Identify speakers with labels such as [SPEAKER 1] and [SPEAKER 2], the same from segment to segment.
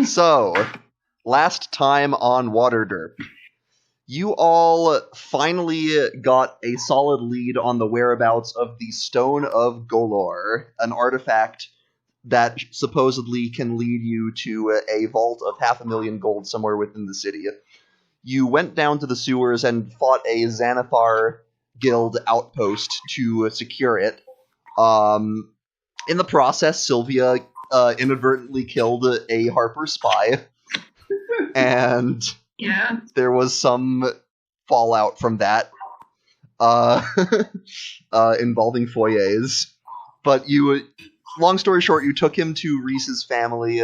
[SPEAKER 1] So, last time on Waterderp, you all finally got a solid lead on the whereabouts of the Stone of Golor, an artifact that supposedly can lead you to a vault of 500,000 gold somewhere within the city. You went down to the sewers and fought a Xanathar Guild outpost to secure it. In the process, Sylvia inadvertently killed a Harper spy, and there was some fallout from that involving foyers. But long story short, you took him to Reese's family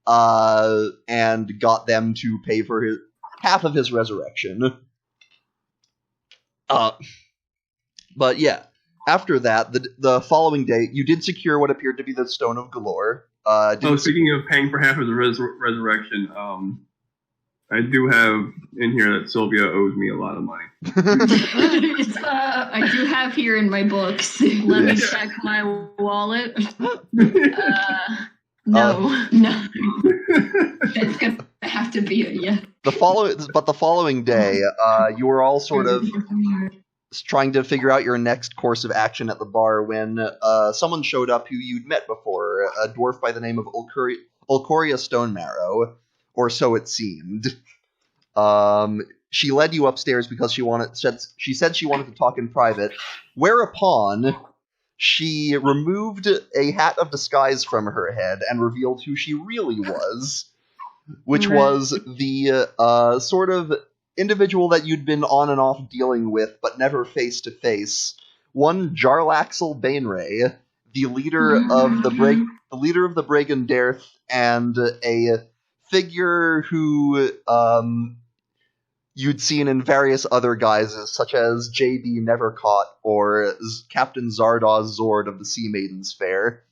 [SPEAKER 1] and got them to pay for half of his resurrection. But yeah, after that, the following day, you did secure what appeared to be the Stone of Golor.
[SPEAKER 2] Speaking of paying for half of the resurrection, I do have in here that Sylvia owes me a lot of money.
[SPEAKER 3] I do have here in my books. Let me check my wallet. No. It's gonna have to be it, yeah.
[SPEAKER 1] The following day, you were all sort of trying to figure out your next course of action at the bar when someone showed up who you'd met before, a dwarf by the name of Ulcoria Stonemarrow, or so it seemed. She led you upstairs because she said she wanted to talk in private, whereupon she removed a hat of disguise from her head and revealed who she really was, which was the sort of individual that you'd been on and off dealing with, but never face to face. One Jarlaxle Bainray, the leader of the Brigandarth, and a figure who you'd seen in various other guises, such as J.B. Nevercaught or Captain Zardoz Zord of the Sea Maidens Fair.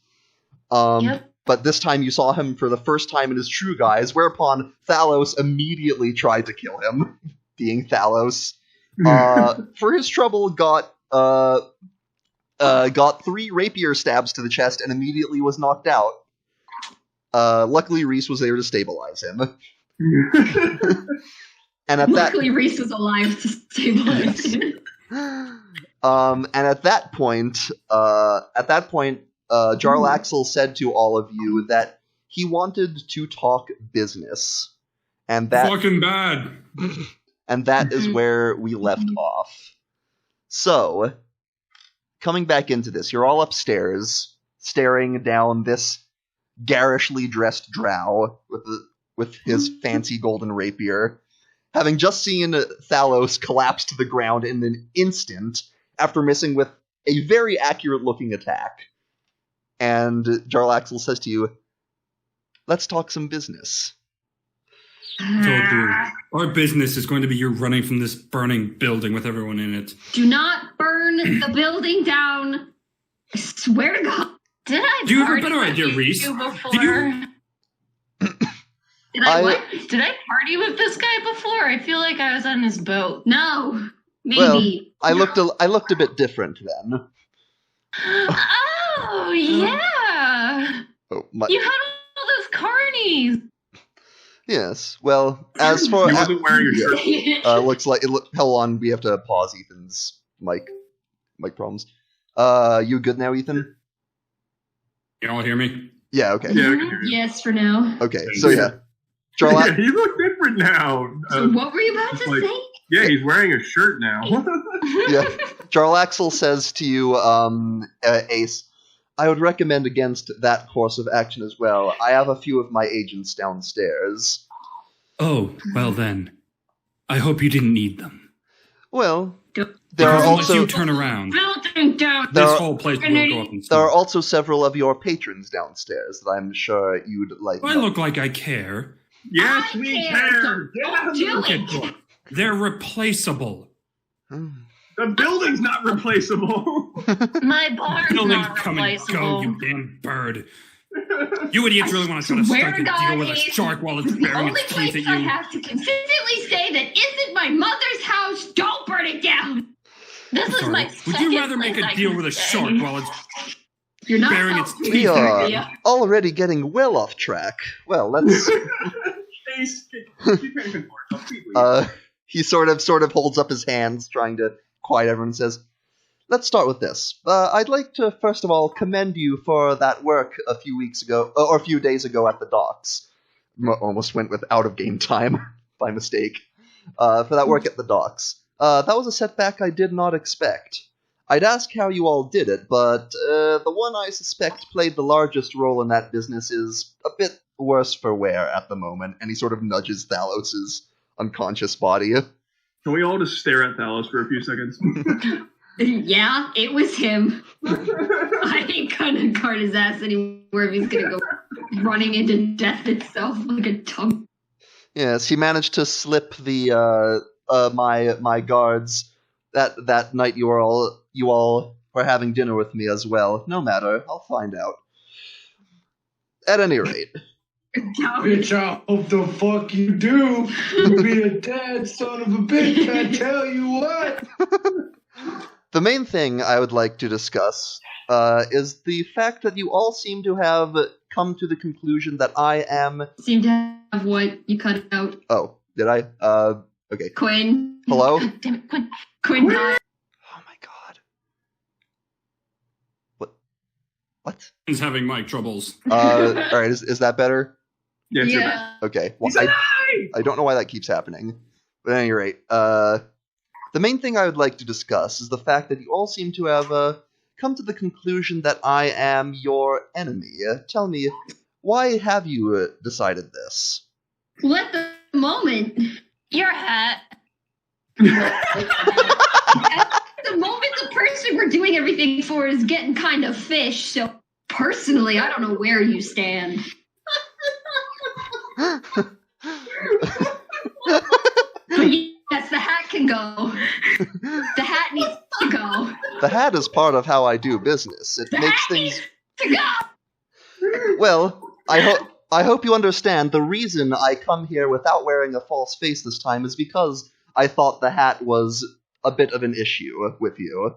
[SPEAKER 1] But this time you saw him for the first time in his true guise, whereupon Thalos immediately tried to kill him, being Thalos. For his trouble, got 3 rapier stabs to the chest and immediately was knocked out. Luckily, Reese was there to stabilize him. And
[SPEAKER 3] luckily, Reese was alive to stabilize him.
[SPEAKER 1] And at that point, Jarlaxle said to all of you that he wanted to talk business, and that
[SPEAKER 4] fucking bad.
[SPEAKER 1] And that is where we left off. So, coming back into this, you're all upstairs, staring down this garishly dressed drow with his fancy golden rapier, having just seen Thalos collapse to the ground in an instant after missing with a very accurate-looking attack. And Jarlaxle says to you, "Let's talk some business."
[SPEAKER 4] Told you. Our business is going to be you running from this burning building with everyone in it.
[SPEAKER 3] Do not burn the building down. I swear to God.
[SPEAKER 4] Do you have a better idea, Reese?
[SPEAKER 3] Did I party with this guy before? I feel like I was on his boat. No, maybe.
[SPEAKER 1] Well, I looked a bit different then.
[SPEAKER 3] Oh yeah. You had all those carnies.
[SPEAKER 1] Yes. Well, as for
[SPEAKER 2] he wasn't wearing your shirt.
[SPEAKER 1] Looks like hold on, we have to pause Ethan's mic problems. You good now, Ethan?
[SPEAKER 4] You all hear me?
[SPEAKER 1] Yeah. Okay.
[SPEAKER 2] Yeah,
[SPEAKER 3] yes, for now.
[SPEAKER 1] Okay. So yeah.
[SPEAKER 2] He looks different now.
[SPEAKER 3] So what were you about to say?
[SPEAKER 2] Yeah, he's wearing a shirt now.
[SPEAKER 1] Yeah. Jarlaxle says to you, Ace, I would recommend against that course of action as well. I have a few of my agents downstairs.
[SPEAKER 4] Oh, well then. I hope you didn't need them.
[SPEAKER 1] Well, there are also...
[SPEAKER 4] you turn around, this whole place will go up in smoke.
[SPEAKER 1] There are also several of your patrons downstairs that I'm sure you'd like...
[SPEAKER 4] I look like I care.
[SPEAKER 2] Yes, we care.
[SPEAKER 4] They're replaceable.
[SPEAKER 2] The building's not replaceable.
[SPEAKER 3] My barn's not
[SPEAKER 4] come
[SPEAKER 3] replaceable.
[SPEAKER 4] and go, you damn bird. You idiots really want to try to strike a deal with a shark while it's bearing its teeth at you.
[SPEAKER 3] The only place I have to consistently say that isn't my mother's house, don't burn it down. This is my second
[SPEAKER 4] Would you rather make
[SPEAKER 3] place
[SPEAKER 4] a
[SPEAKER 3] I
[SPEAKER 4] deal
[SPEAKER 3] can
[SPEAKER 4] with a
[SPEAKER 3] stay.
[SPEAKER 4] shark while it's
[SPEAKER 3] You're not
[SPEAKER 4] Baring its
[SPEAKER 3] helping,
[SPEAKER 1] We are
[SPEAKER 3] Sylvia.
[SPEAKER 1] already getting well off track. Well, let's. He sort of holds up his hands, trying to quiet everyone, and says, "Let's start with this. I'd like to first of all commend you for that work a few weeks ago, or a few days ago at the docks. Almost went with out of game time by mistake. For that work at the docks. That was a setback I did not expect. I'd ask how you all did it, but the one I suspect played the largest role in that business is a bit worse for wear at the moment." And he sort of nudges Thalos' unconscious body.
[SPEAKER 2] Can we all just stare at Thalos for a few seconds?
[SPEAKER 3] Yeah, it was him. I ain't gonna guard his ass anywhere if he's gonna go running into death itself like a tongue.
[SPEAKER 1] Yes, he managed to slip the my guards that night. You all were having dinner with me as well. No matter, I'll find out. At any rate,
[SPEAKER 5] Bitch, I hope the fuck you do. You be a dad, son of a bitch, I tell you what.
[SPEAKER 1] the main thing I would like to discuss is the fact that you all seem to have come to the conclusion that I am.
[SPEAKER 3] Seem to have what you cut out.
[SPEAKER 1] Oh, did I? Okay.
[SPEAKER 3] Quinn.
[SPEAKER 1] Hello?
[SPEAKER 3] God damn it, Quinn. Quinn died.
[SPEAKER 1] Oh my god. What?
[SPEAKER 4] He's having mic troubles.
[SPEAKER 1] Alright, is that better?
[SPEAKER 2] Yes, you're back.
[SPEAKER 3] Yeah.
[SPEAKER 1] Okay. Well,
[SPEAKER 2] He's alive!
[SPEAKER 1] I don't know why that keeps happening. But at any rate, the main thing I would like to discuss is the fact that you all seem to have come to the conclusion that I am your enemy. Tell me, why have you decided this?
[SPEAKER 3] Well, at the moment.
[SPEAKER 6] Your hat.
[SPEAKER 3] At the moment, the person we're doing everything for is getting kind of fish, so personally, I don't know where you stand. But yes, the hat can go. The hat needs to go.
[SPEAKER 1] The hat is part of how I do business. It
[SPEAKER 3] The
[SPEAKER 1] makes
[SPEAKER 3] hat
[SPEAKER 1] things...
[SPEAKER 3] needs to go.
[SPEAKER 1] Well, I hope you understand the reason I come here without wearing a false face this time is because I thought the hat was a bit of an issue with you.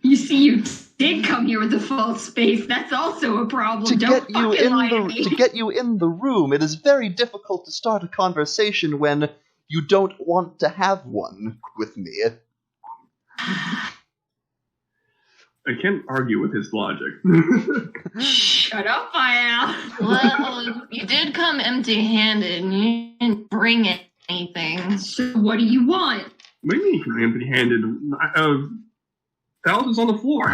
[SPEAKER 3] You see, you did come here with a false face. That's also a problem.
[SPEAKER 1] To
[SPEAKER 3] Don't
[SPEAKER 1] get you
[SPEAKER 3] fucking
[SPEAKER 1] in
[SPEAKER 3] lie to me.
[SPEAKER 1] to get you in the room, it is very difficult to start a conversation when you don't want to have one with me.
[SPEAKER 2] I can't argue with his logic.
[SPEAKER 3] Shut up, Fire.
[SPEAKER 6] Well, you did come empty-handed, and you didn't bring anything.
[SPEAKER 3] So what do you want?
[SPEAKER 2] What do you mean you're empty-handed? Thalos is on the floor.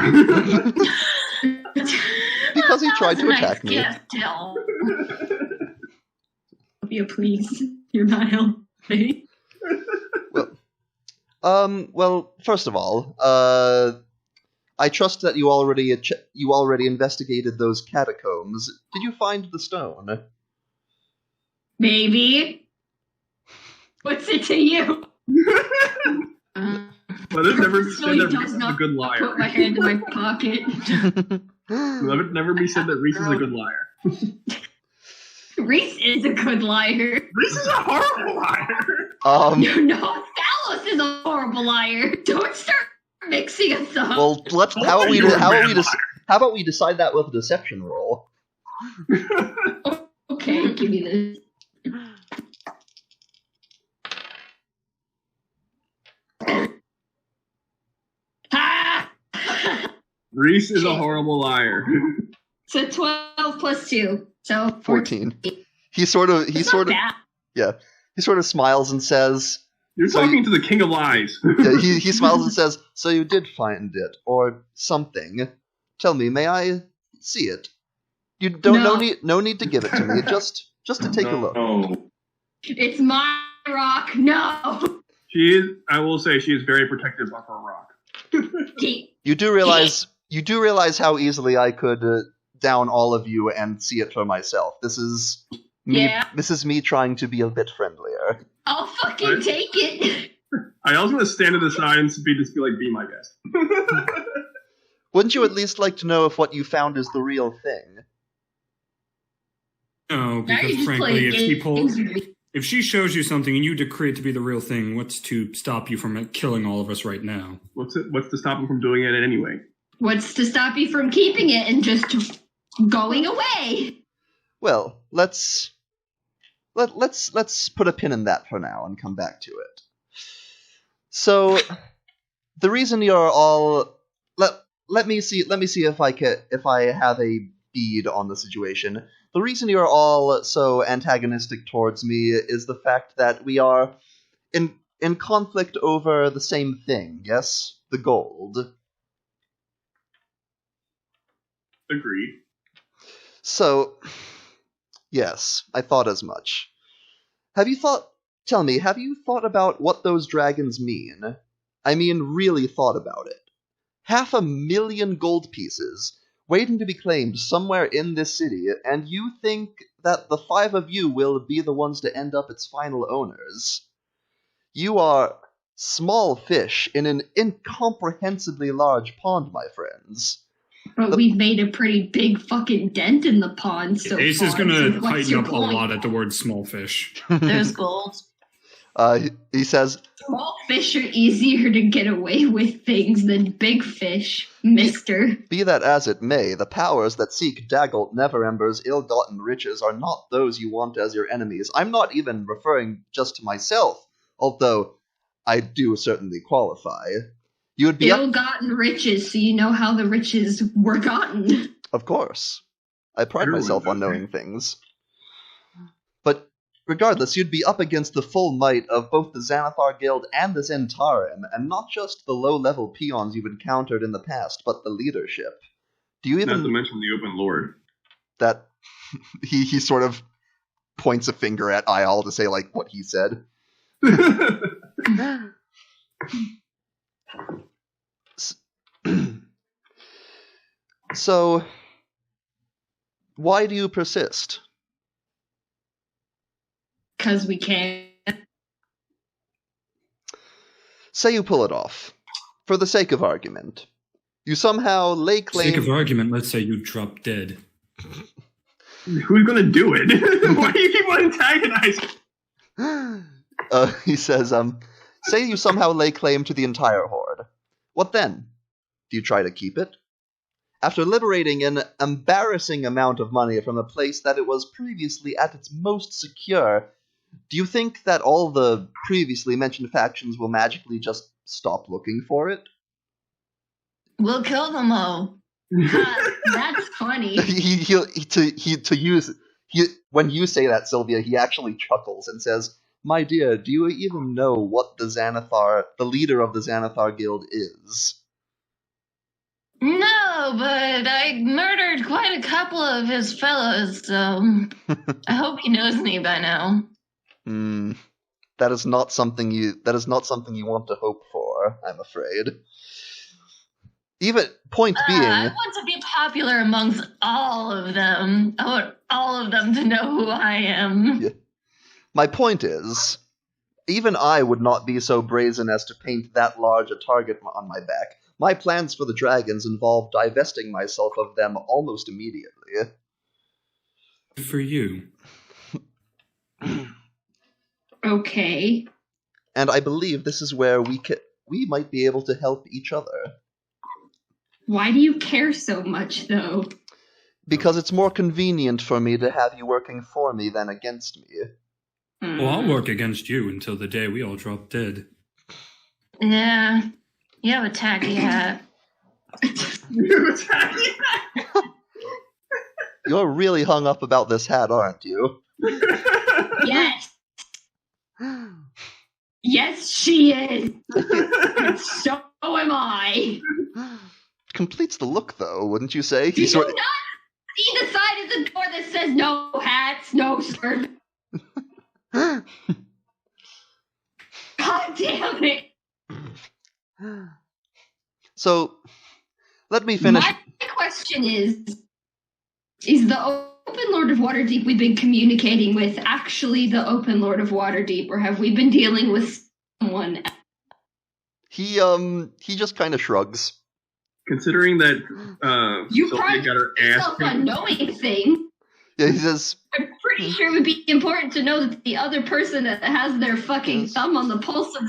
[SPEAKER 1] Because he tried to
[SPEAKER 6] That was a
[SPEAKER 1] attack me.
[SPEAKER 6] nice gift, Till.
[SPEAKER 3] Sylvia, please. You're not helping.
[SPEAKER 1] Well, first of all, I trust that you already investigated those catacombs. Did you find the stone?
[SPEAKER 3] Maybe. What's it to you?
[SPEAKER 2] Well, there's never
[SPEAKER 3] So
[SPEAKER 2] said
[SPEAKER 3] he
[SPEAKER 2] that
[SPEAKER 3] does
[SPEAKER 2] Reese is a
[SPEAKER 3] not
[SPEAKER 2] good
[SPEAKER 3] put
[SPEAKER 2] liar.
[SPEAKER 3] my hand in my pocket.
[SPEAKER 2] Never be said that Reese is a good liar.
[SPEAKER 3] Reese is a good liar.
[SPEAKER 2] Reese is a horrible liar.
[SPEAKER 3] No, Thalos is a horrible liar. Don't start mixing us up.
[SPEAKER 1] Well, how about we decide that with a deception roll?
[SPEAKER 3] Okay, give me this. Ah!
[SPEAKER 1] Reese is a horrible liar.
[SPEAKER 3] So 12 plus 2. So
[SPEAKER 1] 14. He sort of smiles and says,
[SPEAKER 2] You're talking to the king of lies.
[SPEAKER 1] yeah, he smiles and says, "So you did find it, or something. Tell me, may I see it? You don't no need to give it to me. Just to take a look."
[SPEAKER 2] No.
[SPEAKER 3] It's my rock. No.
[SPEAKER 2] I will say she is very protective of her rock.
[SPEAKER 1] You do realize how easily I could down all of you and see it for myself. This is me.
[SPEAKER 3] Yeah.
[SPEAKER 1] This is me trying to be a bit friendlier.
[SPEAKER 3] I'll fucking take it.
[SPEAKER 2] I also want to stand to the side and just be like, be my guest.
[SPEAKER 1] Wouldn't you at least like to know if what you found is the real thing?
[SPEAKER 4] No,
[SPEAKER 3] Now
[SPEAKER 4] because
[SPEAKER 3] you're just
[SPEAKER 4] frankly,
[SPEAKER 3] playing
[SPEAKER 4] if she shows you something and you decree it to be the real thing, what's to stop you from killing all of us right now?
[SPEAKER 2] What's to stop him from doing it anyway?
[SPEAKER 3] What's to stop you from keeping it and just going away?
[SPEAKER 1] Well, let's put a pin in that for now and come back to it. So, the reason you're all let me see if I have a bead on the situation. The reason you're all so antagonistic towards me is the fact that we are in conflict over the same thing. Yes, the gold.
[SPEAKER 2] Agreed.
[SPEAKER 1] So, yes, I thought as much. Tell me, have you thought about what those dragons mean? I mean, really thought about it. 500,000 gold pieces, waiting to be claimed somewhere in this city, and you think that the 5 of you will be the ones to end up its final owners? You are small fish in an incomprehensibly large pond, my friends.
[SPEAKER 3] But we've made a pretty big fucking dent in the pond so
[SPEAKER 4] Ace
[SPEAKER 3] far.
[SPEAKER 4] is going to
[SPEAKER 3] so what's
[SPEAKER 4] heighten
[SPEAKER 3] your
[SPEAKER 4] up
[SPEAKER 3] point?
[SPEAKER 4] a lot at the word small fish.
[SPEAKER 6] There's gold.
[SPEAKER 1] He says,
[SPEAKER 3] Small fish are easier to get away with things than big fish, mister.
[SPEAKER 1] be that as it may, the powers that seek Dagult Neverember's ill-gotten riches are not those you want as your enemies. I'm not even referring just to myself, although I do certainly qualify. You would be
[SPEAKER 3] Ill-gotten riches, so you know how the riches were gotten.
[SPEAKER 1] Of course. I pride
[SPEAKER 2] Everyone
[SPEAKER 1] myself on
[SPEAKER 2] does.
[SPEAKER 1] knowing things. But regardless, you'd be up against the full might of both the Xanathar Guild and the Zentarim, and not just the low-level peons you've encountered in the past, but the leadership. Do you
[SPEAKER 2] Not to
[SPEAKER 1] even...
[SPEAKER 2] mention the open lord.
[SPEAKER 1] That... he sort of points a finger at Ayal to say, like, what he said. So, why do you persist?
[SPEAKER 3] Because we can't.
[SPEAKER 1] Say you pull it off. For the sake of argument. You somehow lay
[SPEAKER 4] For the sake
[SPEAKER 1] claim...
[SPEAKER 4] of argument, let's say you drop dead.
[SPEAKER 2] Who's gonna do it? Why do you keep on antagonizing?
[SPEAKER 1] He says, say you somehow lay claim to the entire horde. What then? Do you try to keep it? After liberating an embarrassing amount of money from a place that it was previously at its most secure, do you think that all the previously mentioned factions will magically just stop looking for it?
[SPEAKER 6] We'll kill them all.
[SPEAKER 3] That's funny.
[SPEAKER 1] When you say that, Sylvia, he actually chuckles and says, "My dear, do you even know what the leader of the Xanathar Guild is?"
[SPEAKER 6] No, but I murdered quite a couple of his fellows, so I hope he knows me by now.
[SPEAKER 1] That is not something you want to hope for, I'm afraid. Even point being,
[SPEAKER 6] I want to be popular amongst all of them. I want all of them to know who I am.
[SPEAKER 1] Yeah. My point is, even I would not be so brazen as to paint that large a target on my back. My plans for the dragons involve divesting myself of them almost immediately.
[SPEAKER 4] For you.
[SPEAKER 3] Okay.
[SPEAKER 1] And I believe this is where we might be able to help each other.
[SPEAKER 3] Why do you care so much, though?
[SPEAKER 1] Because it's more convenient for me to have you working for me than against me.
[SPEAKER 4] Well, I'll work against you until the day we all drop dead.
[SPEAKER 6] Yeah, you have a tacky hat.
[SPEAKER 1] You're really hung up about this hat, aren't you?
[SPEAKER 3] Yes. Yes, she is. And so am I.
[SPEAKER 1] Completes the look, though, wouldn't you say?
[SPEAKER 3] Do you not see the side of the door that says no hats, no shirt? God damn it.
[SPEAKER 1] So, let me finish.
[SPEAKER 3] My question is the Open Lord of Waterdeep we've been communicating with actually the Open Lord of Waterdeep, or have we been dealing with someone?
[SPEAKER 1] He just kind of shrugs.
[SPEAKER 2] Considering that
[SPEAKER 3] You
[SPEAKER 2] Sylvia
[SPEAKER 3] probably
[SPEAKER 2] got her
[SPEAKER 3] yourself
[SPEAKER 2] ass
[SPEAKER 3] a knowing thing.
[SPEAKER 1] Yeah, he says,
[SPEAKER 3] I'm pretty sure it would be important to know that the other person that has their fucking thumb on the pulse of...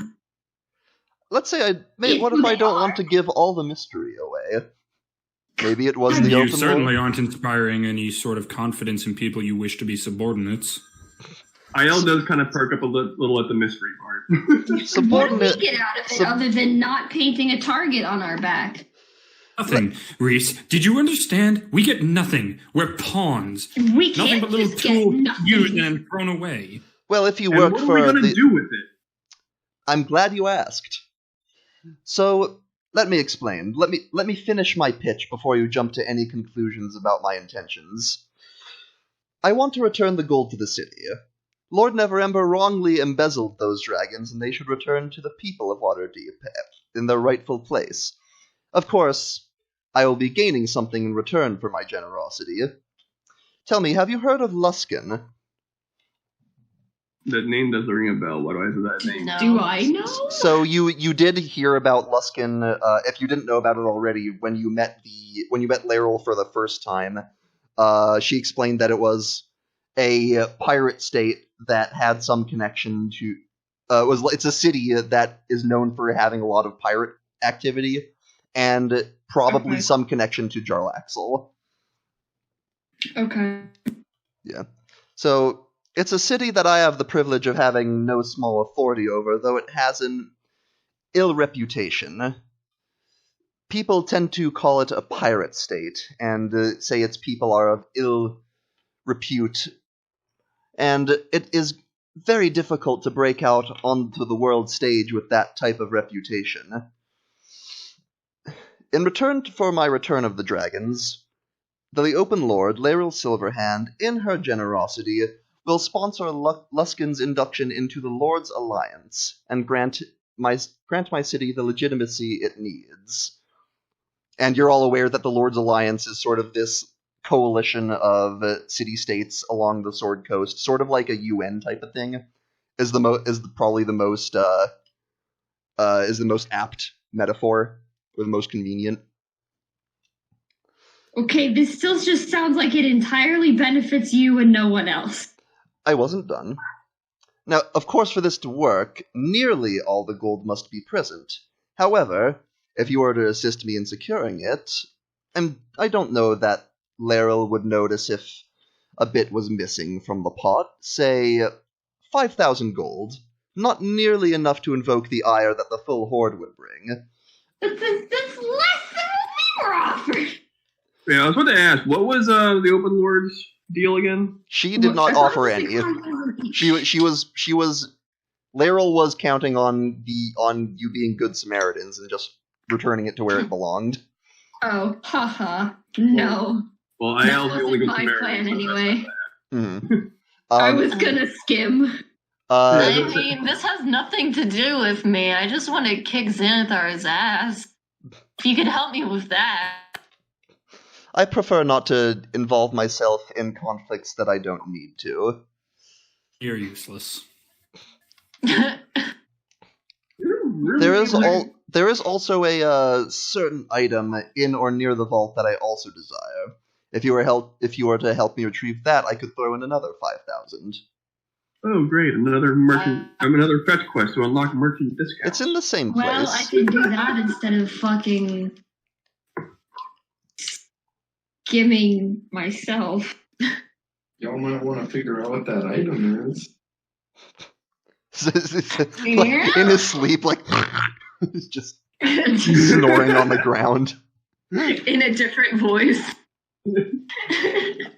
[SPEAKER 1] let's say what if I don't want to give all the mystery away? Maybe it was the
[SPEAKER 4] You
[SPEAKER 1] open
[SPEAKER 4] certainly
[SPEAKER 1] lord.
[SPEAKER 4] aren't inspiring any sort of confidence in people you wish to be subordinates.
[SPEAKER 2] IL does kind of perk up a little at the mystery part.
[SPEAKER 3] What do we
[SPEAKER 1] Subordinate.
[SPEAKER 3] get out of it other than not painting a target on our back?
[SPEAKER 4] Nothing, Reese. Did you understand? We get nothing. We're pawns.
[SPEAKER 3] We
[SPEAKER 4] Nothing
[SPEAKER 3] can't
[SPEAKER 4] but little
[SPEAKER 3] just get
[SPEAKER 4] tools
[SPEAKER 3] nothing.
[SPEAKER 4] used and thrown away.
[SPEAKER 1] Well, if you
[SPEAKER 2] And
[SPEAKER 1] worked
[SPEAKER 2] what are
[SPEAKER 1] for
[SPEAKER 2] we going to
[SPEAKER 1] the...
[SPEAKER 2] do with it?
[SPEAKER 1] I'm glad you asked. So, let me explain. Let me finish my pitch before you jump to any conclusions about my intentions. I want to return the gold to the city. Lord Neverember wrongly embezzled those dragons, and they should return to the people of Waterdeep in their rightful place. Of course, I will be gaining something in return for my generosity. Tell me, have you heard of Luskin?
[SPEAKER 2] That name doesn't ring a bell. Why do I have that name?
[SPEAKER 6] No.
[SPEAKER 3] Do I know?
[SPEAKER 1] So you did hear about Luskin, if you didn't know about it already, when you met Laryl for the first time. She explained that it was a pirate state that had some connection to. It's a city that is known for having a lot of pirate activity, and probably some connection to Jarlaxle.
[SPEAKER 3] Okay.
[SPEAKER 1] Yeah. So it's a city that I have the privilege of having no small authority over, though it has an ill reputation. People tend to call it a pirate state, and say its people are of ill repute. And it is very difficult to break out onto the world stage with that type of reputation. In return for my Return of the Dragons, the Open Lord, Laryl Silverhand, in her generosity, will sponsor Luskin's induction into the Lord's Alliance and grant my city the legitimacy it needs. And you're all aware that the Lord's Alliance is sort of this coalition of city-states along the Sword Coast, sort of like a UN type of thing, is probably the most apt metaphor, or the most convenient.
[SPEAKER 3] Okay, this still just sounds like it entirely benefits you and no one else.
[SPEAKER 1] I wasn't done. Now, of course, for this to work, nearly all the gold must be present. However, if you were to assist me in securing it, and I don't know that Laryl would notice if a bit was missing from the pot, say 5,000 gold, not nearly enough to invoke the ire that the full horde would bring.
[SPEAKER 3] That's less than what we were offered.
[SPEAKER 2] Yeah, I was about to ask, what was the Open Lord's deal again?
[SPEAKER 1] She did not offer any. She was Laryl was counting on you being good Samaritans and just returning it to where it belonged.
[SPEAKER 3] Oh, haha. No.
[SPEAKER 2] Well,
[SPEAKER 3] That
[SPEAKER 2] IL's the only
[SPEAKER 3] wasn't
[SPEAKER 2] good
[SPEAKER 3] my
[SPEAKER 2] Samaritan.
[SPEAKER 3] plan anyway.
[SPEAKER 1] Mhm.
[SPEAKER 3] I was gonna skim.
[SPEAKER 6] I mean, this has nothing to do with me. I just want to kick Xanathar's ass. If you could help me with that.
[SPEAKER 1] I prefer not to involve myself in conflicts that I don't need to.
[SPEAKER 4] You're useless.
[SPEAKER 1] There is also a certain item in or near the vault that I also desire. If you were to help me retrieve that, I could throw in another 5,000.
[SPEAKER 2] Oh, great! Another fetch quest to unlock merchant discount.
[SPEAKER 1] It's in the same place.
[SPEAKER 3] Well, I could do that instead of fucking skimming myself.
[SPEAKER 5] Y'all might want to figure out what that item is.
[SPEAKER 1] Like, in his sleep, like he's just snoring on the ground.
[SPEAKER 3] In a different voice.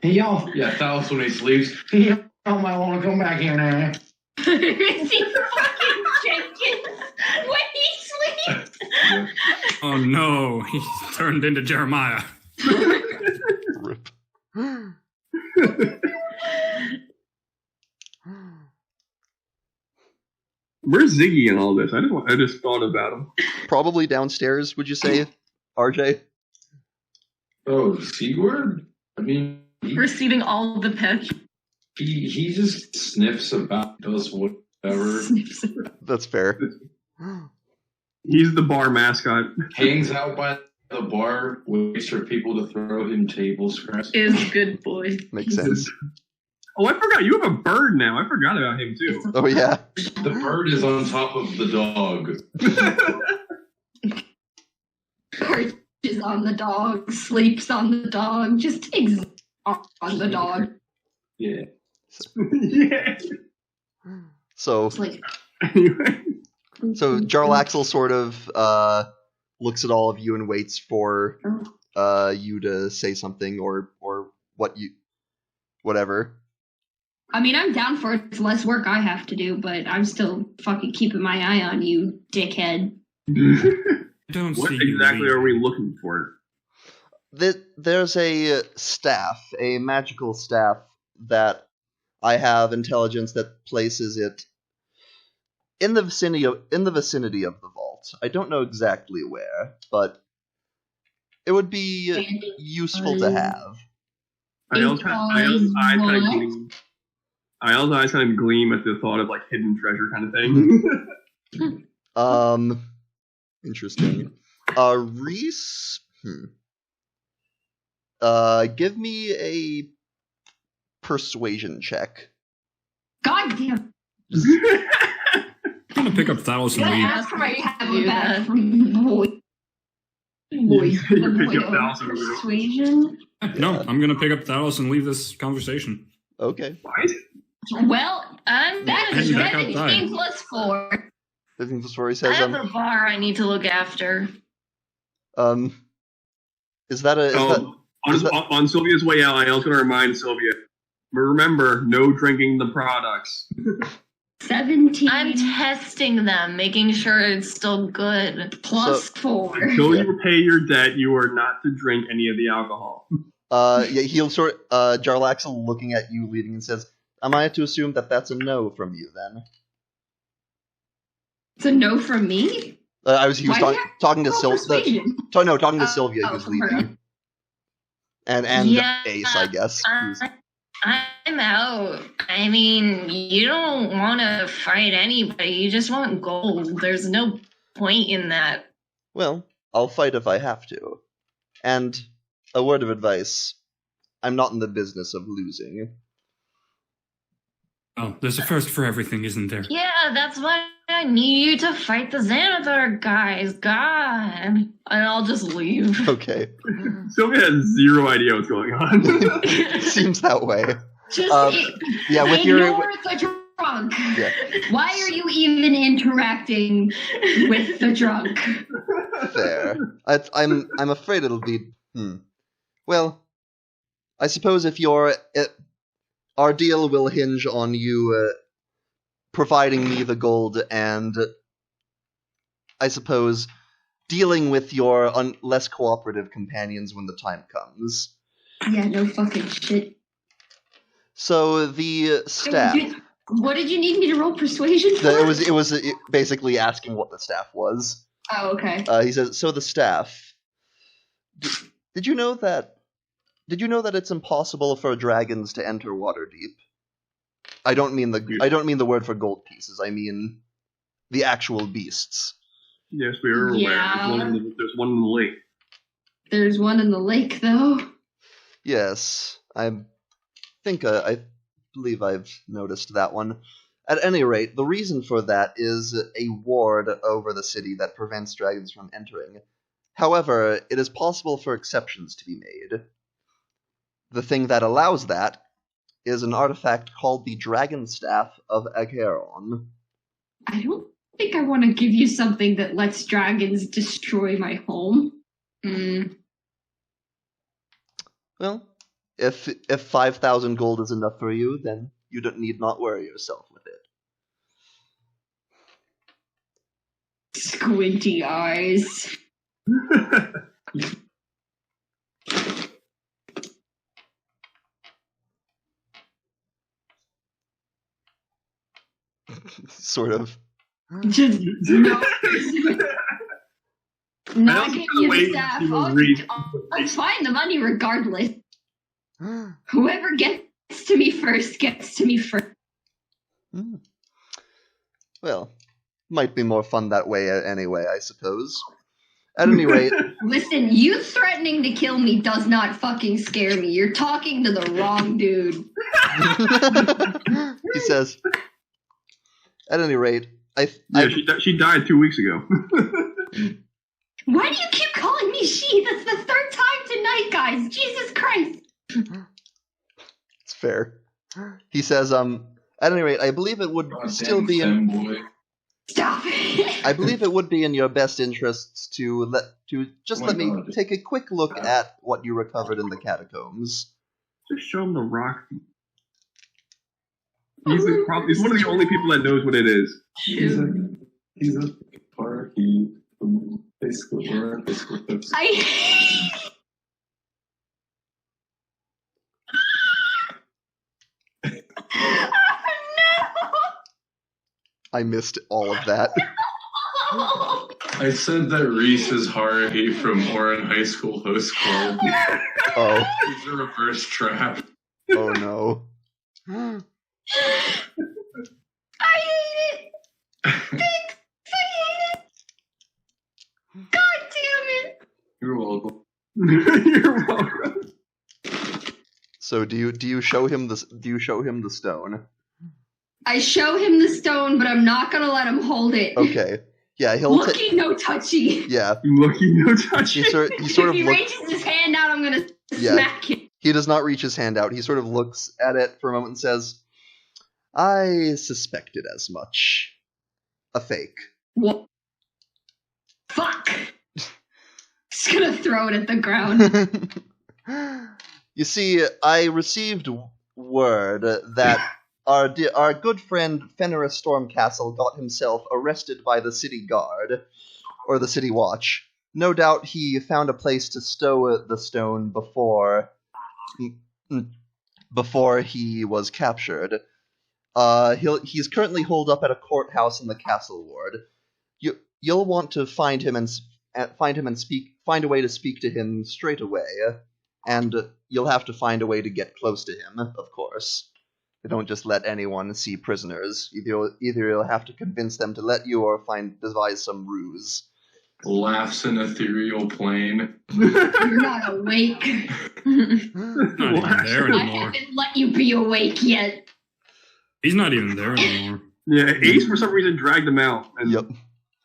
[SPEAKER 5] Hey, y'all. Yeah, Thalos when he sleeps. Hey, y'all might want to come back here now.
[SPEAKER 3] Is he fucking Jenkins when he sleeps?
[SPEAKER 4] Oh no, he turned into Jeremiah.
[SPEAKER 1] Rip.
[SPEAKER 2] Where's Ziggy in all this? I just thought about him.
[SPEAKER 1] Probably downstairs, would you say, RJ?
[SPEAKER 5] Oh, Sigurd? I mean,
[SPEAKER 6] Receiving all the pets.
[SPEAKER 5] he just sniffs about, does whatever,
[SPEAKER 1] That's fair.
[SPEAKER 2] He's the bar mascot.
[SPEAKER 5] hangs out by the bar, waits for people to throw him table scraps.
[SPEAKER 6] Is good boy.
[SPEAKER 1] Makes sense.
[SPEAKER 2] Oh, I forgot. You have a bird now. I forgot about him, too.
[SPEAKER 1] Oh, yeah.
[SPEAKER 5] The bird is on top of the dog.
[SPEAKER 3] RJ is on the dog, sleeps on the dog, just takes on the dog.
[SPEAKER 5] Yeah.
[SPEAKER 2] Yeah.
[SPEAKER 1] So
[SPEAKER 3] It's like,
[SPEAKER 2] Anyway.
[SPEAKER 1] So Jarlaxle sort of looks at all of you and waits for you to say something or whatever.
[SPEAKER 3] I mean, I'm down for it. It's less work I have to do, but I'm still fucking keeping my eye on you, dickhead.
[SPEAKER 4] Don't
[SPEAKER 2] What
[SPEAKER 4] see you
[SPEAKER 2] exactly are we
[SPEAKER 4] leaving.
[SPEAKER 2] looking for?
[SPEAKER 1] There's a staff, a magical staff that I have intelligence that places it in the vicinity of the vault. I don't know exactly where, but it would be useful to have.
[SPEAKER 2] Ayel's eyes kind of gleam at the thought of like hidden treasure kind of thing.
[SPEAKER 1] Interesting. Reese, give me a persuasion check.
[SPEAKER 3] God damn.
[SPEAKER 4] I'm gonna pick up Thalos
[SPEAKER 3] Can I
[SPEAKER 4] and leave.
[SPEAKER 3] ask for my
[SPEAKER 6] Do
[SPEAKER 3] tablet
[SPEAKER 6] that.
[SPEAKER 3] back from boy? Boy,
[SPEAKER 2] You pick up
[SPEAKER 3] boy,
[SPEAKER 2] Thalos.
[SPEAKER 3] persuasion.
[SPEAKER 4] No, I'm gonna pick up Thalos and leave this conversation.
[SPEAKER 1] Okay.
[SPEAKER 2] What?
[SPEAKER 3] Well,
[SPEAKER 6] I'm
[SPEAKER 3] that's
[SPEAKER 4] Heading back
[SPEAKER 3] 17
[SPEAKER 4] outside.
[SPEAKER 3] plus 4.
[SPEAKER 1] 15 plus 4, he
[SPEAKER 6] I
[SPEAKER 1] says,
[SPEAKER 6] have a bar I need to look after.
[SPEAKER 1] is that a, is that,
[SPEAKER 2] On Sylvia's way out, Ayel's going to remind Sylvia, remember, no drinking the products.
[SPEAKER 3] 17
[SPEAKER 6] I'm testing them, making sure it's still good.
[SPEAKER 3] plus 4.
[SPEAKER 2] Until you repay your debt, you are not to drink any of the alcohol.
[SPEAKER 1] yeah, he'll Jarlaxle looking at you leading and says, am I to assume that that's a no from you then?
[SPEAKER 3] It's a no from me?
[SPEAKER 1] He was
[SPEAKER 3] Why do you
[SPEAKER 1] talking to
[SPEAKER 3] Roll
[SPEAKER 1] Sylvia.
[SPEAKER 3] persuasion.
[SPEAKER 1] Talking to Sylvia, who's
[SPEAKER 3] from her.
[SPEAKER 1] leading. And
[SPEAKER 6] Yeah,
[SPEAKER 1] Ace, I guess. who's-
[SPEAKER 6] I'm out. I mean, you don't want to fight anybody. You just want gold. There's no point in that.
[SPEAKER 1] Well, I'll fight if I have to. And a word of advice. I'm not in the business of losing.
[SPEAKER 4] Oh, there's a first for everything, isn't there?
[SPEAKER 6] Yeah, that's why I need you to fight the Xanathar guys. God. And I'll just leave.
[SPEAKER 1] Okay.
[SPEAKER 2] Sylvia has zero idea what's going on.
[SPEAKER 1] Seems that way.
[SPEAKER 3] Just
[SPEAKER 1] Yeah, with
[SPEAKER 3] ignore the drunk.
[SPEAKER 1] Yeah.
[SPEAKER 3] Why are you even interacting with the drunk?
[SPEAKER 1] Fair. I'm afraid it'll be. Well, I suppose if our deal will hinge on you providing me the gold and, I suppose, dealing with your less cooperative companions when the time comes.
[SPEAKER 3] Yeah, no fucking shit.
[SPEAKER 1] So the staff.
[SPEAKER 3] What did you need me to roll persuasion for?
[SPEAKER 1] It was basically asking what the staff was.
[SPEAKER 3] Oh, okay.
[SPEAKER 1] He says, so the staff. Did you know that? Did you know that it's impossible for dragons to enter Waterdeep? I don't mean the word for gold pieces. I mean the actual beasts.
[SPEAKER 2] Yes, we are aware.
[SPEAKER 3] Yeah.
[SPEAKER 2] There's one in the lake.
[SPEAKER 3] There's one in the lake, though.
[SPEAKER 1] Yes, I believe I've noticed that one. At any rate, the reason for that is a ward over the city that prevents dragons from entering. However, it is possible for exceptions to be made. The thing that allows that is an artifact called the Dragon Staff of Acheron.
[SPEAKER 3] I don't think I want to give you something that lets dragons destroy my home.
[SPEAKER 1] Well, if 5,000 gold is enough for you, then you need not worry yourself with it.
[SPEAKER 3] Squinty eyes.
[SPEAKER 1] Sort of.
[SPEAKER 3] Just no. Not
[SPEAKER 2] don't
[SPEAKER 3] give
[SPEAKER 2] know
[SPEAKER 3] you
[SPEAKER 2] ways
[SPEAKER 3] the staff.
[SPEAKER 2] to
[SPEAKER 3] I'll
[SPEAKER 2] read.
[SPEAKER 3] find the money regardless. Whoever gets to me first gets to me first.
[SPEAKER 1] Well, might be more fun that way anyway, I suppose. At any rate,
[SPEAKER 3] Listen, you threatening to kill me does not fucking scare me. You're talking to the wrong dude.
[SPEAKER 1] he says, at any rate,
[SPEAKER 2] She died 2 weeks ago.
[SPEAKER 3] Why do you keep calling me she? That's the third time tonight, guys. Jesus Christ.
[SPEAKER 1] It's fair. He says, at any rate, I believe it would still be in...
[SPEAKER 3] Stop.
[SPEAKER 1] I believe it would be in your best interests to let me take a quick look at what you recovered in the catacombs.
[SPEAKER 2] Just show him the rock. He's one of the only people that knows what it is.
[SPEAKER 5] He's a party from high school.
[SPEAKER 3] Oh, no!
[SPEAKER 1] I missed all of that.
[SPEAKER 5] I said that Reese is Haruhi from Orin High School Host Club.
[SPEAKER 1] Oh.
[SPEAKER 5] He's a reverse trap.
[SPEAKER 1] Oh no.
[SPEAKER 3] I hate it! Thanks! I hate it! God damn it!
[SPEAKER 5] You're welcome.
[SPEAKER 2] You're welcome.
[SPEAKER 1] So do you show him the stone?
[SPEAKER 3] I show him the stone, but I'm not gonna let him hold it.
[SPEAKER 1] Okay. Yeah, he'll
[SPEAKER 3] Looky, no touchy.
[SPEAKER 1] Yeah.
[SPEAKER 2] Lucky no touch.
[SPEAKER 1] He sort
[SPEAKER 3] If
[SPEAKER 1] of
[SPEAKER 3] he
[SPEAKER 1] looks.
[SPEAKER 3] reaches his hand out, I'm gonna smack him.
[SPEAKER 1] He does not reach his hand out. He sort of looks at it for a moment and says, I suspected as much. A fake.
[SPEAKER 3] What? Fuck! Just gonna throw it at the ground.
[SPEAKER 1] You see, I received word that our good friend Fenris Stormcastle got himself arrested by the city guard, or the city watch. No doubt he found a place to stow the stone before he was captured. He's currently holed up at a courthouse in the castle ward. You'll want to find him and find a way to speak to him straight away, and you'll have to find a way to get close to him, of course. They don't just let anyone see prisoners. Either you'll have to convince them to let you, or devise some ruse.
[SPEAKER 5] Laughs in ethereal plane.
[SPEAKER 3] You're not awake.
[SPEAKER 4] Not even there
[SPEAKER 3] I
[SPEAKER 4] anymore.
[SPEAKER 3] haven't let you be awake yet.
[SPEAKER 4] He's not even there anymore.
[SPEAKER 2] Yeah, Ace for some reason dragged him out. And
[SPEAKER 1] Yep.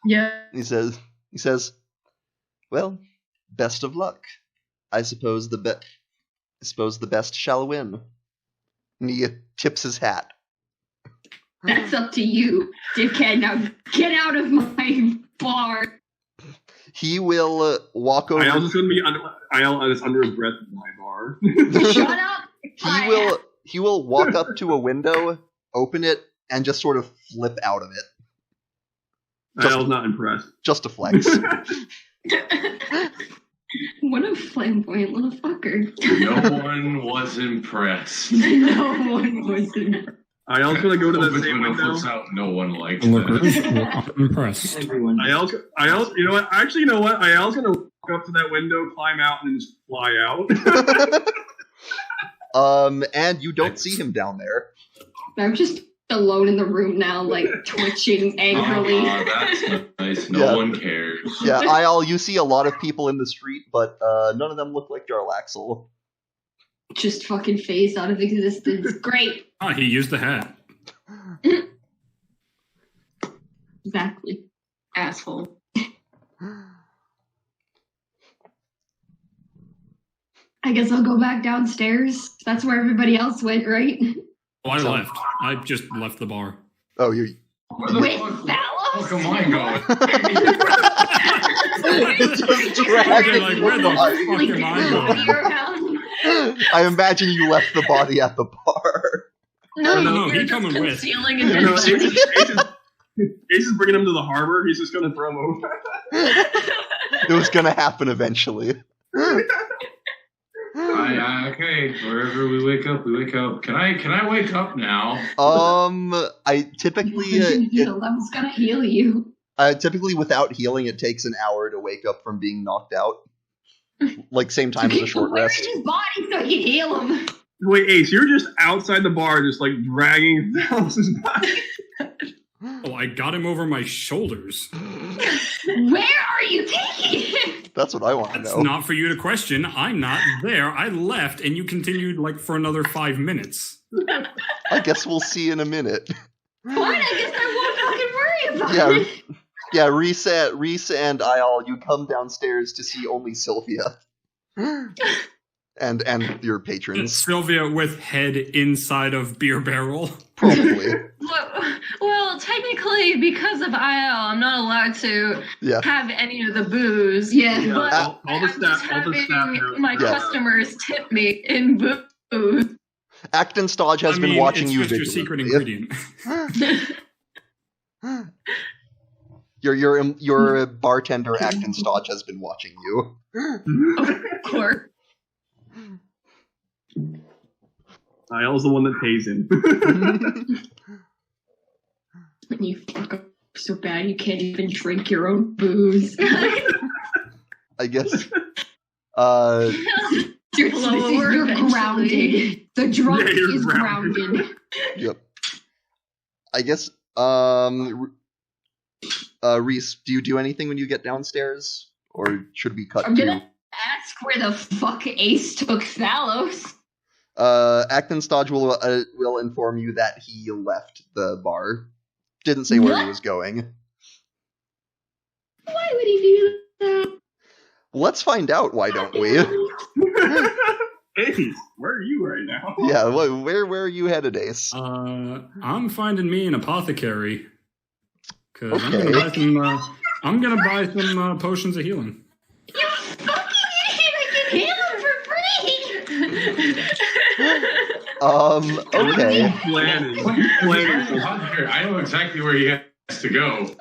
[SPEAKER 3] Yeah.
[SPEAKER 1] He says, well, best of luck. I suppose the best shall win. And he tips his hat.
[SPEAKER 3] That's up to you, dickhead. Now get out of my bar.
[SPEAKER 1] He will walk over.
[SPEAKER 2] Ayel's just gonna be under his breath in my bar.
[SPEAKER 3] Shut up.
[SPEAKER 1] He will walk up to a window, open it, and just sort of flip out of it.
[SPEAKER 2] Ayel's not impressed.
[SPEAKER 1] Just to flex.
[SPEAKER 3] What a flamboyant little fucker.
[SPEAKER 5] No one was impressed.
[SPEAKER 3] No one was in.
[SPEAKER 2] Ayel's gonna go to that same
[SPEAKER 5] window
[SPEAKER 2] window.
[SPEAKER 5] flips out. No one liked
[SPEAKER 4] Look,
[SPEAKER 5] that.
[SPEAKER 4] I'm impressed.
[SPEAKER 2] Ayel's, you know what? Actually, you know what? Ayel's gonna walk up to that window, climb out, and then just fly out.
[SPEAKER 1] And you don't see him down there.
[SPEAKER 3] I'm just alone in the room now, like twitching angrily.
[SPEAKER 5] That's nice. No
[SPEAKER 1] Yeah.
[SPEAKER 5] one cares.
[SPEAKER 1] Yeah, Ayel, you see a lot of people in the street, but none of them look like Jarlaxle.
[SPEAKER 3] Just fucking phased out of existence. Great.
[SPEAKER 4] Ah, he used the hat.
[SPEAKER 3] Exactly. Asshole. I guess I'll go back downstairs. That's where everybody else went, right?
[SPEAKER 4] Oh, I left. I just left the bar.
[SPEAKER 1] Oh, you.
[SPEAKER 5] Where the
[SPEAKER 3] Wait,
[SPEAKER 5] fuck
[SPEAKER 3] Valos?
[SPEAKER 5] am I going?
[SPEAKER 1] Just dragging
[SPEAKER 4] Like,
[SPEAKER 1] the
[SPEAKER 4] where the
[SPEAKER 1] body.
[SPEAKER 4] fuck am I going?
[SPEAKER 3] Around.
[SPEAKER 1] I imagine you left the body at the bar.
[SPEAKER 4] No,
[SPEAKER 6] you're
[SPEAKER 4] he
[SPEAKER 6] just
[SPEAKER 4] coming with.
[SPEAKER 6] concealing
[SPEAKER 2] You know,
[SPEAKER 6] it.
[SPEAKER 2] Ace is bringing him to the harbor. He's just gonna throw him over.
[SPEAKER 1] It was gonna happen eventually.
[SPEAKER 5] Okay, wherever we wake up, we wake up. Can I wake up now?
[SPEAKER 1] I typically
[SPEAKER 3] Healed. I was gonna heal you.
[SPEAKER 1] typically without healing, it takes an hour to wake up from being knocked out. Like same time as a short
[SPEAKER 3] Where
[SPEAKER 1] rest.
[SPEAKER 3] is his body so I can heal him?
[SPEAKER 2] Wait, Ace, you're just outside the bar, just like dragging Valos' body.
[SPEAKER 4] Oh, I got him over my shoulders.
[SPEAKER 3] Where are you taking him?
[SPEAKER 1] That's what I want to
[SPEAKER 4] That's
[SPEAKER 1] know.
[SPEAKER 4] not for you to question. I'm not there. I left, and you continued like for another 5 minutes.
[SPEAKER 1] I guess we'll see in a minute.
[SPEAKER 3] Fine, I guess I won't fucking worry about
[SPEAKER 1] Yeah.
[SPEAKER 3] it.
[SPEAKER 1] Yeah, Reese and Ayal, you come downstairs to see only Sylvia. and your patrons.
[SPEAKER 4] Sylvia with head inside of beer barrel.
[SPEAKER 1] Probably.
[SPEAKER 6] Well, technically, because of IL, I'm not allowed to have any of the booze.
[SPEAKER 3] Yeah.
[SPEAKER 6] But
[SPEAKER 2] all the staff,
[SPEAKER 6] my customers tip me in booze.
[SPEAKER 1] Acton Stodge has been watching
[SPEAKER 4] it's
[SPEAKER 1] you
[SPEAKER 4] just your secret ingredient.
[SPEAKER 1] Your bartender Acton Stodge has been watching you.
[SPEAKER 6] Of course.
[SPEAKER 2] Niall's the one that pays him.
[SPEAKER 3] When you fuck up so bad you can't even drink your own booze.
[SPEAKER 1] I guess.
[SPEAKER 3] You're grounded. The drunk is grounded.
[SPEAKER 1] Yep. I guess. Reese, do you do anything when you get downstairs, or should we cut?
[SPEAKER 3] I'm gonna ask where the fuck Ace took Thalos.
[SPEAKER 1] Acton Stodge will inform you that he left the bar. Didn't say where he was going.
[SPEAKER 3] Why would he do that?
[SPEAKER 1] Let's find out. Why don't we?
[SPEAKER 2] Ace, where are you right now?
[SPEAKER 1] Yeah, where are you headed, Ace?
[SPEAKER 4] I'm finding me an apothecary. Cause
[SPEAKER 1] Okay.
[SPEAKER 4] I'm gonna buy some potions of healing.
[SPEAKER 3] You fucking idiot! I can heal him for free!
[SPEAKER 1] Okay.
[SPEAKER 2] Planning.
[SPEAKER 5] I know exactly where he has to go.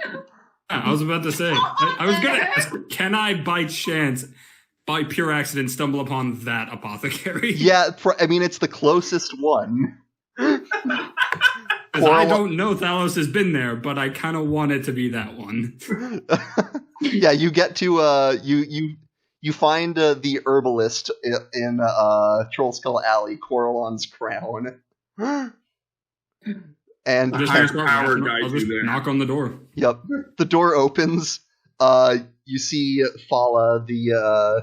[SPEAKER 4] I was about to say. I was gonna ask, can I by chance, by pure accident, stumble upon that apothecary?
[SPEAKER 1] Yeah, it's the closest one.
[SPEAKER 4] Because I don't know Thalos has been there, but I kind of want it to be that one.
[SPEAKER 1] Yeah, you get to you find the herbalist in Trollskull Alley, Coralon's Crown, and
[SPEAKER 4] I'll just knock on the door.
[SPEAKER 1] Yep, the door opens. You see Fala, the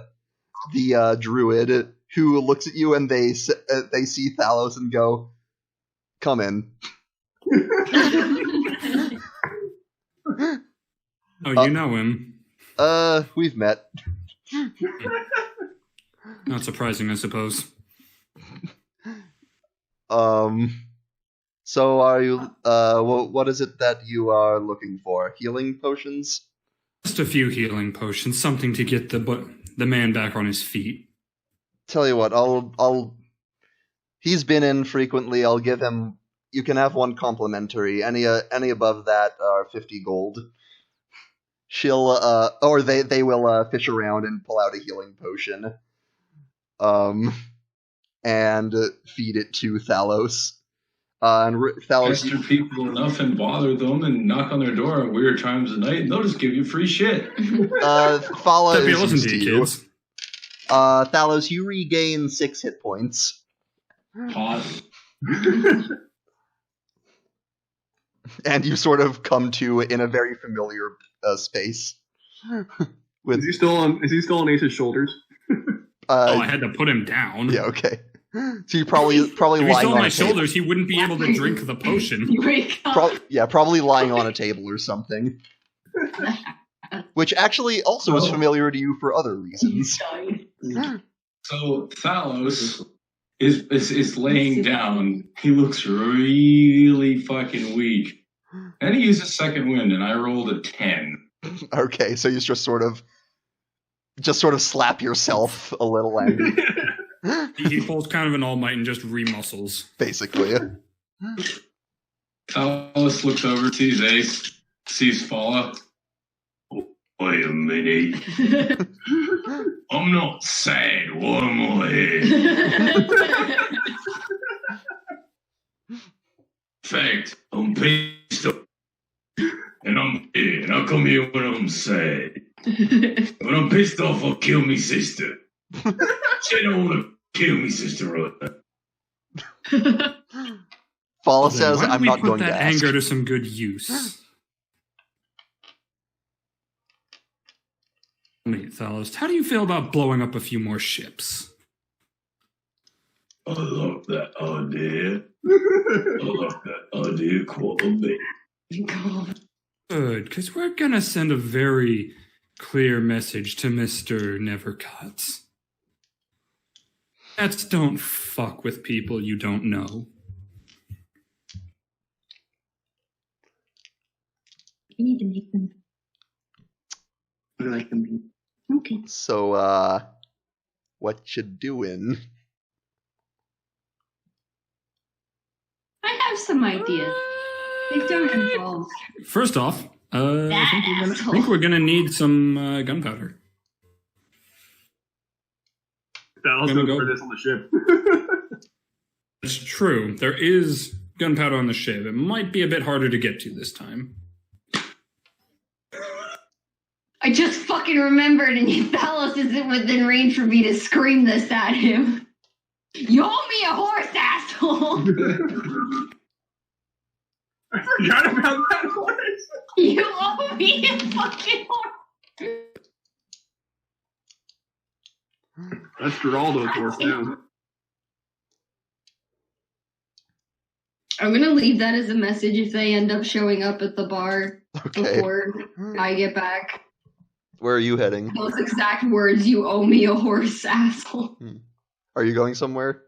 [SPEAKER 1] druid, who looks at you, and they see Thalos and go, "Come in."
[SPEAKER 4] Oh, you know him.
[SPEAKER 1] We've met.
[SPEAKER 4] Not surprising, I suppose.
[SPEAKER 1] So are you, what is it that you are looking for? Healing potions?
[SPEAKER 4] Just a few healing potions, something to get the man back on his feet.
[SPEAKER 1] Tell you what, he's been in frequently, I'll give him, you can have one complimentary, any above that are 50 gold. She'll, or they will, fish around and pull out a healing potion. And feed it to Thalos. And Thalos,
[SPEAKER 5] Pester people enough and bother them and knock on their door at weird times of night, and they'll just give you free shit.
[SPEAKER 1] Fala is
[SPEAKER 4] listen
[SPEAKER 1] used
[SPEAKER 4] to
[SPEAKER 1] to
[SPEAKER 4] you,
[SPEAKER 1] you.
[SPEAKER 4] kids.
[SPEAKER 1] Thalos, you regain 6 hit points.
[SPEAKER 5] Pause.
[SPEAKER 1] And you sort of come to in a very familiar space.
[SPEAKER 2] Is he still on Ace's shoulders?
[SPEAKER 4] I had to put him down.
[SPEAKER 1] Yeah, okay. So you probably
[SPEAKER 4] If he's
[SPEAKER 1] lying
[SPEAKER 4] still
[SPEAKER 1] on
[SPEAKER 4] on my
[SPEAKER 1] a table.
[SPEAKER 4] shoulders, he wouldn't be able to drink the potion.
[SPEAKER 3] Wake up.
[SPEAKER 1] Probably lying on a table or something. Which actually also is familiar to you for other reasons.
[SPEAKER 5] So Thalos is laying down. He looks really fucking weak. And he uses second wind, and I rolled a 10.
[SPEAKER 1] Okay, so you just sort of slap yourself a little angry,
[SPEAKER 4] He pulls kind of an All Might and just remuscles.
[SPEAKER 1] basically.
[SPEAKER 5] Thalos looks over, sees Ace, sees Fala. Wait a minute. I'm not sad. What am I here? In fact, I'm pissed off. And I'm here. And I come here when I'm sad. When I'm pissed off, I'll kill me sister. She don't want to kill me sister right now.
[SPEAKER 1] Fala says,
[SPEAKER 4] Why don't
[SPEAKER 1] I'm
[SPEAKER 4] we
[SPEAKER 1] not
[SPEAKER 4] put
[SPEAKER 1] going
[SPEAKER 4] that
[SPEAKER 1] to ask.
[SPEAKER 4] anger to some good use? Wait, Thalos, how do you feel about blowing up a few more ships?
[SPEAKER 5] I love that idea. I love that idea quite a bit.
[SPEAKER 3] God.
[SPEAKER 4] Good, because we're gonna send a very clear message to Mr. Nevercuts. Cats don't fuck with people you don't know.
[SPEAKER 3] You need to make them.
[SPEAKER 7] I like them.
[SPEAKER 3] Okay.
[SPEAKER 1] So, what you doing?
[SPEAKER 3] I have some ideas. They don't involve.
[SPEAKER 4] First off, I
[SPEAKER 3] asshole.
[SPEAKER 4] think we're gonna need some gunpowder.
[SPEAKER 2] I'll
[SPEAKER 4] Gonna
[SPEAKER 2] go
[SPEAKER 4] go.
[SPEAKER 2] for this on the ship.
[SPEAKER 4] It's true. There is gunpowder on the ship. It might be a bit harder to get to this time.
[SPEAKER 3] I just fucking remembered, and Thalos isn't within range for me to scream this at him. You owe me a horse, asshole!
[SPEAKER 2] I forgot about that horse.
[SPEAKER 3] You owe me a fucking horse!
[SPEAKER 2] That's Geraldo's horse now.
[SPEAKER 3] I'm gonna leave that as a message if they end up showing up at the bar
[SPEAKER 1] Okay.
[SPEAKER 3] before I get back.
[SPEAKER 1] Where are you heading?
[SPEAKER 3] Those exact words, you owe me a horse, asshole.
[SPEAKER 1] Are you going somewhere?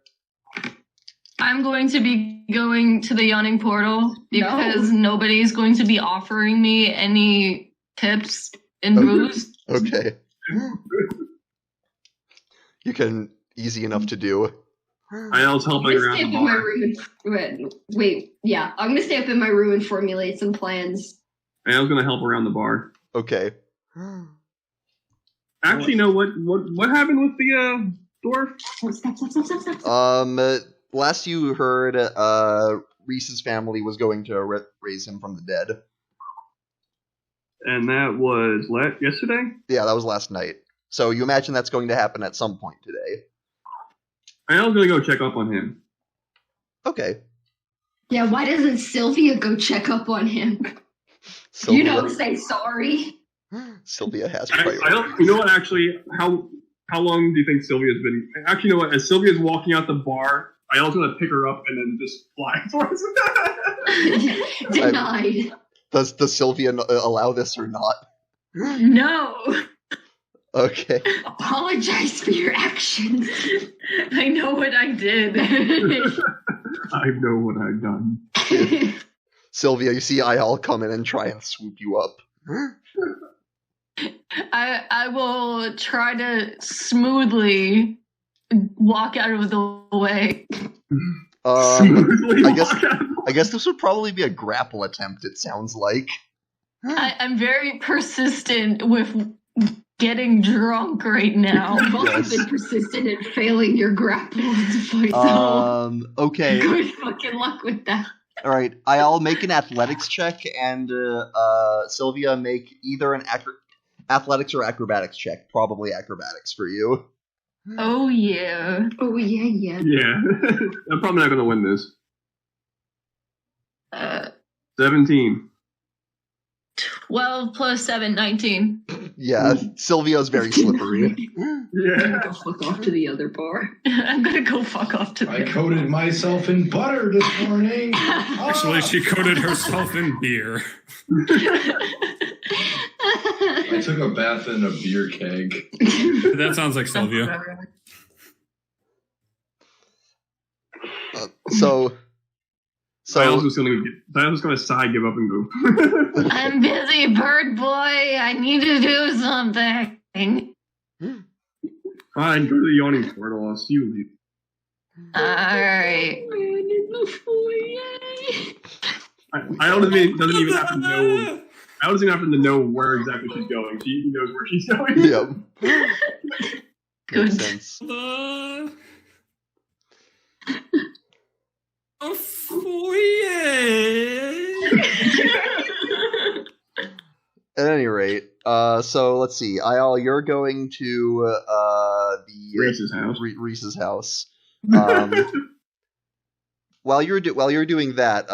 [SPEAKER 6] I'm going to be going to the yawning portal because nobody's going to be offering me any tips in booze.
[SPEAKER 1] Okay. You can, easy enough to do.
[SPEAKER 2] Ayel's
[SPEAKER 3] I'm
[SPEAKER 2] helping
[SPEAKER 3] gonna
[SPEAKER 2] around
[SPEAKER 3] stay
[SPEAKER 2] the
[SPEAKER 3] up in my
[SPEAKER 2] bar.
[SPEAKER 3] room and wait, yeah. I'm gonna stay up in my room and formulate some plans.
[SPEAKER 2] Ayel's gonna help around the bar.
[SPEAKER 1] Okay.
[SPEAKER 2] Actually, no. What happened with the dwarf?
[SPEAKER 3] Oh, stop.
[SPEAKER 1] Last you heard, Reese's family was going to raise him from the dead.
[SPEAKER 2] And that was yesterday.
[SPEAKER 1] Yeah, that was last night. So you imagine that's going to happen at some point today.
[SPEAKER 2] Ayel's gonna go check up on him.
[SPEAKER 1] Okay.
[SPEAKER 3] Yeah, why doesn't Sylvia go check up on him?
[SPEAKER 1] Sylvia,
[SPEAKER 3] You know, say sorry.
[SPEAKER 1] Sylvia has
[SPEAKER 2] I
[SPEAKER 1] priorities.
[SPEAKER 2] don't. You know what? Actually, how long do you think Sylvia's been? Actually, you know what? As Sylvia's walking out the bar, Ayel's gonna pick her up and then just fly towards her.
[SPEAKER 3] Denied.
[SPEAKER 1] Does Sylvia allow this or not?
[SPEAKER 6] No,
[SPEAKER 1] Okay.
[SPEAKER 3] Apologize for your actions.
[SPEAKER 6] I know what I did.
[SPEAKER 2] I know what I've done.
[SPEAKER 1] Sylvia, you see Ayal come in and try and swoop you up.
[SPEAKER 6] I will try to smoothly walk out of the way.
[SPEAKER 2] Smoothly
[SPEAKER 1] I guess-
[SPEAKER 2] walk out.
[SPEAKER 1] I guess this would probably be a grapple attempt, it sounds like.
[SPEAKER 6] I'm very persistent with getting drunk right now.
[SPEAKER 3] You've also
[SPEAKER 1] Yes.
[SPEAKER 3] been persistent in failing your grapple fight, so
[SPEAKER 1] Okay.
[SPEAKER 3] good fucking luck with that.
[SPEAKER 1] Alright, I'll make an athletics check, and Sylvia make either an athletics or acrobatics check. Probably acrobatics for you.
[SPEAKER 6] Oh yeah.
[SPEAKER 3] Oh, yeah.
[SPEAKER 2] Yeah, I'm probably not gonna win this. 17.
[SPEAKER 6] 12 plus 7, 19.
[SPEAKER 1] Yeah, Sylvia's very slippery.
[SPEAKER 2] Yeah.
[SPEAKER 3] Go fuck off to the other bar.
[SPEAKER 6] I'm gonna go fuck off to
[SPEAKER 5] I
[SPEAKER 6] the
[SPEAKER 5] coated myself in butter this morning.
[SPEAKER 4] Actually, she coated herself in beer.
[SPEAKER 5] I took a bath in a beer keg.
[SPEAKER 4] That sounds like Sylvia.
[SPEAKER 2] Ayel's just gonna sigh, give up, and go.
[SPEAKER 6] I'm busy, bird boy. I need to do something.
[SPEAKER 2] Fine, go to the yawning portal. I'll see you later.
[SPEAKER 6] Alright.
[SPEAKER 2] Ayel doesn't even have to know. Ayel doesn't even have to know where exactly she's going. She knows where she's going.
[SPEAKER 1] Yep.
[SPEAKER 6] Good.
[SPEAKER 1] Makes sense.
[SPEAKER 4] A foyer.
[SPEAKER 1] At any rate, so let's see. Ayal, you're going to the
[SPEAKER 2] Reese's house.
[SPEAKER 1] Reese's house. While you're doing that,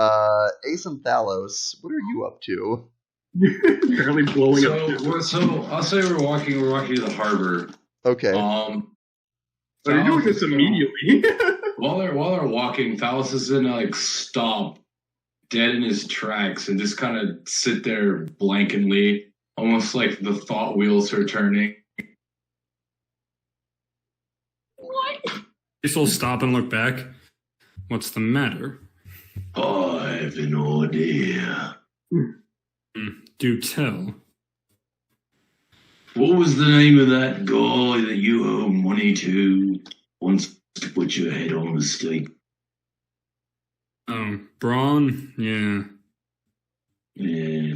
[SPEAKER 1] Ace and Thalos, what are you up to?
[SPEAKER 2] Apparently blowing up.
[SPEAKER 5] So I'll say we're walking to the harbor.
[SPEAKER 1] Okay.
[SPEAKER 2] Oh, you're doing this immediately.
[SPEAKER 5] While they're walking, Thalos is gonna stop dead in his tracks and just kind of sit there blankly, almost like the thought wheels are turning.
[SPEAKER 3] What?
[SPEAKER 4] Reese will stop and look back. What's the matter?
[SPEAKER 5] I have an idea.
[SPEAKER 4] Do tell.
[SPEAKER 5] What was the name of that guy that you owe money to once to put your head on the stake?
[SPEAKER 4] Oh, Braun? Yeah.
[SPEAKER 5] Yeah.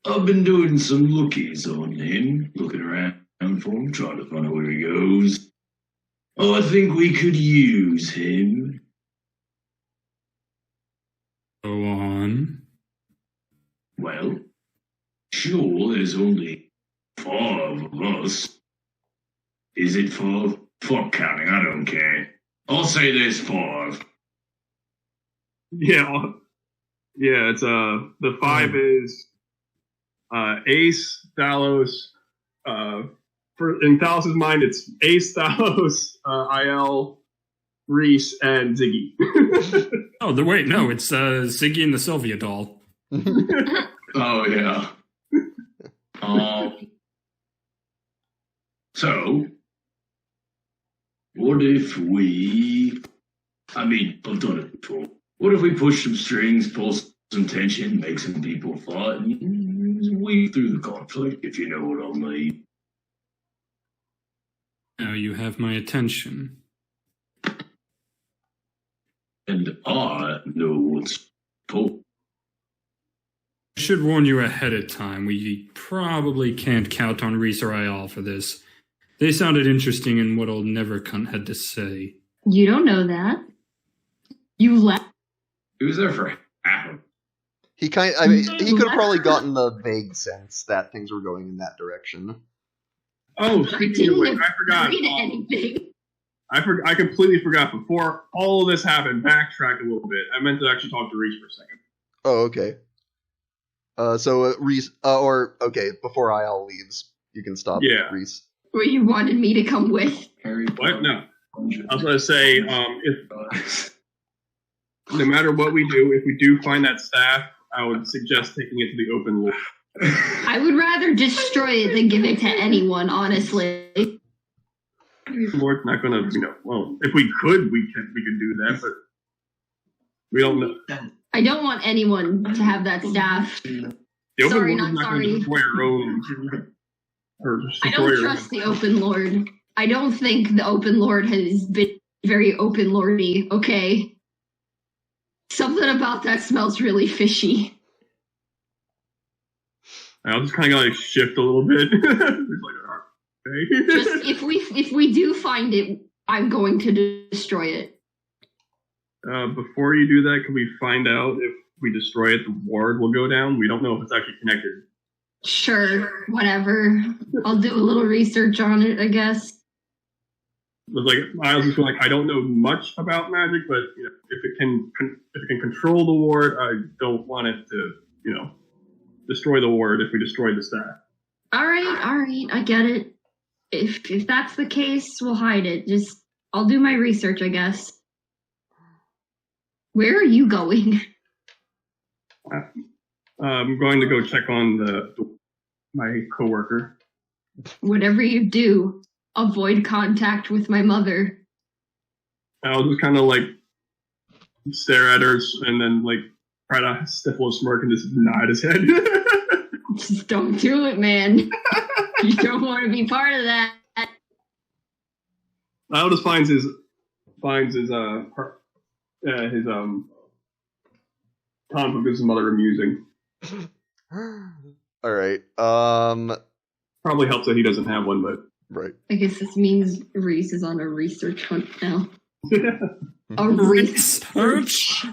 [SPEAKER 5] I've been doing some lookies on him, looking around for him, trying to find out where he goes. I think we could use him.
[SPEAKER 4] Go on.
[SPEAKER 5] Well, sure, there's only 5 of us. Is it 5? Fuck counting, I don't care. I'll say there's 5.
[SPEAKER 2] Yeah, it's the 5 is Ace, Thalos. In Thalos' mind, it's Ace, Thalos, IL, Reese, and Ziggy.
[SPEAKER 4] Oh, wait, no, it's Ziggy and the Sylvia doll.
[SPEAKER 5] Oh, yeah. So, what if we... I've done it before. What if we push some strings, pull some tension, make some people fight, and weave through the conflict, if you know what I mean?
[SPEAKER 4] Now you have my attention.
[SPEAKER 5] And I know what's pulled.
[SPEAKER 4] I should warn you ahead of time. We probably can't count on Reese or Ayal for this. They sounded interesting in what old Nevercunt had to say.
[SPEAKER 3] You don't know that. You left.
[SPEAKER 5] He was there for half.
[SPEAKER 1] He could have probably gotten the vague sense that things were going in that direction.
[SPEAKER 2] Oh, speaking of which, I forgot.
[SPEAKER 3] Anything.
[SPEAKER 2] I completely forgot. Before all of this happened, backtrack a little bit. I meant to actually talk to Reese for a second.
[SPEAKER 1] Oh, okay. Reese, before IL leaves, you can stop Reese.
[SPEAKER 3] Where you wanted me to come with.
[SPEAKER 2] What? No. I was going to say, if no matter what we do, if we do find that staff, I would suggest taking it to the open lord.
[SPEAKER 3] I would rather destroy it than give it to anyone, honestly.
[SPEAKER 2] The Lord's not going to, well, if we could, we could do that, but we don't know.
[SPEAKER 3] I don't want anyone to have that staff.
[SPEAKER 2] The open
[SPEAKER 3] Sorry,
[SPEAKER 2] lord is
[SPEAKER 3] not
[SPEAKER 2] not going to
[SPEAKER 3] sorry.
[SPEAKER 2] destroy our own. Or
[SPEAKER 3] I
[SPEAKER 2] destroy
[SPEAKER 3] don't
[SPEAKER 2] our
[SPEAKER 3] trust the open lord. I don't think the open lord has been very open lordy, okay? Something about that smells really fishy.
[SPEAKER 2] I'll just kind of shift a little bit. It's like, okay.
[SPEAKER 3] Just if we do find it, I'm going to destroy it.
[SPEAKER 2] Before you do that, can we find out if we destroy it, the ward will go down? We don't know if it's actually connected.
[SPEAKER 3] Sure, whatever. I'll do a little research on it, I guess.
[SPEAKER 2] But I was just like, I don't know much about magic, but if it can control the ward, I don't want it to destroy the ward if we destroy the staff.
[SPEAKER 3] All right, I get it. If that's the case, we'll hide it. I'll do my research, I guess. Where are you going?
[SPEAKER 2] I'm going to go check on my coworker.
[SPEAKER 3] Whatever you do, avoid contact with my mother.
[SPEAKER 2] I'll just kind of stare at her and then try to stifle a smirk and just nod his head.
[SPEAKER 3] Just don't do it, man. You don't want to be part of that.
[SPEAKER 2] Al just finds his conflict with his mother amusing.
[SPEAKER 1] All right.
[SPEAKER 2] Probably helps that he doesn't have one, but
[SPEAKER 1] Right.
[SPEAKER 3] I guess this means Reese is on a research hunt now.
[SPEAKER 2] yeah.
[SPEAKER 3] A research.
[SPEAKER 4] Research?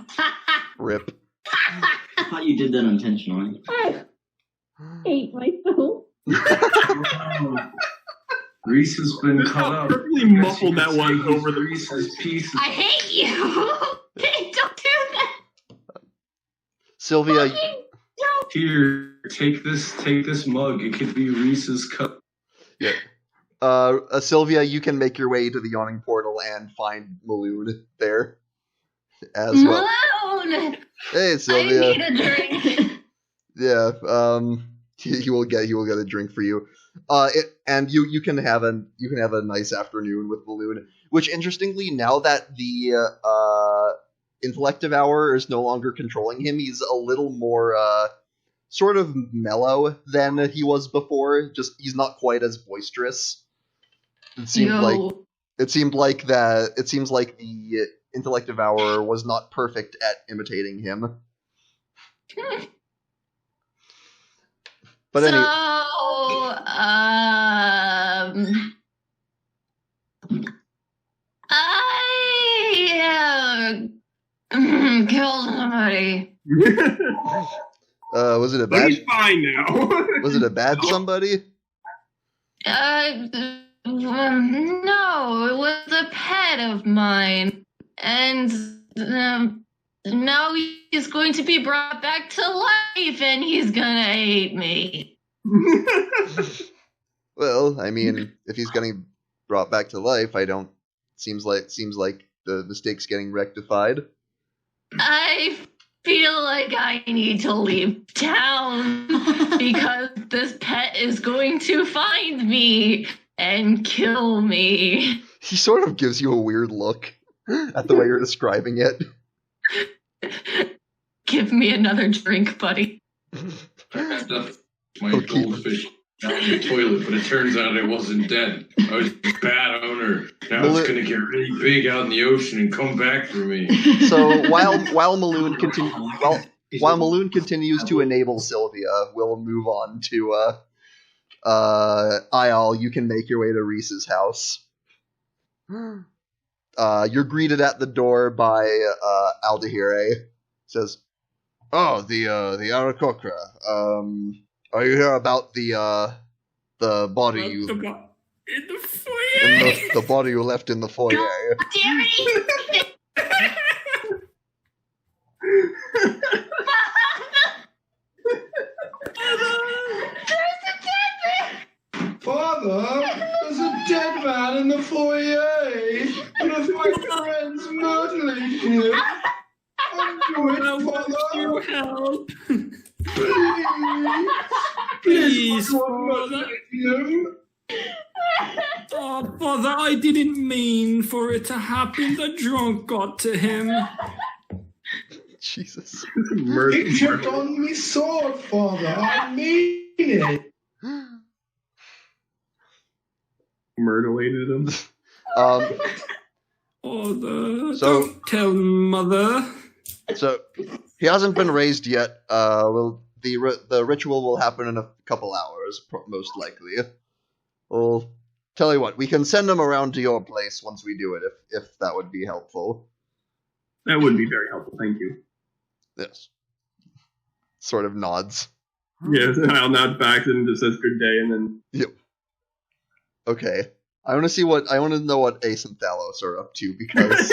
[SPEAKER 1] Rip.
[SPEAKER 7] I thought you did that intentionally.
[SPEAKER 3] I hate myself.
[SPEAKER 5] Reese has been
[SPEAKER 2] Just
[SPEAKER 5] cut
[SPEAKER 2] how
[SPEAKER 5] up.
[SPEAKER 2] perfectly muffled that was over the
[SPEAKER 5] Reese's pieces.
[SPEAKER 3] I hate you. Don't do that.
[SPEAKER 1] Sylvia,
[SPEAKER 3] Fucking don't.
[SPEAKER 5] Here, take this mug. It could be Reese's cup.
[SPEAKER 1] yeah. Sylvia, you can make your way to the yawning portal and find Maloon there as well.
[SPEAKER 3] down.
[SPEAKER 1] Hey,
[SPEAKER 3] I
[SPEAKER 1] Sylvia.
[SPEAKER 3] need a drink.
[SPEAKER 1] Yeah, he will get a drink for you. And you can have a nice afternoon with Balloon. Which, interestingly, now that the intellective hour is no longer controlling him, he's a little more sort of mellow than he was before. Just he's not quite as boisterous. It seemed like the intellective hour was not perfect at imitating him. But anyway,
[SPEAKER 6] I killed somebody.
[SPEAKER 1] was it a
[SPEAKER 2] But
[SPEAKER 1] bad?
[SPEAKER 2] he's fine now.
[SPEAKER 1] Was it a bad somebody?
[SPEAKER 6] No, it was a pet of mine, and now he's going to be brought back to life, and he's gonna hate me.
[SPEAKER 1] Well, I mean, if he's getting brought back to life, seems like the mistake's getting rectified.
[SPEAKER 6] I feel like I need to leave town because this pet is going to find me and kill me.
[SPEAKER 1] He sort of gives you a weird look at the way you're describing it.
[SPEAKER 6] Give me another drink, buddy.
[SPEAKER 5] I stuffed my
[SPEAKER 1] Okay.
[SPEAKER 5] goldfish down the toilet, but it turns out it wasn't dead. I was a bad owner. Now
[SPEAKER 1] Well,
[SPEAKER 5] it's gonna get really big out in the ocean and come back for me.
[SPEAKER 1] So while Maloon continues to enable Sylvia, we'll move on to Ayal. You can make your way to Reese's house. You're greeted at the door by Aldahire. Says, "Oh, the Arakokra. Are you here about the body you
[SPEAKER 4] In the foyer.
[SPEAKER 1] the body you left in the foyer?"
[SPEAKER 5] Father, there's a dead man in the foyer. One of my friends mutilated him. I'm doing Father.
[SPEAKER 4] Help.
[SPEAKER 5] Please,
[SPEAKER 4] Please, Father. Oh, Father, I didn't mean for it to happen. The drunk got to him.
[SPEAKER 1] Jesus.
[SPEAKER 5] It chipped on me sword, Father. I mean it.
[SPEAKER 2] Murderlated him.
[SPEAKER 4] Father,
[SPEAKER 1] So-
[SPEAKER 4] don't tell Mother.
[SPEAKER 1] So he hasn't been raised yet. The ritual will happen in a couple hours, most likely. Well, tell you what, we can send him around to your place once we do it, if that would be helpful.
[SPEAKER 2] That would be very helpful. Thank you.
[SPEAKER 1] Yes. Sort of nods.
[SPEAKER 2] Yes, I'll nod back and just says good day, and then
[SPEAKER 1] Yep. Okay. I want to know what Ace and Thalos are up to, because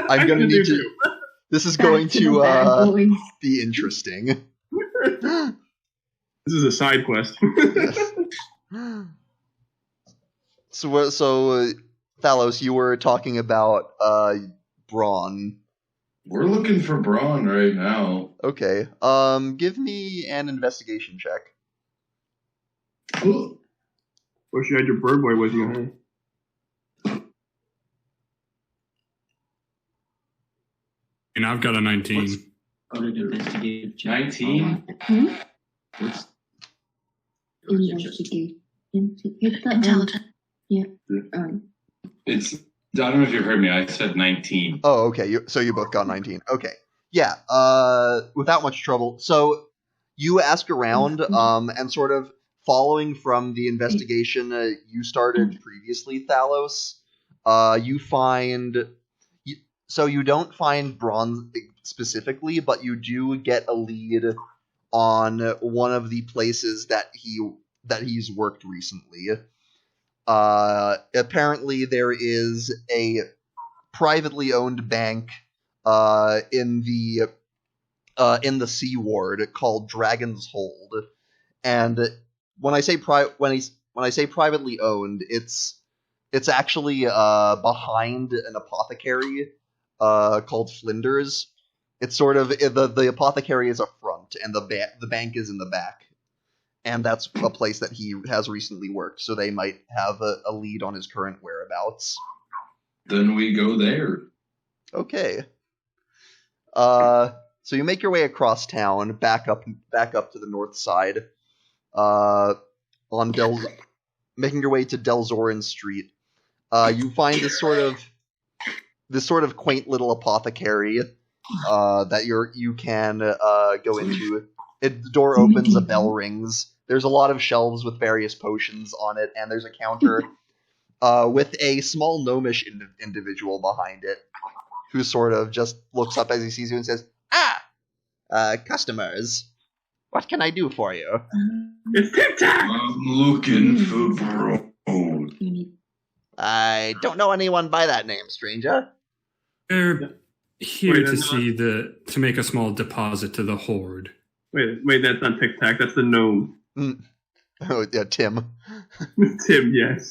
[SPEAKER 1] I'm gonna need to. This is going
[SPEAKER 3] Back to the bad
[SPEAKER 1] to
[SPEAKER 3] boys.
[SPEAKER 1] be interesting.
[SPEAKER 2] This is a side quest.
[SPEAKER 1] Yes. So Thalos, you were talking about Braun.
[SPEAKER 5] We're looking for Braun right now.
[SPEAKER 1] Okay. Give me an investigation check.
[SPEAKER 2] Wish you had your bird boy with you, huh?
[SPEAKER 4] And I've got a 19.
[SPEAKER 7] Go to investigative check.
[SPEAKER 5] 19?
[SPEAKER 7] What's
[SPEAKER 3] Investigate. Hit the
[SPEAKER 6] Intelligent.
[SPEAKER 5] It's. I don't know if you heard me. I said 19.
[SPEAKER 1] Oh, okay. So you both got 19. Okay. Yeah. Without much trouble. So you ask around, and sort of following from the investigation you started previously, Thalos, you find. So you don't find Braun specifically, but you do get a lead on one of the places that he's worked recently. Apparently there is a privately owned bank in the Sea Ward called Dragon's Hold, and when I say privately owned, it's actually behind an apothecary called Flinders, It's sort of the apothecary is a front, and the bank is in the back, and that's a place that he has recently worked. So they might have a lead on his current whereabouts.
[SPEAKER 5] Then we go there.
[SPEAKER 1] Okay. So you make your way across town, back up to the north side, making your way to Delzorin Street. You find this sort of quaint little apothecary that you can go into. The door opens, a bell rings. There's a lot of shelves with various potions on it, and there's a counter with a small gnomish individual behind it, who sort of just looks up as he sees you and says, customers, what can I do for you?
[SPEAKER 2] It's TikTok!
[SPEAKER 5] I'm looking for Braun.
[SPEAKER 1] I don't know anyone by that name, stranger.
[SPEAKER 4] They're here
[SPEAKER 2] Wait,
[SPEAKER 4] to make a small deposit to the Horde.
[SPEAKER 2] Wait, that's not TikTok, that's the gnome.
[SPEAKER 1] Oh, yeah, Tim.
[SPEAKER 2] Tim, yes.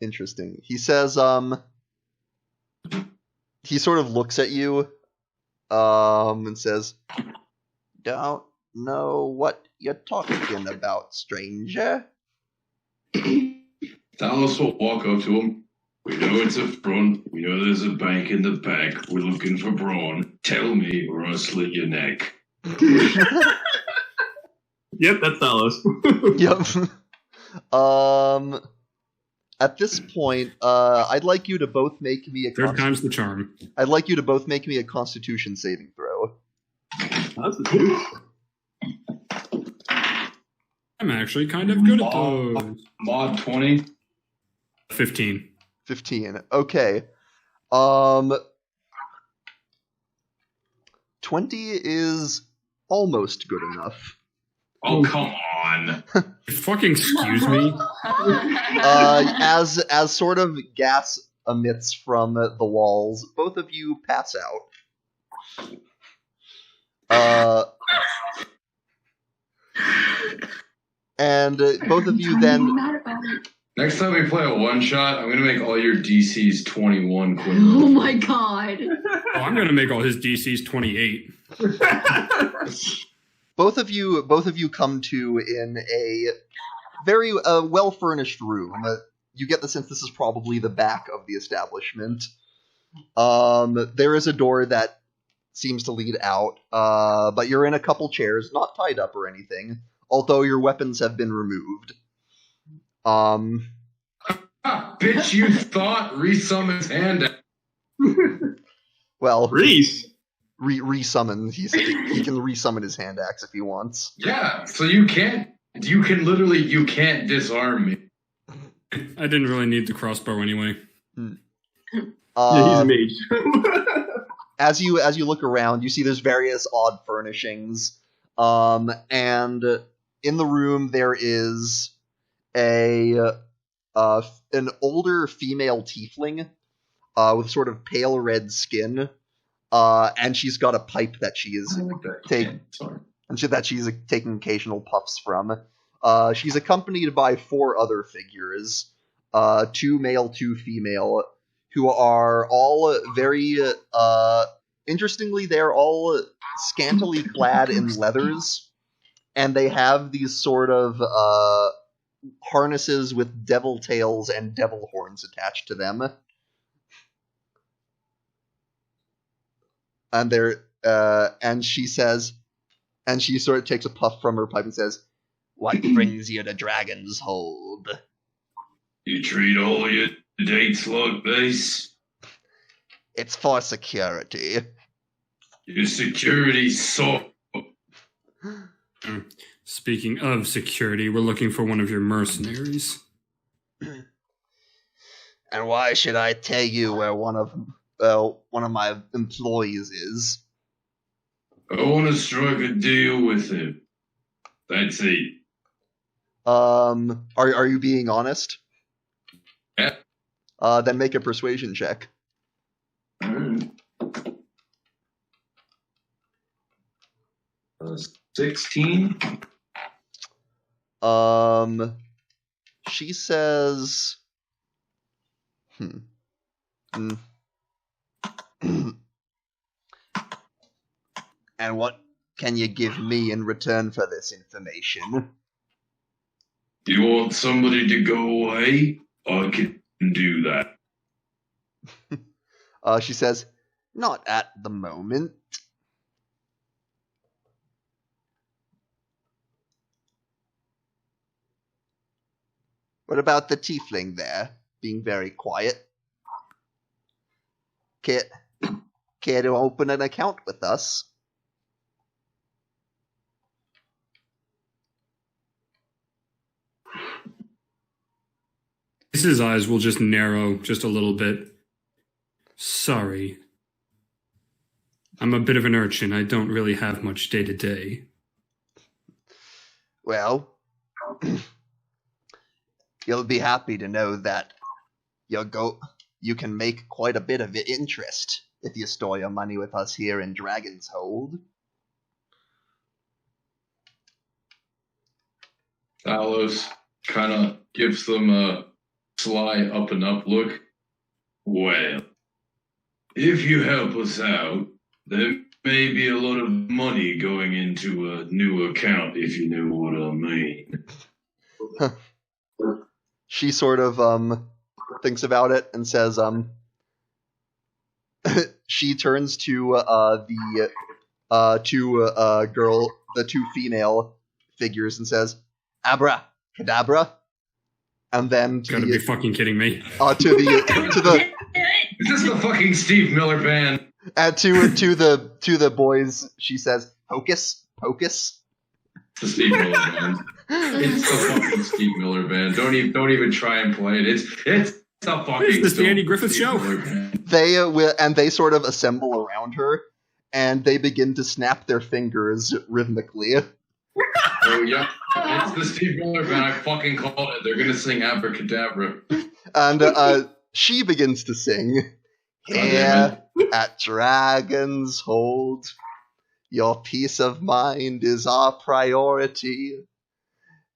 [SPEAKER 1] Interesting. He says, he sort of looks at you, and says, don't know what you're talking about, stranger.
[SPEAKER 5] Talos will walk up to him. We know it's a front. We know there's a bank in the back. We're looking for Braun. Tell me or I'll slit your neck.
[SPEAKER 2] Yep, that's Talos.
[SPEAKER 1] Yep. At this point, I'd like you to both make me a
[SPEAKER 4] Third time's the charm.
[SPEAKER 1] I'd like you to both make me a Constitution saving throw.
[SPEAKER 2] That's a dude.
[SPEAKER 4] I'm actually kind of good at those.
[SPEAKER 5] Mod 20.
[SPEAKER 4] 15.
[SPEAKER 1] 15. Okay. 20 is almost good enough.
[SPEAKER 5] Oh, come on.
[SPEAKER 4] Fucking excuse me.
[SPEAKER 1] As sort of gas emits from the walls, both of you pass out. And both of you then...
[SPEAKER 5] Next time we play a one-shot, I'm going to make all your DCs 21 quickly.
[SPEAKER 3] Oh my god.
[SPEAKER 4] Oh, I'm going to make all his DCs 28.
[SPEAKER 1] Both of you come to in a very well-furnished room. You get the sense this is probably the back of the establishment. There is a door that seems to lead out, but you're in a couple chairs, not tied up or anything, although your weapons have been removed.
[SPEAKER 5] Bitch, you thought resummons hand.
[SPEAKER 1] Well,
[SPEAKER 2] Reese.
[SPEAKER 1] Resummon. He can resummon his hand axe if he wants.
[SPEAKER 5] Yeah, so you can't disarm me.
[SPEAKER 4] I didn't really need the crossbow anyway.
[SPEAKER 2] Yeah, he's a mage.
[SPEAKER 1] As you look around, you see there's various odd furnishings, and in the room there is an older female tiefling with sort of pale red skin, and she's got a pipe that she is taking occasional puffs from. She's accompanied by 4 other figures, 2 male, 2 female, who are all very interestingly, they're all scantily clad in leathers, and they have these sort of harnesses with devil tails and devil horns attached to them. And and she says, and she sort of takes a puff from her pipe and says, "What brings you to Dragon's Hold?"
[SPEAKER 5] You treat all your dates like this?
[SPEAKER 1] It's for security.
[SPEAKER 5] Your security so.
[SPEAKER 4] Speaking of security, we're looking for one of your mercenaries.
[SPEAKER 1] And why should I tell you where one of my employees is?
[SPEAKER 5] I want to strike a deal with him. That's it.
[SPEAKER 1] Are you being honest?
[SPEAKER 5] Yeah.
[SPEAKER 1] Then make a persuasion check.
[SPEAKER 5] 16.
[SPEAKER 1] She says, And what can you give me in return for this information?
[SPEAKER 5] You want somebody to go away? I can do that.
[SPEAKER 1] She says, not at the moment. What about the tiefling there, being very quiet? Care to open an account with us?
[SPEAKER 4] His eyes will just narrow just a little bit. Sorry. I'm a bit of an urchin. I don't really have much day to day.
[SPEAKER 1] Well, you'll be happy to know that you can make quite a bit of interest if you store your money with us here in Dragon's Hold.
[SPEAKER 5] Talos kind of gives them a sly up and up look. Well, if you help us out, there may be a lot of money going into a new account, if you know what I mean.
[SPEAKER 1] She sort of thinks about it and says she turns to the two female figures and says, Abra Cadabra, and then
[SPEAKER 4] Gotta be fucking kidding me.
[SPEAKER 1] to the
[SPEAKER 5] Is this the fucking Steve Miller band?
[SPEAKER 1] to the boys she says, Hocus Pocus.
[SPEAKER 5] It's the Steve Miller band. It's the fucking Steve Miller band. Don't even try and play it. It's the fucking.
[SPEAKER 4] Is this the Andy Griffith
[SPEAKER 5] Steve
[SPEAKER 4] Show?
[SPEAKER 5] Miller band.
[SPEAKER 1] They sort of assemble around her, and they begin to snap their fingers rhythmically.
[SPEAKER 5] Oh yeah, it's the Steve Miller band. I fucking called it. They're gonna sing Abracadabra.
[SPEAKER 1] And she begins to sing, here at Dragon's Hold, your peace of mind is our priority.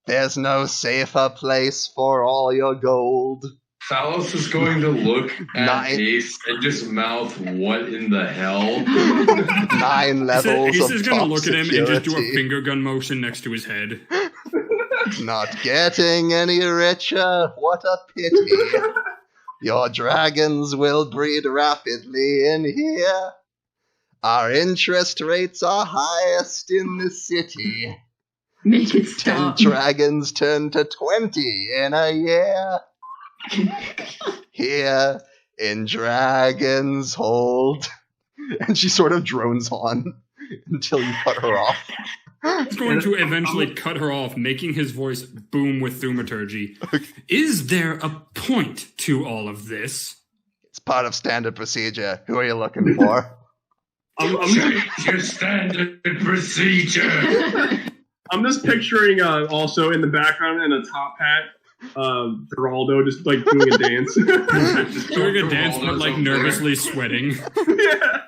[SPEAKER 1] There's no safer place for all your gold.
[SPEAKER 5] Talos is going to look at Ace and just mouth, what in the hell?
[SPEAKER 1] 9 levels
[SPEAKER 4] Ace
[SPEAKER 1] of
[SPEAKER 4] is gonna
[SPEAKER 1] top
[SPEAKER 4] look at him
[SPEAKER 1] security.
[SPEAKER 4] and just do a finger gun motion next to his head.
[SPEAKER 1] Not getting any richer, what a pity. Your dragons will breed rapidly in here. Our interest rates are highest in the city.
[SPEAKER 3] Make it
[SPEAKER 1] 10
[SPEAKER 3] stop.
[SPEAKER 1] dragons turn to 20 in a year. Here in Dragon's Hold. And she sort of drones on until you cut her off.
[SPEAKER 4] He's going to eventually cut her off, making his voice boom with thaumaturgy. Is there a point to all of this?
[SPEAKER 1] It's part of standard procedure. Who are you looking for?
[SPEAKER 5] Change your standard procedure.
[SPEAKER 2] I'm just picturing also in the background in a top hat, Geraldo just like doing a dance.
[SPEAKER 4] Just doing a dance, but like nervously sweating.
[SPEAKER 2] Yeah.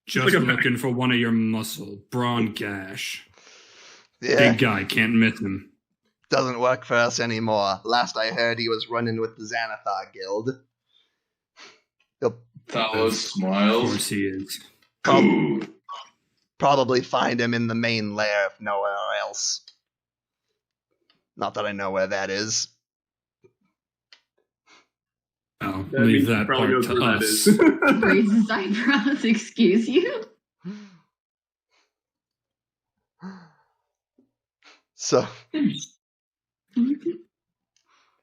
[SPEAKER 4] Just
[SPEAKER 2] like a
[SPEAKER 4] looking for one of your muscle. Brawn Gash.
[SPEAKER 1] Yeah,
[SPEAKER 4] Big guy, can't miss him.
[SPEAKER 1] doesn't work for us anymore. Last I heard, he was running with the Xanathar Guild.
[SPEAKER 5] Talos
[SPEAKER 4] Of
[SPEAKER 5] smiles.
[SPEAKER 4] course he is.
[SPEAKER 5] Good.
[SPEAKER 1] Probably find him in the main lair if nowhere else. Not that I know where that is.
[SPEAKER 4] Oh,
[SPEAKER 2] That
[SPEAKER 4] leave
[SPEAKER 2] means he
[SPEAKER 4] that
[SPEAKER 2] probably
[SPEAKER 4] part
[SPEAKER 2] knows
[SPEAKER 4] to
[SPEAKER 2] where that
[SPEAKER 4] us.
[SPEAKER 2] is.
[SPEAKER 3] Raises eyebrows, excuse you?
[SPEAKER 1] So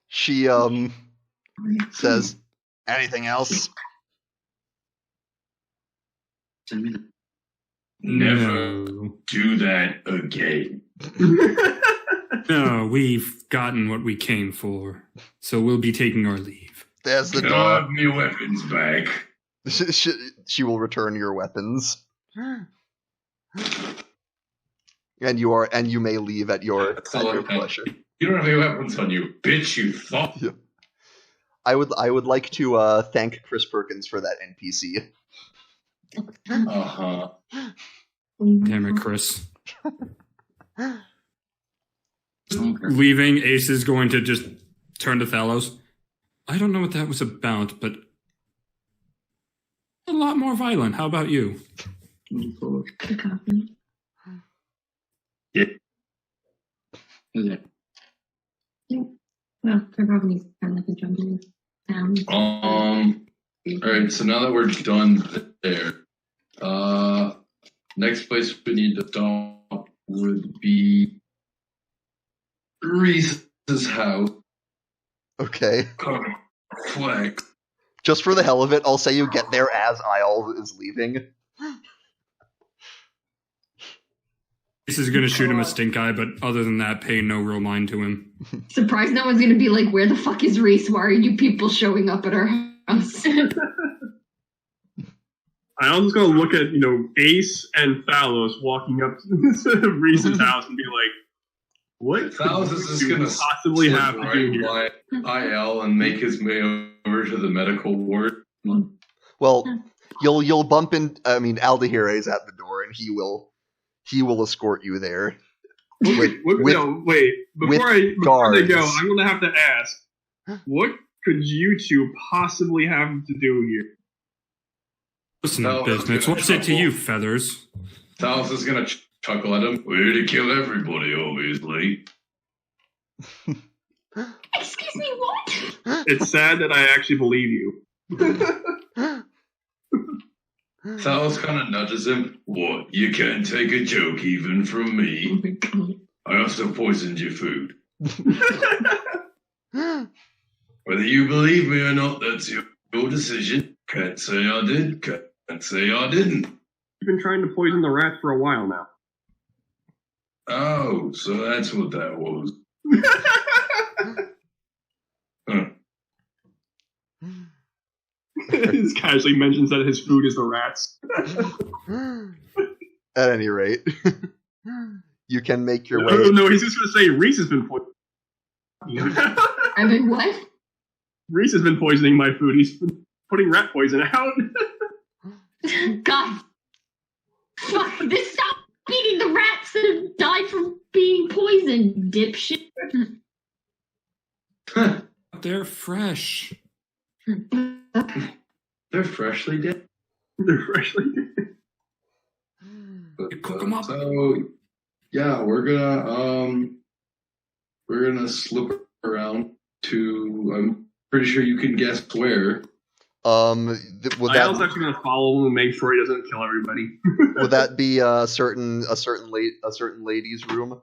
[SPEAKER 1] she says, anything else?
[SPEAKER 7] Send me the
[SPEAKER 5] Never
[SPEAKER 4] No.
[SPEAKER 5] do that again.
[SPEAKER 4] No, we've gotten what we came for, so we'll be taking our leave.
[SPEAKER 1] There's the
[SPEAKER 5] Can I
[SPEAKER 1] door.
[SPEAKER 5] have my weapons back?
[SPEAKER 1] She will return your weapons. And you may leave at your pleasure.
[SPEAKER 5] You don't have any weapons on you, bitch, you thought.
[SPEAKER 1] Yeah. I would like to thank Chris Perkins for that NPC.
[SPEAKER 5] Uh-huh.
[SPEAKER 4] Damn it, Chris. Leaving, Ace is going to just turn to Thalos. I don't know what that was about, but a lot more violent. How about you?
[SPEAKER 7] The coffee.
[SPEAKER 5] Yeah.
[SPEAKER 7] Yeah. Well, they're probably kind of like a jungle town.
[SPEAKER 5] Alright, so now that we're done there, next place we need to stop would be Reese's house.
[SPEAKER 1] Okay.
[SPEAKER 5] Flex.
[SPEAKER 1] Just for the hell of it, I'll say you get there as Isle is leaving.
[SPEAKER 4] This is gonna shoot him a stink eye, but other than that, pay no real mind to him.
[SPEAKER 3] Surprised no one's gonna be like, where the fuck is Reese? Why are you people showing up at our house?
[SPEAKER 2] I'm just gonna look at, Ace and Thalos walking up to Reese's house and be like, what
[SPEAKER 5] Thalos is just gonna
[SPEAKER 2] possibly have to do here?
[SPEAKER 5] By IL and make his way over to the medical ward.
[SPEAKER 1] Well, you'll bump in. I mean, Aldahir is at the door, and he will escort you there.
[SPEAKER 2] Wait. Before they go, I'm gonna have to ask, what could you two possibly have to do here?
[SPEAKER 4] Listen up, business. What's it to you, Feathers?
[SPEAKER 5] Thalos is gonna chuckle at him. We're here to kill everybody, obviously.
[SPEAKER 3] Excuse me, what?
[SPEAKER 2] It's sad that I actually believe you.
[SPEAKER 5] Thalos kind of nudges him. What? You can't take a joke even from me.
[SPEAKER 7] Oh my god.
[SPEAKER 5] I also poisoned your food. Whether you believe me or not, that's your decision. Can't say I did, can't say I didn't.
[SPEAKER 2] You've been trying to poison the rats for a while now.
[SPEAKER 5] Oh, so that's what that was. Huh.
[SPEAKER 2] He casually mentions that his food is the rats.
[SPEAKER 1] At any rate, you can make your way.
[SPEAKER 2] No, he's just going to say Reese has been poisoning.
[SPEAKER 3] I mean, what?
[SPEAKER 2] Reese has been poisoning my food. He's been putting rat poison out.
[SPEAKER 3] God. Fuck, this stop eating the rats that have died from being poisoned, dipshit.
[SPEAKER 4] They're fresh.
[SPEAKER 5] They're freshly dead.
[SPEAKER 2] They're freshly dead.
[SPEAKER 4] You cook 'em up.
[SPEAKER 5] So, yeah, we're gonna slip around to. I'm pretty sure you can guess where.
[SPEAKER 1] Would
[SPEAKER 2] Niall's
[SPEAKER 1] that
[SPEAKER 2] actually going to follow him and make sure he doesn't kill everybody.
[SPEAKER 1] would that be a certain lady's room?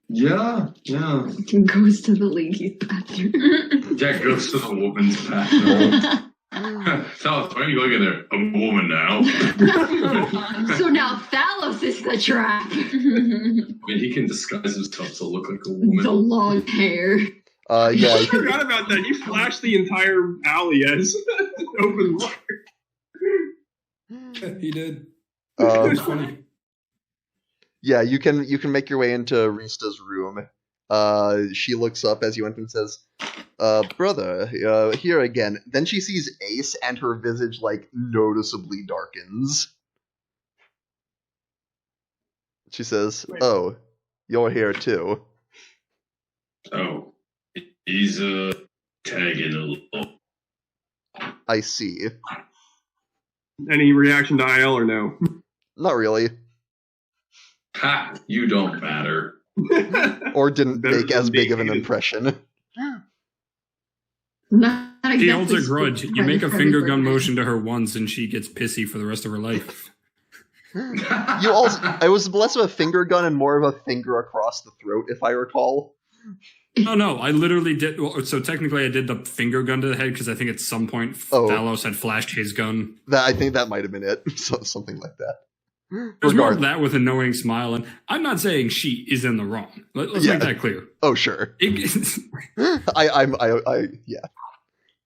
[SPEAKER 5] Yeah.
[SPEAKER 3] Goes to the ladies' bathroom.
[SPEAKER 5] Jack goes to the woman's bathroom. Thalos, why are you going in there? I'm a woman now.
[SPEAKER 3] So now Thalos is the trap.
[SPEAKER 5] I mean, he can disguise himself to look like a woman.
[SPEAKER 3] The long hair.
[SPEAKER 1] Yeah.
[SPEAKER 2] I forgot about that. You flashed the entire alley as open water.
[SPEAKER 4] He did.
[SPEAKER 1] Um,
[SPEAKER 4] Funny.
[SPEAKER 1] Yeah, you can make your way into Rista's room. She looks up as you enter and says, brother, here again. Then she sees Ace and her visage, noticeably darkens. She says, oh, you're here too.
[SPEAKER 5] Oh, he's tagging a little.
[SPEAKER 1] I see.
[SPEAKER 2] Any reaction to IL or no?
[SPEAKER 1] Not really.
[SPEAKER 5] Ha! You don't matter.
[SPEAKER 1] Or didn't
[SPEAKER 2] Better
[SPEAKER 1] make as
[SPEAKER 2] than
[SPEAKER 1] big of an
[SPEAKER 2] being
[SPEAKER 1] impression.
[SPEAKER 3] Not
[SPEAKER 4] She holds a
[SPEAKER 3] exactly
[SPEAKER 4] grudge.
[SPEAKER 3] sweet
[SPEAKER 4] You make a
[SPEAKER 3] for
[SPEAKER 4] finger
[SPEAKER 3] everybody.
[SPEAKER 4] gun motion to her once, and she gets pissy for the rest of her life.
[SPEAKER 1] You also, it was less of a finger gun and more of a finger across the throat, if I recall.
[SPEAKER 4] No, I literally did. Well, so technically, I did the finger gun to the head because I think at some point
[SPEAKER 1] Oh.
[SPEAKER 4] Thalos had flashed his gun.
[SPEAKER 1] I think that might have been it. Something like that.
[SPEAKER 4] There's more of
[SPEAKER 1] Regardless.
[SPEAKER 4] that with a knowing smile, and I'm not saying she is in the wrong. Let's
[SPEAKER 1] Yeah.
[SPEAKER 4] make that clear.
[SPEAKER 1] Oh, sure.
[SPEAKER 4] It,
[SPEAKER 1] Yeah.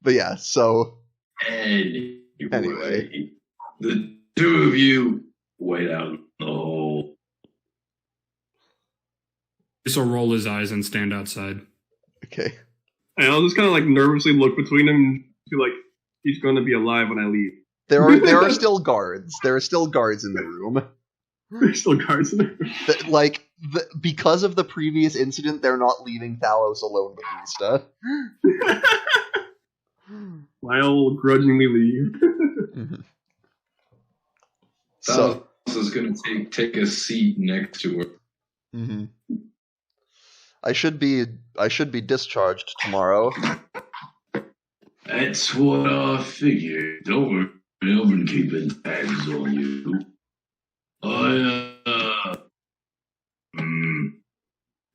[SPEAKER 1] But yeah, so
[SPEAKER 5] Anyway,
[SPEAKER 1] Anyway.
[SPEAKER 5] the two of you wait out in the hole.
[SPEAKER 4] this will roll his eyes and stand outside.
[SPEAKER 1] okay.
[SPEAKER 2] And I'll just kind of nervously look between them and be like, he's going to be alive when I leave.
[SPEAKER 1] There are still guards. There are still guards in the room.
[SPEAKER 2] There's still guards in there.
[SPEAKER 1] Because of the previous incident, they're not leaving Thalos alone with Rista.
[SPEAKER 2] I'll grudgingly leave.
[SPEAKER 1] So,
[SPEAKER 5] Is going to take a seat next to her.
[SPEAKER 1] hmm I should be discharged tomorrow.
[SPEAKER 5] That's what I figured. Don't worry, I've been keeping tabs on you. I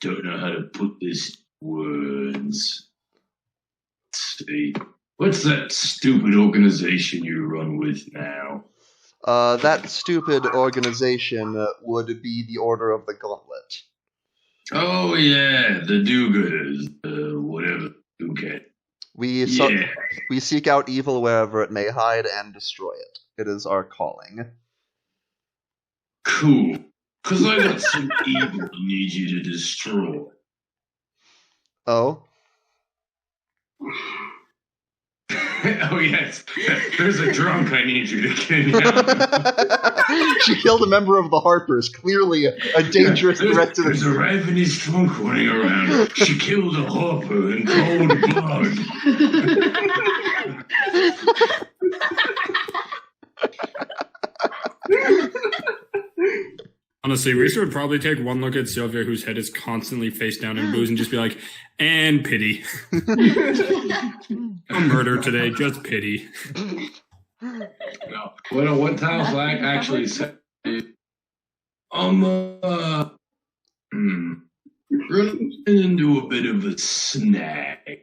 [SPEAKER 5] don't know how to put this in words. Let's see. What's that stupid organization you run with now?
[SPEAKER 1] That stupid organization would be the Order of the Gauntlet.
[SPEAKER 5] Oh yeah, the do-gooders, whatever. Okay.
[SPEAKER 1] We seek out evil wherever it may hide and destroy it. It is our calling.
[SPEAKER 5] Cool. Cause I got some evil I need you to destroy.
[SPEAKER 1] Oh?
[SPEAKER 5] Oh yes, there's a drunk I need you to kidnap.
[SPEAKER 1] She killed a member of the Harpers, clearly a dangerous threat to the...
[SPEAKER 5] There's a ravenous drunk running around. She killed a Harper in cold blood.
[SPEAKER 4] Honestly, Reese would probably take one look at Sylvia, whose head is constantly face down in booze, and just be like, and pity. No murder today, just pity.
[SPEAKER 5] No. Well, what Tails actually said, running into a bit of a snag.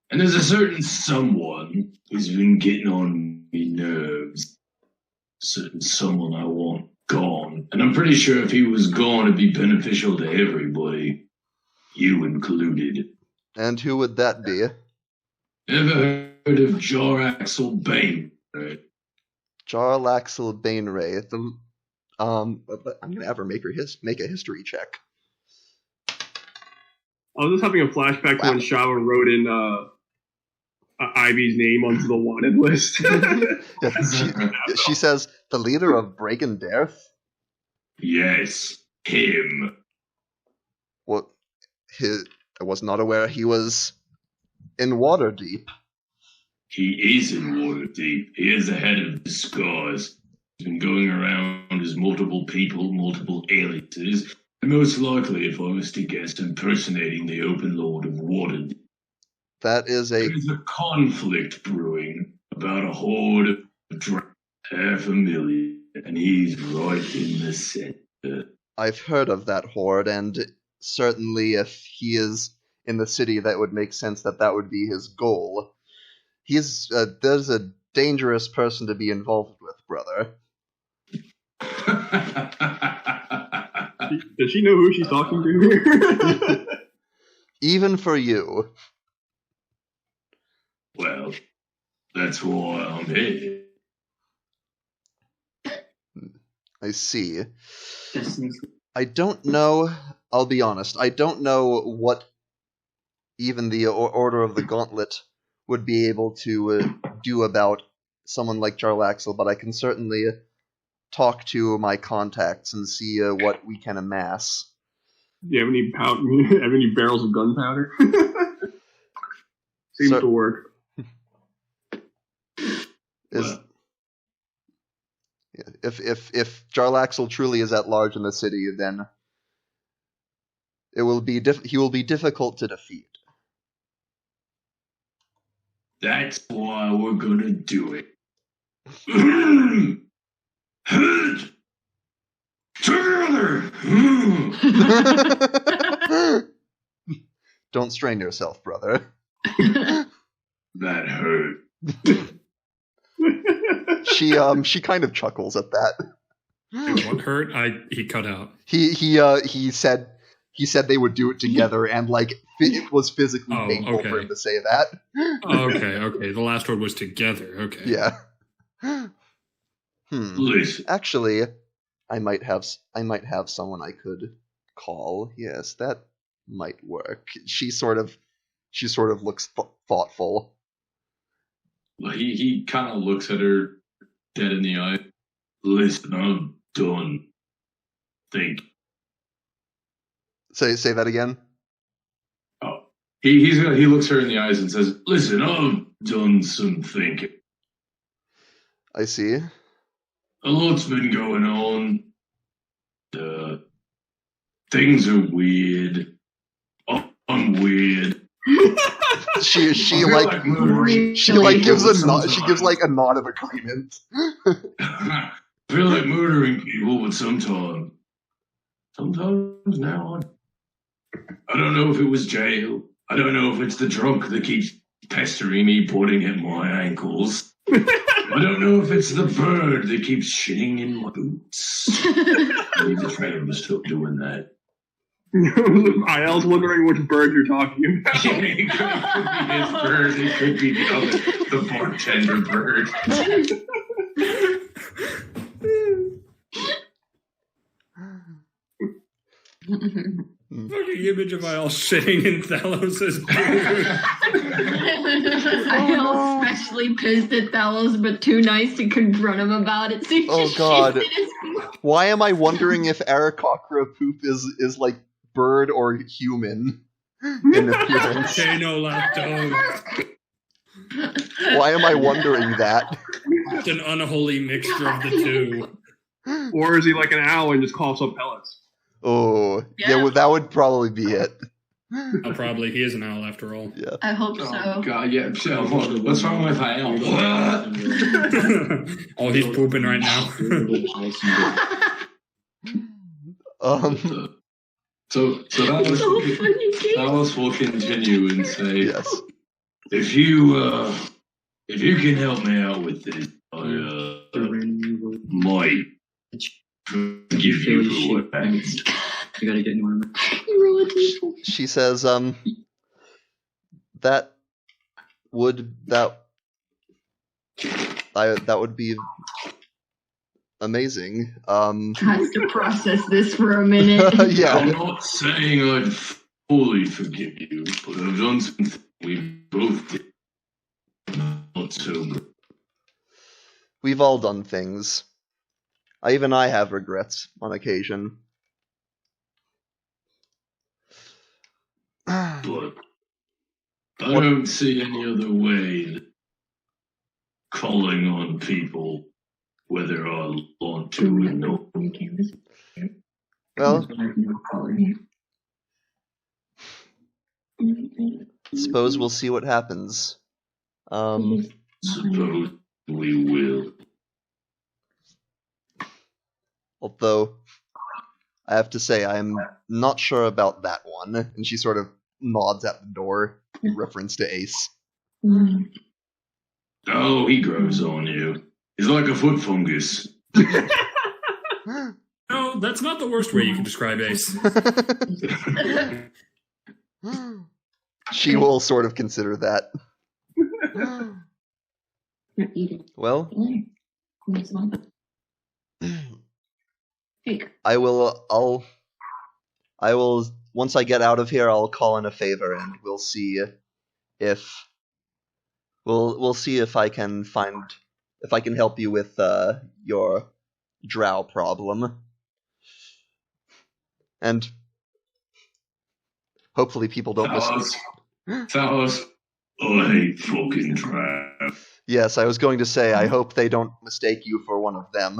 [SPEAKER 5] And there's a certain someone who's been getting on my nerves. Certain someone I want gone. And I'm pretty sure if he was gone, it'd be beneficial to everybody. You included.
[SPEAKER 1] And who would that be?
[SPEAKER 5] Ever heard of Jaraxel Bane? Right?
[SPEAKER 1] Jarlaxle Bainray. I'm gonna have her make a history check.
[SPEAKER 2] I was just having a flashback to when Shava wrote in Ivy's name onto the wanted list.
[SPEAKER 1] She says, the leader of Bragenderth?
[SPEAKER 5] Yes, him.
[SPEAKER 1] What? I was not aware he was in Waterdeep.
[SPEAKER 5] He is in Waterdeep. He is the head of disguise. He's been going around as multiple people, multiple aliases, and most likely, if I was to guess, impersonating the Open Lord of Waterdeep.
[SPEAKER 1] There's
[SPEAKER 5] a conflict brewing about a horde of dragons, 500,000, and he's right in the center.
[SPEAKER 1] I've heard of that horde, and certainly if he is in the city, that would make sense that would be his goal. There's a dangerous person to be involved with, brother.
[SPEAKER 2] Does she know who she's talking to here?
[SPEAKER 1] Even for you.
[SPEAKER 5] Well, that's why I'm here.
[SPEAKER 1] I see. I don't know, I'll be honest, I don't know what even the Order of the Gauntlet would be able to do about someone like Jarlaxle, but I can certainly talk to my contacts and see what we can amass.
[SPEAKER 2] Do you have any barrels of gunpowder? Seems to work.
[SPEAKER 1] If Jarlaxle truly is at large in the city, then he will be difficult to defeat.
[SPEAKER 5] That's why we're gonna do it. Head together.
[SPEAKER 1] Don't strain yourself, brother.
[SPEAKER 5] That hurt.
[SPEAKER 1] She kind of chuckles at that.
[SPEAKER 4] What hurt? He cut out.
[SPEAKER 1] He said they would do it together, and it was physically painful for him to say that.
[SPEAKER 4] Okay. The last word was together. Okay.
[SPEAKER 1] Yeah.
[SPEAKER 5] Listen.
[SPEAKER 1] Actually, I might have someone I could call. Yes, that might work. She sort of looks thoughtful.
[SPEAKER 5] He kind of looks at her dead in the eye. Listen, I'm done. Think.
[SPEAKER 1] Say that again.
[SPEAKER 5] Oh, he looks her in the eyes and says, "Listen, I've done some thinking.
[SPEAKER 1] I see.
[SPEAKER 5] a lot's been going on. Things are weird. I'm weird.
[SPEAKER 1] She
[SPEAKER 5] I feel
[SPEAKER 1] like
[SPEAKER 5] murdering.
[SPEAKER 1] she like gives a nod.
[SPEAKER 5] sometimes.
[SPEAKER 1] She gives like a nod of agreement.
[SPEAKER 5] I feel like murdering people, but sometimes now I don't know if it was jail. I don't know if it's the drunk that keeps pestering me, pulling at my ankles. I don't know if it's the bird that keeps shitting in my boots. I need to try to stop doing that.
[SPEAKER 2] IL's wondering which bird you're talking about.
[SPEAKER 5] It could be his bird. It could be the bartender bird.
[SPEAKER 4] Fucking image of Isle shitting in Thalos'
[SPEAKER 3] I feel especially pissed at Thalos, but too nice to confront him about it. So he
[SPEAKER 1] Oh,
[SPEAKER 3] just
[SPEAKER 1] God.
[SPEAKER 3] shits in his poop.
[SPEAKER 1] Why am I wondering if Aarakocra poop is like bird or human in appearance?
[SPEAKER 4] Say no lactose.
[SPEAKER 1] Why am I wondering that?
[SPEAKER 4] It's an unholy mixture of the two.
[SPEAKER 2] Or is he like an owl and just coughs up pellets?
[SPEAKER 1] Oh, yeah, well, that would probably be it.
[SPEAKER 4] Oh, probably. He is an owl after all.
[SPEAKER 1] Yeah.
[SPEAKER 3] I hope so.
[SPEAKER 5] Oh, God, yeah. So, what's wrong with IL?
[SPEAKER 4] Oh, he's pooping right now.
[SPEAKER 5] So that will continue and say,
[SPEAKER 1] Yes.
[SPEAKER 5] if you can help me out with this, I might give you for what I
[SPEAKER 7] I gotta get in one of them.
[SPEAKER 1] She says, that would be amazing.
[SPEAKER 3] Has to process this for a minute.
[SPEAKER 1] Yeah.
[SPEAKER 5] I'm not saying I'd fully forgive you, but I've done something we both did. Not so good.
[SPEAKER 1] We've all done things. Even I have regrets on occasion.
[SPEAKER 5] But I don't see any other way that calling on people, whether I want to or not.
[SPEAKER 1] Well, suppose we'll see what happens.
[SPEAKER 5] Suppose we will.
[SPEAKER 1] Although, I have to say, I'm not sure about that one. And she sort of nods at the door in reference to Ace.
[SPEAKER 5] Oh, he grows on you. He's like a foot fungus.
[SPEAKER 4] No, that's not the worst way you can describe Ace.
[SPEAKER 1] She will sort of consider that. Well, I will, once I get out of here, I'll call in a favor and we'll see if I can help you with, your drow problem. And hopefully people don't
[SPEAKER 5] Thalos, I hate fucking trap.
[SPEAKER 1] Yes, I was going to say, I hope they don't mistake you for one of them.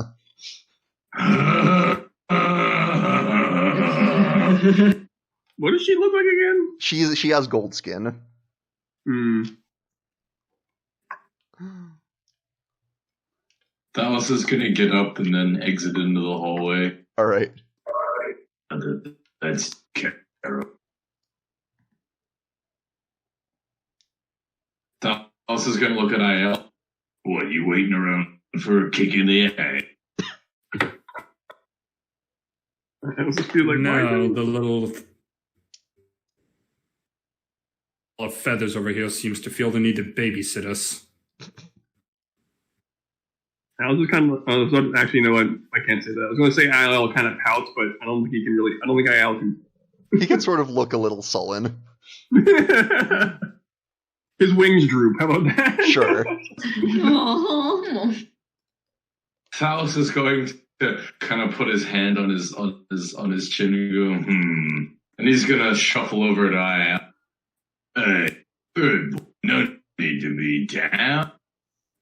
[SPEAKER 2] What does she look like again?
[SPEAKER 1] She has gold skin.
[SPEAKER 5] Thalos is gonna get up and then exit into the hallway.
[SPEAKER 1] Alright.
[SPEAKER 5] That's Carol. Thalos is gonna look at IL. What, you waiting around for a kick in the eye?
[SPEAKER 2] I also feel like
[SPEAKER 4] No, the little of feathers over here seems to feel the need to babysit us.
[SPEAKER 2] I was just kind of actually, you know what? I can't say that. I was going to say IL kind of pouts, but I don't think he can really. I don't think IL can.
[SPEAKER 1] He can sort of look a little sullen.
[SPEAKER 2] His wings droop. How about that?
[SPEAKER 1] Sure.
[SPEAKER 5] Thalos is going to kind of put his hand on his chin and go, and he's gonna shuffle over to IL. Hey, good boy, no need to be down.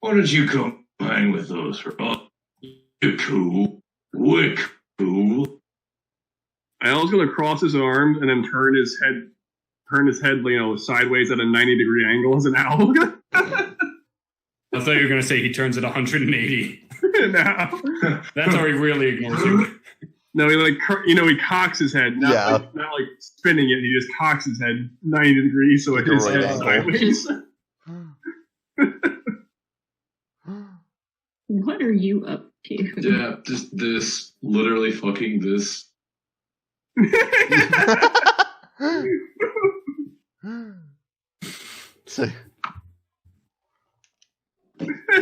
[SPEAKER 5] Why don't you come hang with us for all? We're cool. We're cool.
[SPEAKER 2] Al's gonna cross his arms and then turn his head, sideways at a 90-degree angle as an owl.
[SPEAKER 4] I thought you were going to say he turns at 180.
[SPEAKER 2] No.
[SPEAKER 4] That's how he really ignores you.
[SPEAKER 2] No, he cocks his head. Not like spinning it. He just cocks his head 90 degrees so it his head sideways.
[SPEAKER 8] What are you up to?
[SPEAKER 5] Yeah, just this. Literally fucking this.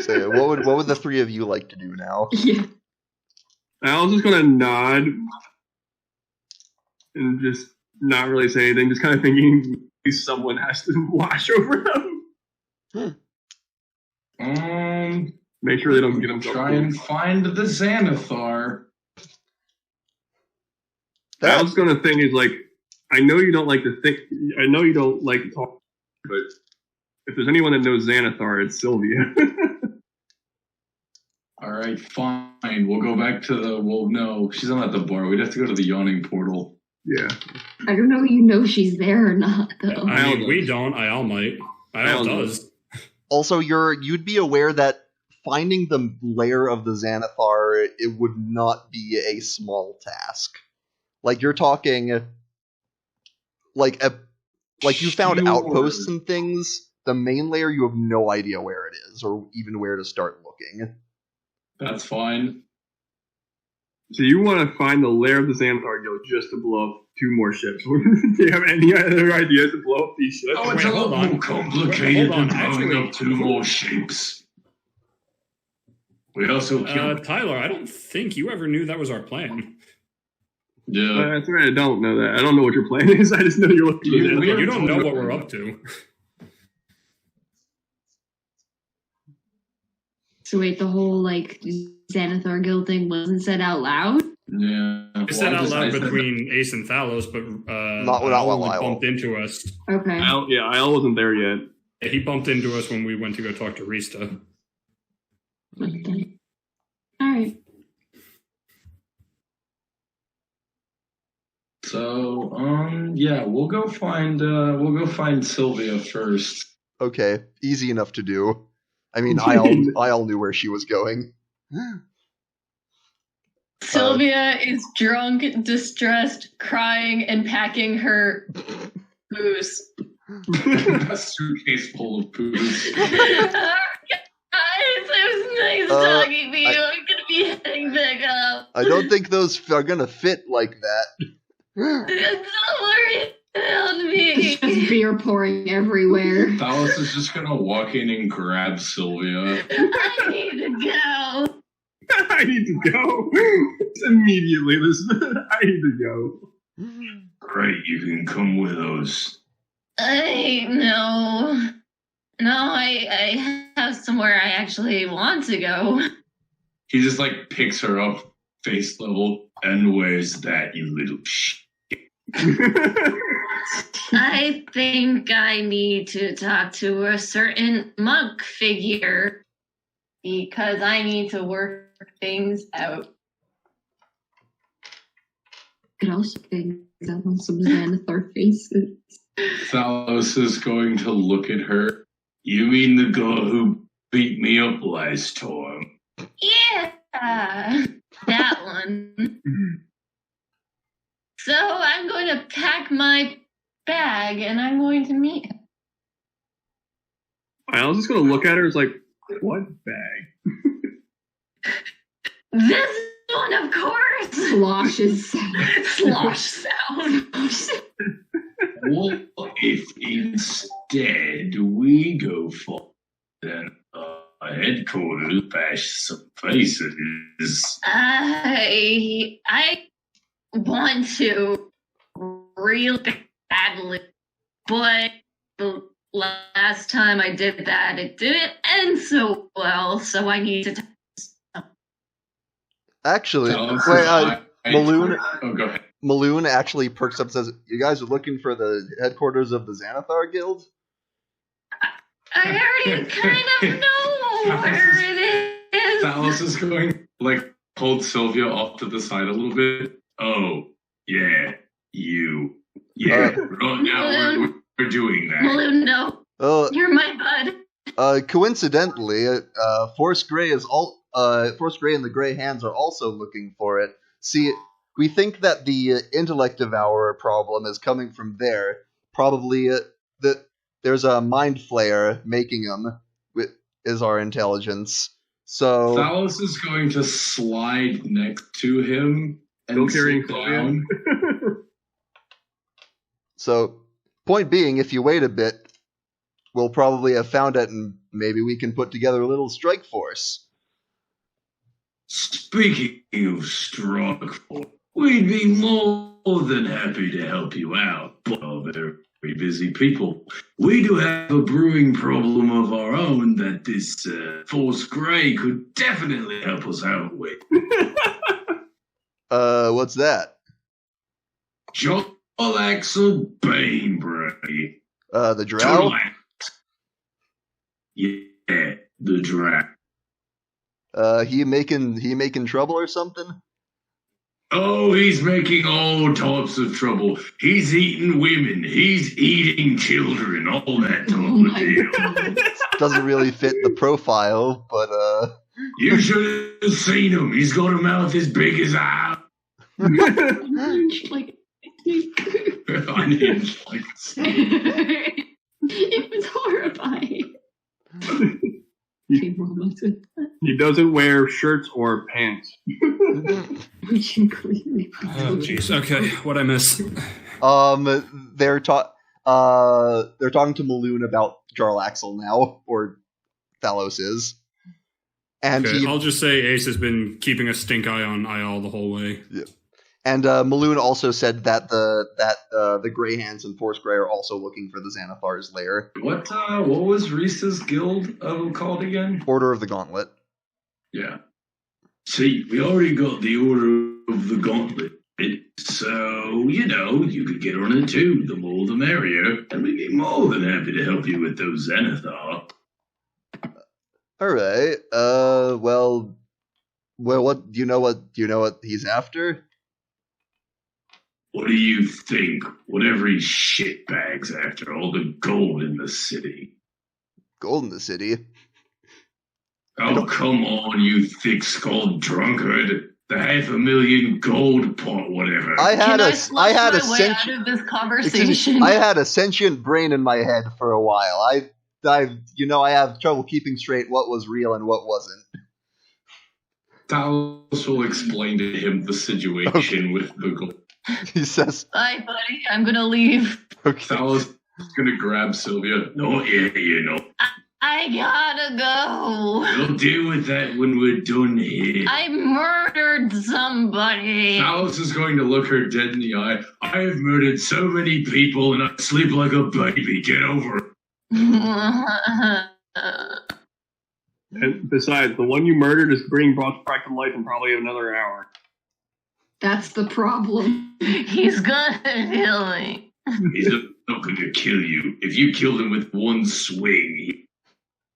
[SPEAKER 1] So what would the three of you like to do now?
[SPEAKER 8] Yeah.
[SPEAKER 2] Al's just gonna nod and just not really say anything, just kind of thinking someone has to watch over them. Make sure they don't get him.
[SPEAKER 5] Try and find the Xanathar.
[SPEAKER 2] Al's gonna think is like, I know you don't like to think. I know you don't like to talk, but if there's anyone that knows Xanathar, it's Sylvia.
[SPEAKER 5] All right, fine. We'll go back to the. Well, no, she's not at the bar. We'd have to go to the yawning portal.
[SPEAKER 2] Yeah.
[SPEAKER 8] I don't know if you know she's there or not, though.
[SPEAKER 4] I mean, we don't. Ayal might. Ayal does.
[SPEAKER 1] Also, you'd be aware that finding the lair of the Xanathar, it would not be a small task. Like, you're talking, like you found outposts and things. The main lair, you have no idea where it is, or even where to start looking.
[SPEAKER 5] That's fine.
[SPEAKER 2] So you want to find the lair of the Xanathar Guild just to blow up 2 more ships. Do you have any other ideas to blow up these ships?
[SPEAKER 5] Oh, it's a lot more complicated than blowing up 2 more ships. We also killed...
[SPEAKER 4] Tyler, I don't think you ever knew that was our plan.
[SPEAKER 5] Yeah.
[SPEAKER 2] That's right, I don't know that. I don't know what your plan is. I just know you're looking at it.
[SPEAKER 4] You don't know what we're up to.
[SPEAKER 8] So wait, the whole, like, Xanathar Guild thing wasn't said out loud?
[SPEAKER 5] Yeah.
[SPEAKER 4] It said out loud between Ace and Thalos, but
[SPEAKER 1] not while
[SPEAKER 4] Ayal bumped into us.
[SPEAKER 8] Okay.
[SPEAKER 2] Ayal wasn't there yet.
[SPEAKER 4] Yeah, he bumped into us when we went to go talk to Rista.
[SPEAKER 8] Okay. Alright.
[SPEAKER 5] So, yeah, we'll go find Sylvia first.
[SPEAKER 1] Okay, easy enough to do. I mean, Ayal knew where she was going.
[SPEAKER 6] Sylvia is drunk, distressed, crying, and packing her booze.
[SPEAKER 5] A suitcase full of booze.
[SPEAKER 6] Guys, it was nice talking to you. I'm gonna be heading back up.
[SPEAKER 1] I don't think those are gonna fit like that.
[SPEAKER 6] Don't worry about me.
[SPEAKER 8] Just beer pouring everywhere.
[SPEAKER 5] Thalos is just gonna walk in and grab Sylvia.
[SPEAKER 6] I need to go.
[SPEAKER 2] I need to go. Immediately, listen. I need to go.
[SPEAKER 5] Great, you can come with us.
[SPEAKER 6] I have somewhere I actually want to go.
[SPEAKER 5] He just like picks her up face level. And where's that, you little shit?
[SPEAKER 6] I think I need to talk to a certain monk figure because I need to work things out.
[SPEAKER 8] Could also things out on some Xanathar faces.
[SPEAKER 5] Thalos is going to look at her. You mean the girl who beat me up last time?
[SPEAKER 6] Yeah, that one. So I'm going to pack my bag and I'm going to meet him.
[SPEAKER 2] I was just going to look at her. It's like, what bag?
[SPEAKER 6] This one, of course.
[SPEAKER 8] Slosh sound.
[SPEAKER 5] What if instead we go for then headquarters bash some faces?
[SPEAKER 6] I want to real badly, but the last time I did that, it didn't end so well, so I need to...
[SPEAKER 1] Actually, Maloon. Oh, go ahead. Maloon actually perks up and says, "You guys are looking for the headquarters of the Xanathar Guild?"
[SPEAKER 6] I already kind of know where it is.
[SPEAKER 5] Thalos is going, like, hold Sylvia off to the side a little bit. Oh, yeah, you. Yeah, right now we're doing that.
[SPEAKER 6] Balloon, no. You're my bud.
[SPEAKER 1] Coincidentally, Force Grey and the Grey Hands are also looking for it. See, we think that the intellect devourer problem is coming from there. Probably that there's a mind flayer making them. Is our intelligence. So
[SPEAKER 5] Thalos is going to slide next to him and sit down.
[SPEAKER 1] So, point being, if you wait a bit, we'll probably have found it, and maybe we can put together a little strike force.
[SPEAKER 5] Speaking of strike force, we'd be more than happy to help you out, but they're very busy people. We do have a brewing problem of our own that this Force Grey could definitely help us out with.
[SPEAKER 1] What's that?
[SPEAKER 5] Jarlaxle Banebrae.
[SPEAKER 1] The drow?
[SPEAKER 5] Yeah, the drow.
[SPEAKER 1] He making trouble or something?
[SPEAKER 5] Oh, he's making all types of trouble. He's eating women. He's eating children. All that type of deal.
[SPEAKER 1] Doesn't really fit the profile, but
[SPEAKER 5] You should have seen him. He's got a mouth as big as a
[SPEAKER 8] like
[SPEAKER 5] unhinged like a snake.
[SPEAKER 8] it was horrifying.
[SPEAKER 2] He doesn't wear shirts or pants.
[SPEAKER 8] Which include
[SPEAKER 4] Oh, jeez. Okay, what'd I miss?
[SPEAKER 1] they're talking to Maloon about Jarlaxle now, or Thalos is. And
[SPEAKER 4] Okay, I'll just say Ace has been keeping a stink eye on Ayal the whole way.
[SPEAKER 1] Yeah. And Maloon also said that the Grey Hands and Force Grey are also looking for the Xanathar's lair.
[SPEAKER 5] What was Reese's guild called again?
[SPEAKER 1] Order of the Gauntlet.
[SPEAKER 5] Yeah. See, we already got the Order of the Gauntlet, so, you could get on it too. The more the merrier, and we'd be more than happy to help you with those Xanathar.
[SPEAKER 1] Alright, well, what, do you know what he's after?
[SPEAKER 5] What do you think? Whatever he shitbags after, all the gold in the city.
[SPEAKER 1] Gold in the city?
[SPEAKER 5] Oh, come on, you thick-skulled drunkard. The 500,000 gold pot, whatever.
[SPEAKER 1] I had a
[SPEAKER 6] out of this conversation.
[SPEAKER 1] I had a sentient brain in my head for a while. I have trouble keeping straight what was real and what wasn't.
[SPEAKER 5] Talos will explain to him the situation with the gold.
[SPEAKER 1] He says,
[SPEAKER 6] "Bye, buddy. I'm gonna leave."
[SPEAKER 1] Okay.
[SPEAKER 5] Talos is gonna grab Sylvia. No, yeah,
[SPEAKER 6] I gotta go.
[SPEAKER 5] We'll deal with that when we're done here.
[SPEAKER 6] I murdered somebody.
[SPEAKER 5] Talos is going to look her dead in the eye. I have murdered so many people and I sleep like a baby. Get over it.
[SPEAKER 2] And besides, the one you murdered is being brought back to life in probably another hour.
[SPEAKER 8] That's the problem.
[SPEAKER 6] He's gonna kill me.
[SPEAKER 5] He's not going to kill you. If you killed him with one swing,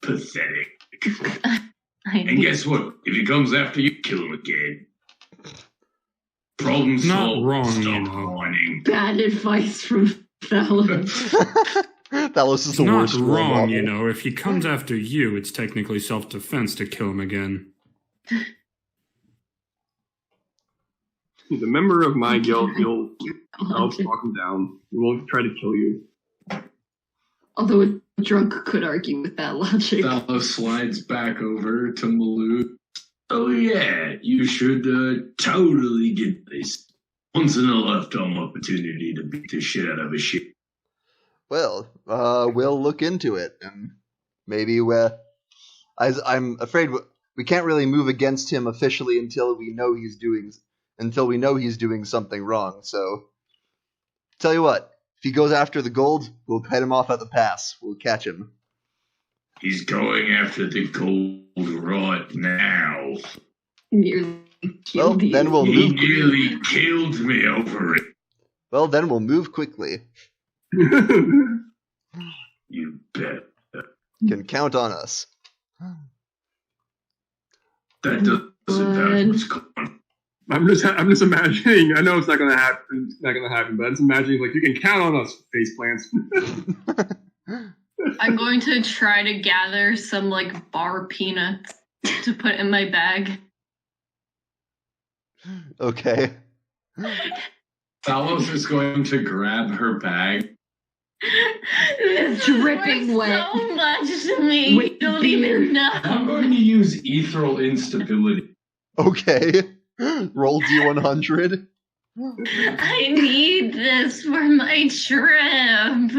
[SPEAKER 5] pathetic. And guess what? If he comes after you, kill him again. Problem solved.
[SPEAKER 4] Not wrong,
[SPEAKER 5] Stop whining.
[SPEAKER 8] Bad advice from Thalos.
[SPEAKER 1] Thalos is the
[SPEAKER 4] Not
[SPEAKER 1] worst role
[SPEAKER 4] wrong,
[SPEAKER 1] model.
[SPEAKER 4] If he comes after you, it's technically self-defense to kill him again.
[SPEAKER 2] He's a member of my guild. I'll talk him down. He won't try to kill you.
[SPEAKER 8] Although a drunk could argue with that logic.
[SPEAKER 5] Thalos slides back over to Malou. Oh yeah, you should totally get this. Once in a lifetime opportunity to beat the shit out of a shit.
[SPEAKER 1] Well, we'll look into it, and maybe I'm afraid we can't really move against him officially until we know he's doing something wrong. So, tell you what, if he goes after the gold, we'll head him off at the pass. We'll catch him.
[SPEAKER 5] He's going after the gold right now.
[SPEAKER 8] Nearly killed you.
[SPEAKER 1] Then we'll
[SPEAKER 5] He
[SPEAKER 1] move.
[SPEAKER 5] nearly killed me over it.
[SPEAKER 1] Well, then we'll move quickly.
[SPEAKER 5] You bet.
[SPEAKER 1] Can count on us.
[SPEAKER 5] That What's going on?
[SPEAKER 2] I'm just imagining. I know it's not gonna happen. It's not gonna happen. But I'm just imagining like you can count on us, face plants.
[SPEAKER 6] I'm going to try to gather some like bar peanuts to put in my bag.
[SPEAKER 1] Okay.
[SPEAKER 5] Talos is going to grab her bag.
[SPEAKER 6] This
[SPEAKER 8] Dripping
[SPEAKER 6] is
[SPEAKER 8] wet.
[SPEAKER 6] so much to me.
[SPEAKER 8] Wait,
[SPEAKER 6] You don't even
[SPEAKER 5] I'm
[SPEAKER 6] know.
[SPEAKER 5] going to use ethereal instability.
[SPEAKER 1] Okay. Roll D100.
[SPEAKER 6] I need this for my trip.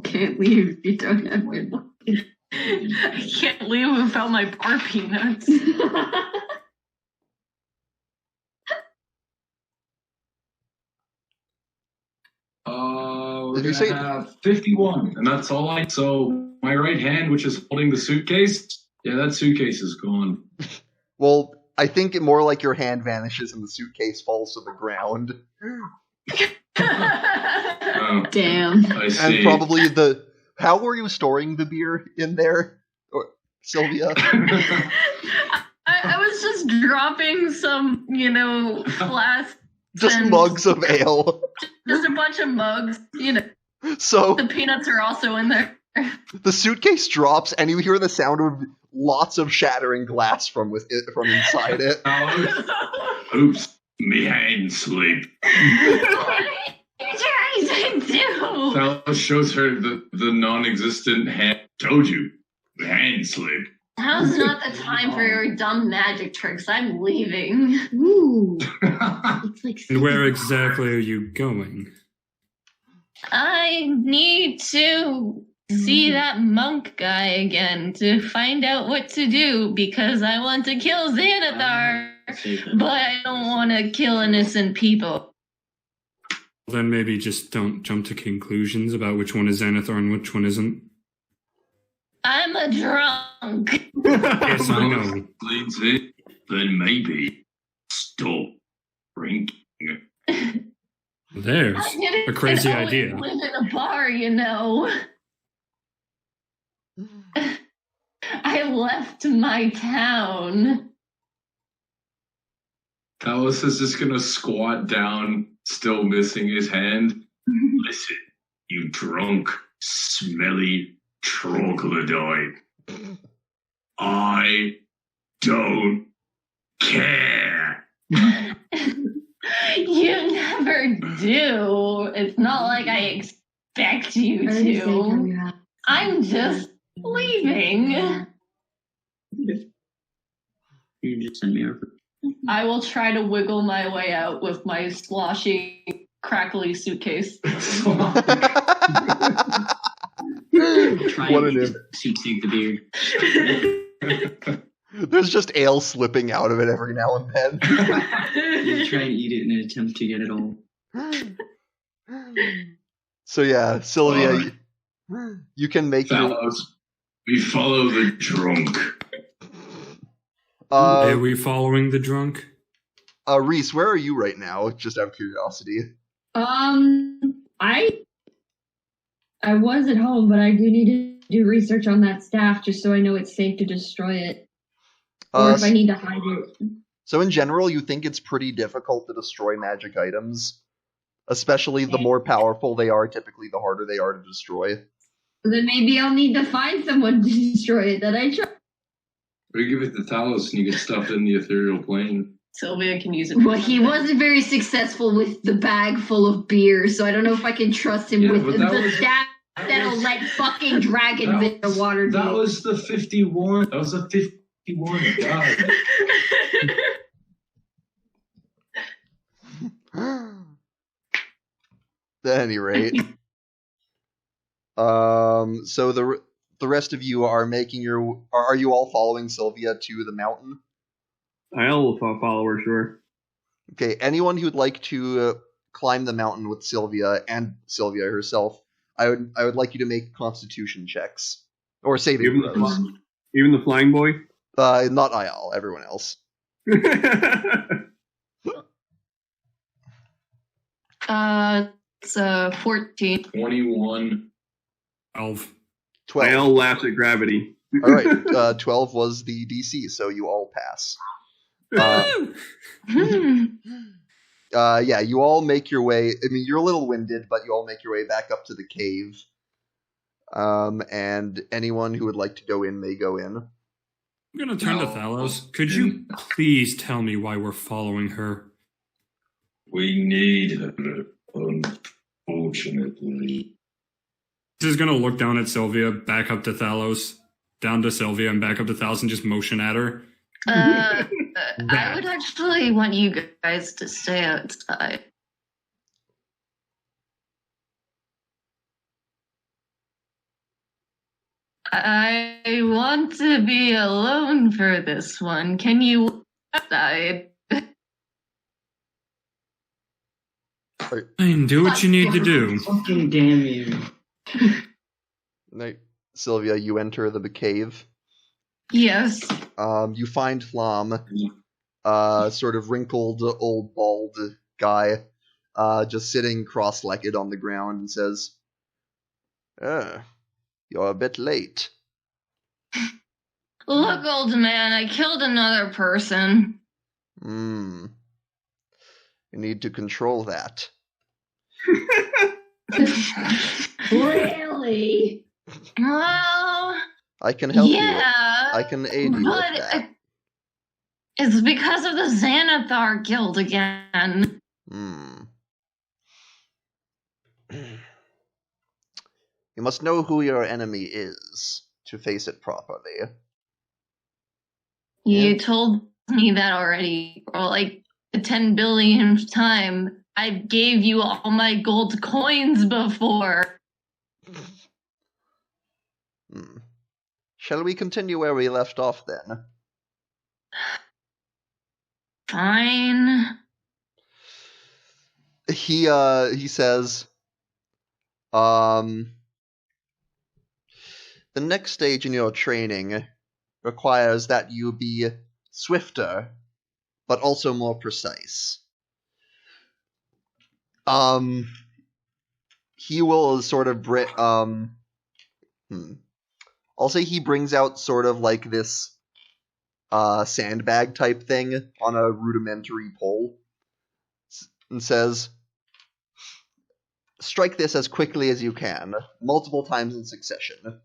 [SPEAKER 8] Can't leave if you don't have your book.
[SPEAKER 6] I can't leave without my bar peanuts.
[SPEAKER 5] We're
[SPEAKER 1] Did you
[SPEAKER 5] gonna
[SPEAKER 1] say-
[SPEAKER 5] have 51, and that's all I. So my right hand, which is holding the suitcase, yeah, that suitcase is gone.
[SPEAKER 1] Well, I think it more like your hand vanishes and the suitcase falls to the ground.
[SPEAKER 5] Oh,
[SPEAKER 8] Damn.
[SPEAKER 5] I see.
[SPEAKER 1] And probably the... How were you storing the beer in there, Sylvia?
[SPEAKER 6] I was just dropping some, flasks.
[SPEAKER 1] Just
[SPEAKER 6] and
[SPEAKER 1] mugs of ale.
[SPEAKER 6] Just a bunch of mugs.
[SPEAKER 1] So
[SPEAKER 6] The peanuts are also in there.
[SPEAKER 1] the suitcase drops, and you hear the sound of lots of shattering glass from inside it.
[SPEAKER 5] Oops, me hand slip.
[SPEAKER 6] What are you trying to do?
[SPEAKER 5] Talos shows her the non-existent hand. Told you, the hand slip.
[SPEAKER 6] Now's not the time for your dumb magic tricks. I'm leaving.
[SPEAKER 8] Ooh. It's like
[SPEAKER 4] And where exactly are you going?
[SPEAKER 6] I need to see that monk guy again to find out what to do because I want to kill Xanathar, but I don't want to kill innocent people.
[SPEAKER 4] Then maybe just don't jump to conclusions about which one is Xanathar and which one isn't.
[SPEAKER 6] I'm a drunk.
[SPEAKER 4] Yes, I know.
[SPEAKER 5] Explains it. Then maybe stop drinking.
[SPEAKER 4] There's a crazy
[SPEAKER 6] I always
[SPEAKER 4] idea.
[SPEAKER 6] live in a bar, I left my town.
[SPEAKER 5] Talos is just gonna squat down, still missing his hand. Listen, you drunk, smelly troglodyte. I don't care.
[SPEAKER 6] You never do. It's not like I expect you to. I'm just leaving.
[SPEAKER 7] You just send me over.
[SPEAKER 6] I will try to wiggle my way out with my sloshy, crackly suitcase.
[SPEAKER 7] Try
[SPEAKER 1] What
[SPEAKER 7] and
[SPEAKER 1] an
[SPEAKER 7] suit the beer.
[SPEAKER 1] There's just ale slipping out of it every now and then.
[SPEAKER 7] You try and eat it in an attempt to get it all.
[SPEAKER 1] So yeah, Sylvia, you can make your...
[SPEAKER 5] Talos, we follow the drunk.
[SPEAKER 4] Are we following the drunk?
[SPEAKER 1] Reese, where are you right now? Just out of curiosity.
[SPEAKER 8] I was at home, but I do need to do research on that staff just so I know it's safe to destroy it. Or if I need to hide it.
[SPEAKER 1] So in general, you think it's pretty difficult to destroy magic items? Especially the more powerful they are, typically the harder they are to destroy.
[SPEAKER 8] Then maybe I'll need to find someone to destroy it that I trust.
[SPEAKER 5] Or you give it to Talos and you get stuffed in the ethereal plane.
[SPEAKER 6] Sylvia can use it.
[SPEAKER 8] Well, he wasn't very successful with the bag full of beer, so I don't know if I can trust him with the staff that'll let fucking dragons in the water.
[SPEAKER 5] That was the 51. That was a 51. God.
[SPEAKER 1] At any rate, so the rest of you are making your... Are you all following Sylvia to the mountain?
[SPEAKER 2] I'll follow her, sure.
[SPEAKER 1] Okay, anyone who'd like to climb the mountain with Sylvia and Sylvia herself, I would like you to make Constitution checks or saving
[SPEAKER 2] Even
[SPEAKER 1] throws.
[SPEAKER 2] Even the flying boy?
[SPEAKER 1] Not Ayal, everyone else.
[SPEAKER 6] It's 14.
[SPEAKER 5] 21.
[SPEAKER 4] 12.
[SPEAKER 1] 12.
[SPEAKER 2] I'll laughs at gravity.
[SPEAKER 1] All right, 12 was the DC, so you all pass. Yeah, you all make your way. I mean, you're a little winded, but you all make your way back up to the cave. And anyone who would like to go in may go in.
[SPEAKER 4] I'm gonna turn to Thalos. Could you please tell me why we're following her?
[SPEAKER 5] We need her, unfortunately.
[SPEAKER 4] This is gonna look down at Sylvia, back up to Thalos, down to Sylvia, and back up to Thalos, and just motion at her.
[SPEAKER 6] I would actually want you guys to stay outside. I want to be alone for this one. Can you outside?
[SPEAKER 4] And do what you need to do.
[SPEAKER 7] Fucking damn you.
[SPEAKER 1] Right. Sylvia, you enter the cave.
[SPEAKER 6] Yes.
[SPEAKER 1] You find Flam, sort of wrinkled, old, bald guy, just sitting cross-legged on the ground and says, you're a bit late.
[SPEAKER 6] Look, old man, I killed another person.
[SPEAKER 1] You need to control that.
[SPEAKER 8] Really?
[SPEAKER 6] Well,
[SPEAKER 1] I can help you.
[SPEAKER 6] yeah.
[SPEAKER 1] I can aid you with that.
[SPEAKER 6] It's because of the Xanathar Guild again.
[SPEAKER 1] You must know who your enemy is to face it properly.
[SPEAKER 6] You told me that already, or like the 10 billionth time. I gave you all my gold coins before.
[SPEAKER 1] Shall we continue where we left off then?
[SPEAKER 6] Fine.
[SPEAKER 1] He says, the next stage in your training requires that you be swifter, but also more precise. He will sort of I'll say he brings out sort of like this sandbag type thing on a rudimentary pole and says, strike this as quickly as you can, multiple times in succession.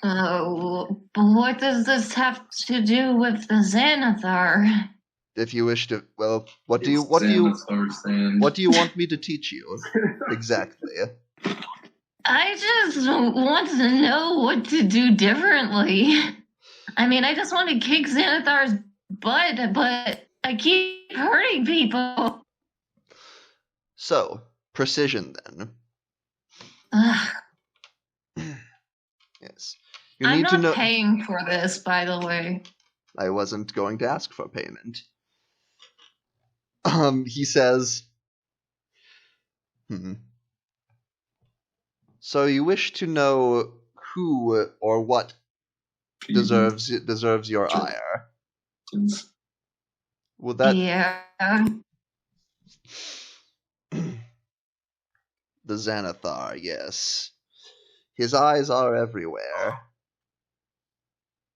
[SPEAKER 6] Oh, but what does this have to do with the Xanathar?
[SPEAKER 1] If you wish to, well, what do you want me to teach you exactly?
[SPEAKER 6] I just want to know what to do differently. I mean, I just want to kick Xanathar's butt, but I keep hurting people.
[SPEAKER 1] So, precision then.
[SPEAKER 6] Ugh.
[SPEAKER 1] Yes.
[SPEAKER 6] I'm not paying for this, by the way.
[SPEAKER 1] I wasn't going to ask for payment. He says, So you wish to know who or what deserves your ire? Well, that
[SPEAKER 6] Yeah.
[SPEAKER 1] The Xanathar, yes. His eyes are everywhere,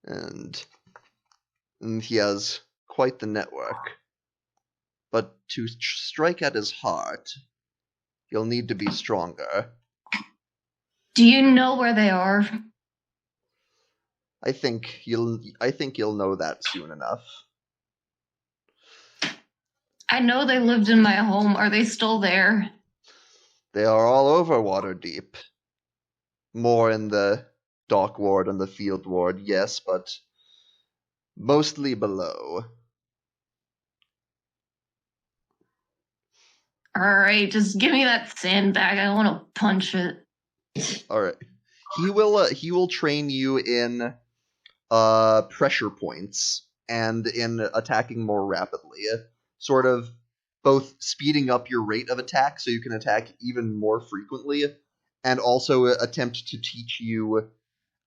[SPEAKER 1] and he has quite the network. But to strike at his heart, you'll need to be stronger.
[SPEAKER 6] Do you know where they are?
[SPEAKER 1] I think you'll know that soon enough.
[SPEAKER 6] I know they lived in my home. Are they still there?
[SPEAKER 1] They are all over Waterdeep. More in the dock ward and the field ward, yes, but mostly below.
[SPEAKER 6] Alright, just give me that sandbag. I want to punch it.
[SPEAKER 1] Alright. He will train you in pressure points and in attacking more rapidly. Sort of both speeding up your rate of attack so you can attack even more frequently, and also attempt to teach you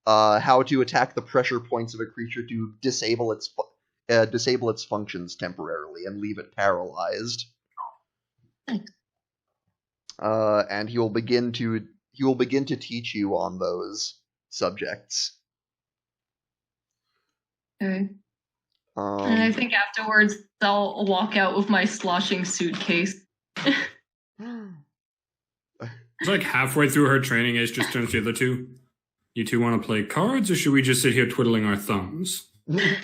[SPEAKER 1] how to attack the pressure points of a creature to disable its functions temporarily and leave it paralyzed. And he will begin to teach you on those subjects.
[SPEAKER 6] Okay. And I think afterwards I'll walk out with my sloshing suitcase.
[SPEAKER 4] It's like halfway through her training, Ace just turns to the other two. You two want to play cards, or should we just sit here twiddling our thumbs?
[SPEAKER 5] Why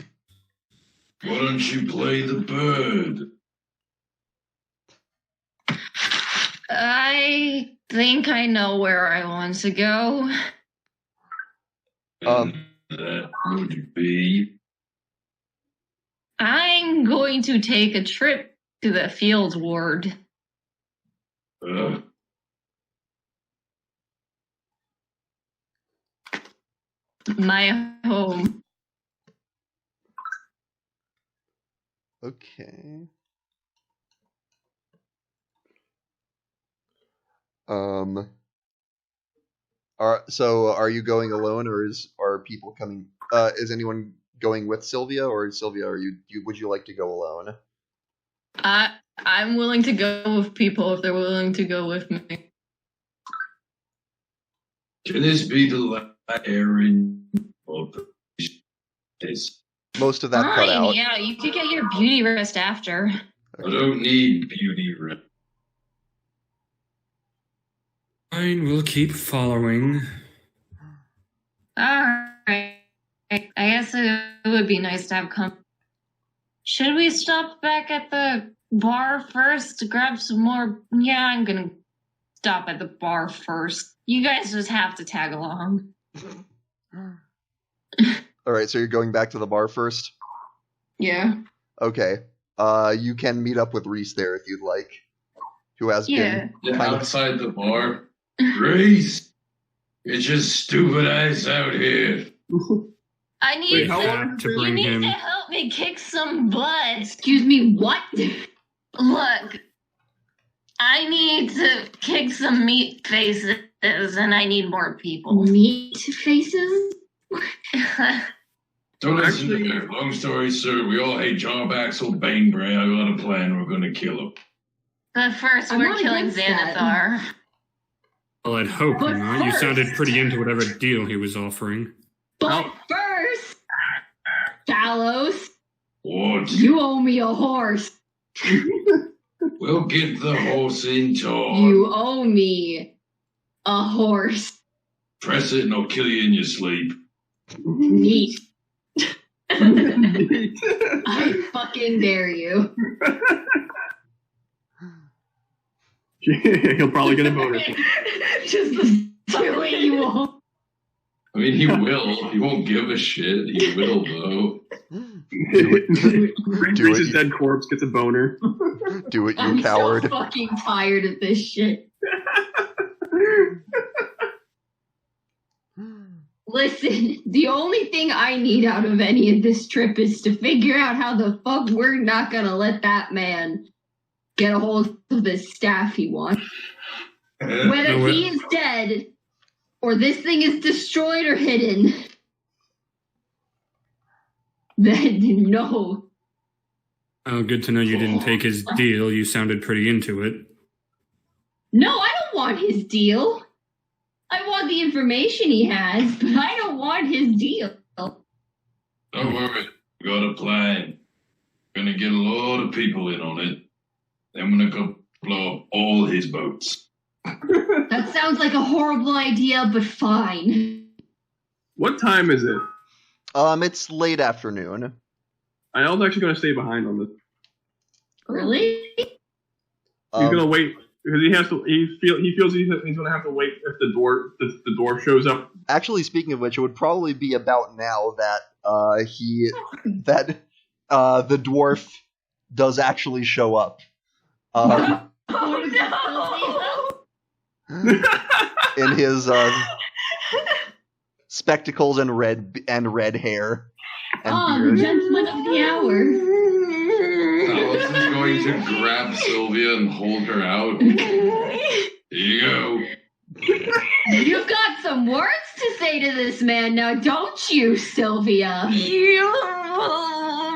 [SPEAKER 5] don't you play the bird?
[SPEAKER 6] I think I know where I want to go.
[SPEAKER 5] That would be...
[SPEAKER 6] I'm going to take a trip to the field ward. My home.
[SPEAKER 1] Okay. Are you going alone, or are people coming? Is anyone going with Sylvia, or Sylvia, would you like to go alone?
[SPEAKER 6] I'm willing to go with people if they're willing to go with me.
[SPEAKER 5] Can this be the last errand of the
[SPEAKER 1] Most of that cut out.
[SPEAKER 6] Yeah, you could get your beauty rest after.
[SPEAKER 5] I don't need beauty rest.
[SPEAKER 4] Fine, we'll keep following.
[SPEAKER 6] Alright. I guess it would be nice to have company. Should we stop back at the bar first to grab some more? Yeah, I'm gonna stop at the bar first. You guys just have to tag along.
[SPEAKER 1] Alright, so you're going back to the bar first?
[SPEAKER 6] Yeah.
[SPEAKER 1] Okay. You can meet up with Reese there if you'd like. Who has been
[SPEAKER 5] outside the bar. Reese! Get your stupid ass out here.
[SPEAKER 6] I need
[SPEAKER 4] to bring him.
[SPEAKER 6] To help me kick some butt.
[SPEAKER 8] Excuse me, what?
[SPEAKER 6] Look, I need to kick some meat faces, and I need more people.
[SPEAKER 8] Meat faces?
[SPEAKER 5] Don't listen to me. Long story short, we all hate Job Axel Bainbray. I got a plan. We're gonna kill him.
[SPEAKER 6] But first, we're killing Xanathar.
[SPEAKER 4] Well, I'd hope not. You sounded pretty into whatever deal he was offering.
[SPEAKER 8] But first, Dallos,
[SPEAKER 5] what?
[SPEAKER 8] You owe me a horse.
[SPEAKER 5] We'll get the horse in time.
[SPEAKER 8] You owe me a horse.
[SPEAKER 5] Press it and I'll kill you in your sleep.
[SPEAKER 8] Neat. I fucking dare you.
[SPEAKER 2] He'll probably get a bonus.
[SPEAKER 8] Just the way you won't.
[SPEAKER 5] I mean, he will. He won't give a shit. He will, though.
[SPEAKER 2] Reese's dead corpse gets a boner.
[SPEAKER 1] Do it, you
[SPEAKER 8] I'm
[SPEAKER 1] coward.
[SPEAKER 8] so fucking tired of this shit. Listen, the only thing I need out of any of this trip is to figure out how the fuck we're not gonna let that man get a hold of the staff he wants. Whether he is dead, or this thing is destroyed or hidden, then no.
[SPEAKER 4] Oh, good to know you didn't take his deal. You sounded pretty into it.
[SPEAKER 8] No, I don't want his deal. I want the information he has, but I don't want his deal.
[SPEAKER 5] Don't worry. We got a plan. We're gonna get a lot of people in on it. Then we're gonna go blow up all his boats.
[SPEAKER 8] That sounds like a horrible idea, but fine.
[SPEAKER 2] What time is it?
[SPEAKER 1] It's late afternoon.
[SPEAKER 2] I was actually going to stay behind on this.
[SPEAKER 8] Really?
[SPEAKER 2] He's going to wait because he has to. He feels he's going to have to wait if the dwarf shows up.
[SPEAKER 1] Actually, speaking of which, it would probably be about now that the dwarf does actually show up.
[SPEAKER 8] Oh no!
[SPEAKER 1] In his spectacles and red hair and beard.
[SPEAKER 8] The gentleman of the hour.
[SPEAKER 5] Alice is going to grab Sylvia and hold her out. Here you go.
[SPEAKER 8] You've got some words to say to this man now, don't you, Sylvia?
[SPEAKER 6] You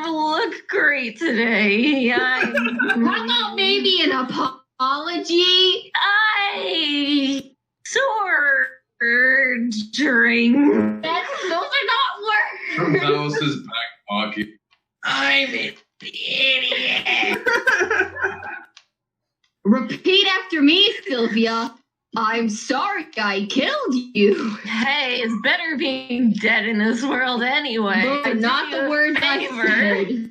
[SPEAKER 6] look great today.
[SPEAKER 8] How about maybe an apology?
[SPEAKER 6] Sure. drink.
[SPEAKER 3] Those are not
[SPEAKER 5] From
[SPEAKER 3] words.
[SPEAKER 5] Alice's back pocket. I'm an idiot.
[SPEAKER 8] Repeat after me, Sylvia. I'm sorry I killed you.
[SPEAKER 6] Hey, it's better being dead in this world anyway.
[SPEAKER 8] But not the words I said.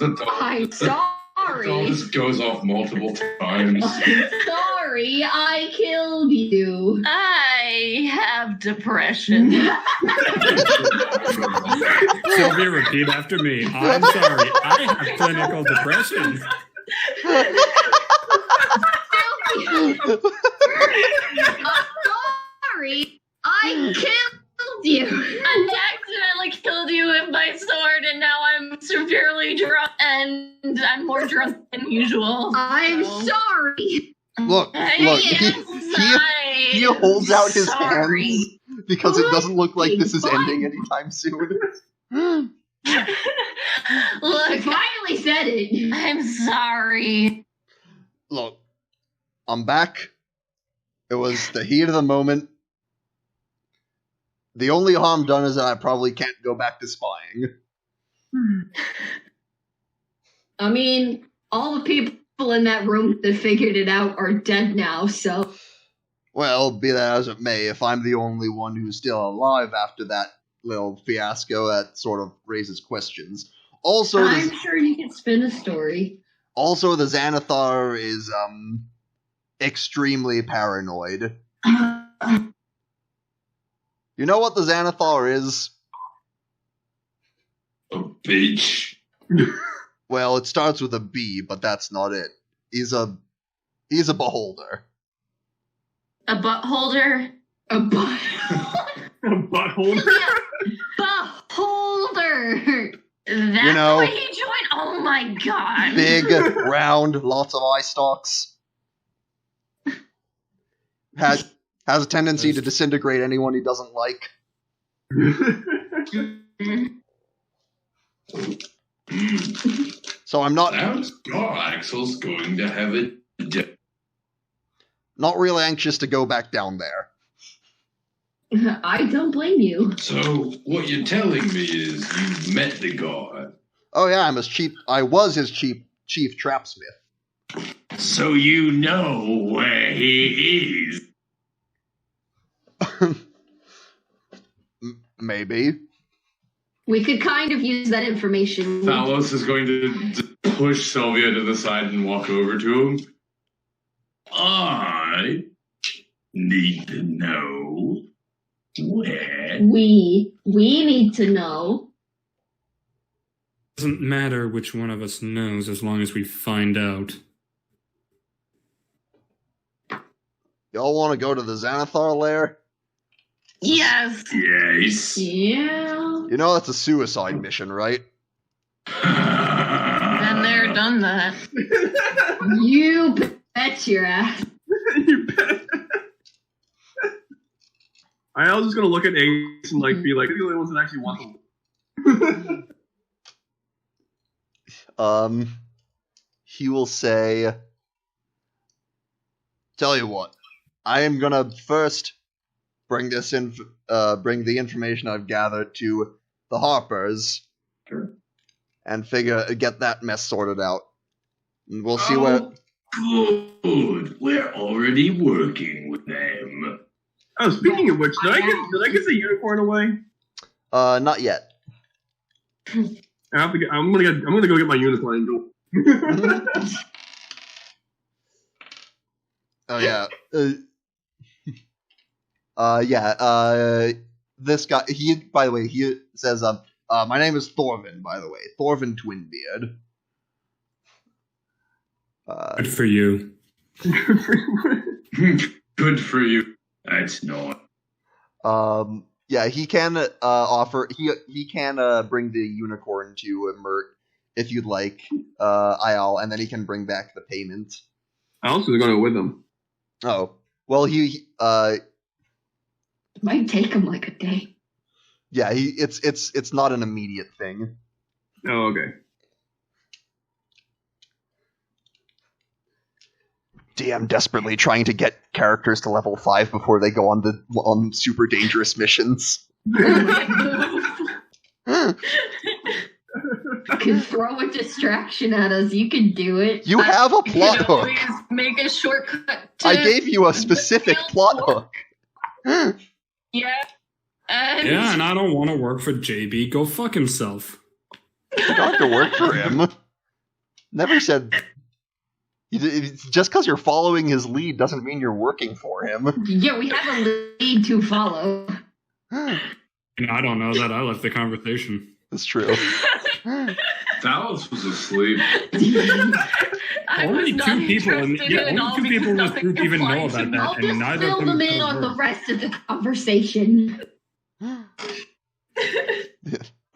[SPEAKER 8] I'm
[SPEAKER 5] It all
[SPEAKER 8] sorry.
[SPEAKER 5] just goes off multiple times.
[SPEAKER 8] I'm sorry I killed you.
[SPEAKER 6] I have depression.
[SPEAKER 4] Sylvia, repeat after me. I'm sorry. I have clinical depression.
[SPEAKER 8] I'm sorry I killed you.
[SPEAKER 6] I accidentally killed you with my sword, and now I'm severely drunk, and I'm more drunk than usual.
[SPEAKER 8] I'm
[SPEAKER 6] So-
[SPEAKER 8] sorry.
[SPEAKER 1] Look, he holds out his hands because it doesn't look like this is ending anytime soon.
[SPEAKER 8] I
[SPEAKER 6] Look,
[SPEAKER 8] finally said it.
[SPEAKER 6] I'm sorry.
[SPEAKER 1] Look, I'm back. It was the heat of the moment. The only harm done is that I probably can't go back to spying.
[SPEAKER 8] I mean, all the people in that room that figured it out are dead now, so.
[SPEAKER 1] Well, be that as it may, if I'm the only one who's still alive after that little fiasco, that sort of raises questions. Also,
[SPEAKER 8] I'm sure you can spin a story.
[SPEAKER 1] Also, the Xanathar is, extremely paranoid. You know what the Xanathar is?
[SPEAKER 5] A bitch.
[SPEAKER 1] Well, it starts with a B, but that's not it. He's a beholder.
[SPEAKER 6] A butt holder.
[SPEAKER 8] A butt.
[SPEAKER 2] A buttholder?
[SPEAKER 8] Beholder!
[SPEAKER 6] That's
[SPEAKER 1] You know-
[SPEAKER 6] the way he joined. Oh my god.
[SPEAKER 1] Big, round, lots of eye stalks. Has a tendency to disintegrate anyone he doesn't like. So I'm not
[SPEAKER 5] Axel's going to have it.
[SPEAKER 1] not really anxious to go back down there.
[SPEAKER 8] I don't blame you.
[SPEAKER 5] So what you're telling me is you met the guy.
[SPEAKER 1] Oh yeah, I was his chief trapsmith.
[SPEAKER 5] So you know where he is.
[SPEAKER 1] Maybe.
[SPEAKER 8] We could kind of use that information.
[SPEAKER 5] Thalos is going to push Sylvia to the side and walk over to him. I need to know where.
[SPEAKER 8] We need to know.
[SPEAKER 4] Doesn't matter which one of us knows as long as we find out.
[SPEAKER 1] Y'all want to go to the Xanathar lair?
[SPEAKER 6] Yes.
[SPEAKER 5] Yes.
[SPEAKER 8] Yeah.
[SPEAKER 1] You know that's a suicide mission, right?
[SPEAKER 6] Been there, done that.
[SPEAKER 8] You bet your ass.
[SPEAKER 2] You bet. I was just gonna look at Ace and like be like, "You're the only ones that actually want them."
[SPEAKER 1] He will say, "Tell you what, I am gonna first bring bring the information I've gathered to the Harpers, and get that mess sorted out. And we'll see where."
[SPEAKER 5] Good. We're already working with them.
[SPEAKER 2] Oh, speaking of which, did I get the unicorn away?
[SPEAKER 1] Not yet.
[SPEAKER 2] I'm gonna go get my unicorn and go.
[SPEAKER 1] Oh yeah. This guy. By the way, he says, my name is Thorvin. By the way, Thorvin Twinbeard.
[SPEAKER 4] Good for you.
[SPEAKER 5] Good for you. That's not.
[SPEAKER 1] Yeah, he can offer. He can bring the unicorn to Mert if you'd like, Ayal, and then he can bring back the payment.
[SPEAKER 2] I also was going with him.
[SPEAKER 1] Oh, well,
[SPEAKER 8] It might take him like a day.
[SPEAKER 1] yeah, it's not an immediate thing.
[SPEAKER 2] Oh, okay.
[SPEAKER 1] DM desperately trying to get characters to level 5 before they go on super dangerous missions.
[SPEAKER 8] You can throw a distraction at us. You can do it.
[SPEAKER 1] You have a plot hook.
[SPEAKER 6] Always make a shortcut.
[SPEAKER 1] I gave you a specific plot hook.
[SPEAKER 6] Yeah.
[SPEAKER 4] And I don't want to work for JB. Go fuck himself.
[SPEAKER 1] You don't have to work for him. Never said... Just because you're following his lead doesn't mean you're working for him.
[SPEAKER 8] Yeah, we have a lead to follow.
[SPEAKER 4] And I don't know that. I left the conversation.
[SPEAKER 1] That's true.
[SPEAKER 5] Dallas was asleep.
[SPEAKER 4] Only two people in this group even know about that,
[SPEAKER 8] I'll
[SPEAKER 4] and
[SPEAKER 8] just
[SPEAKER 4] neither
[SPEAKER 8] fill
[SPEAKER 4] of them
[SPEAKER 8] them in on the rest of the conversation.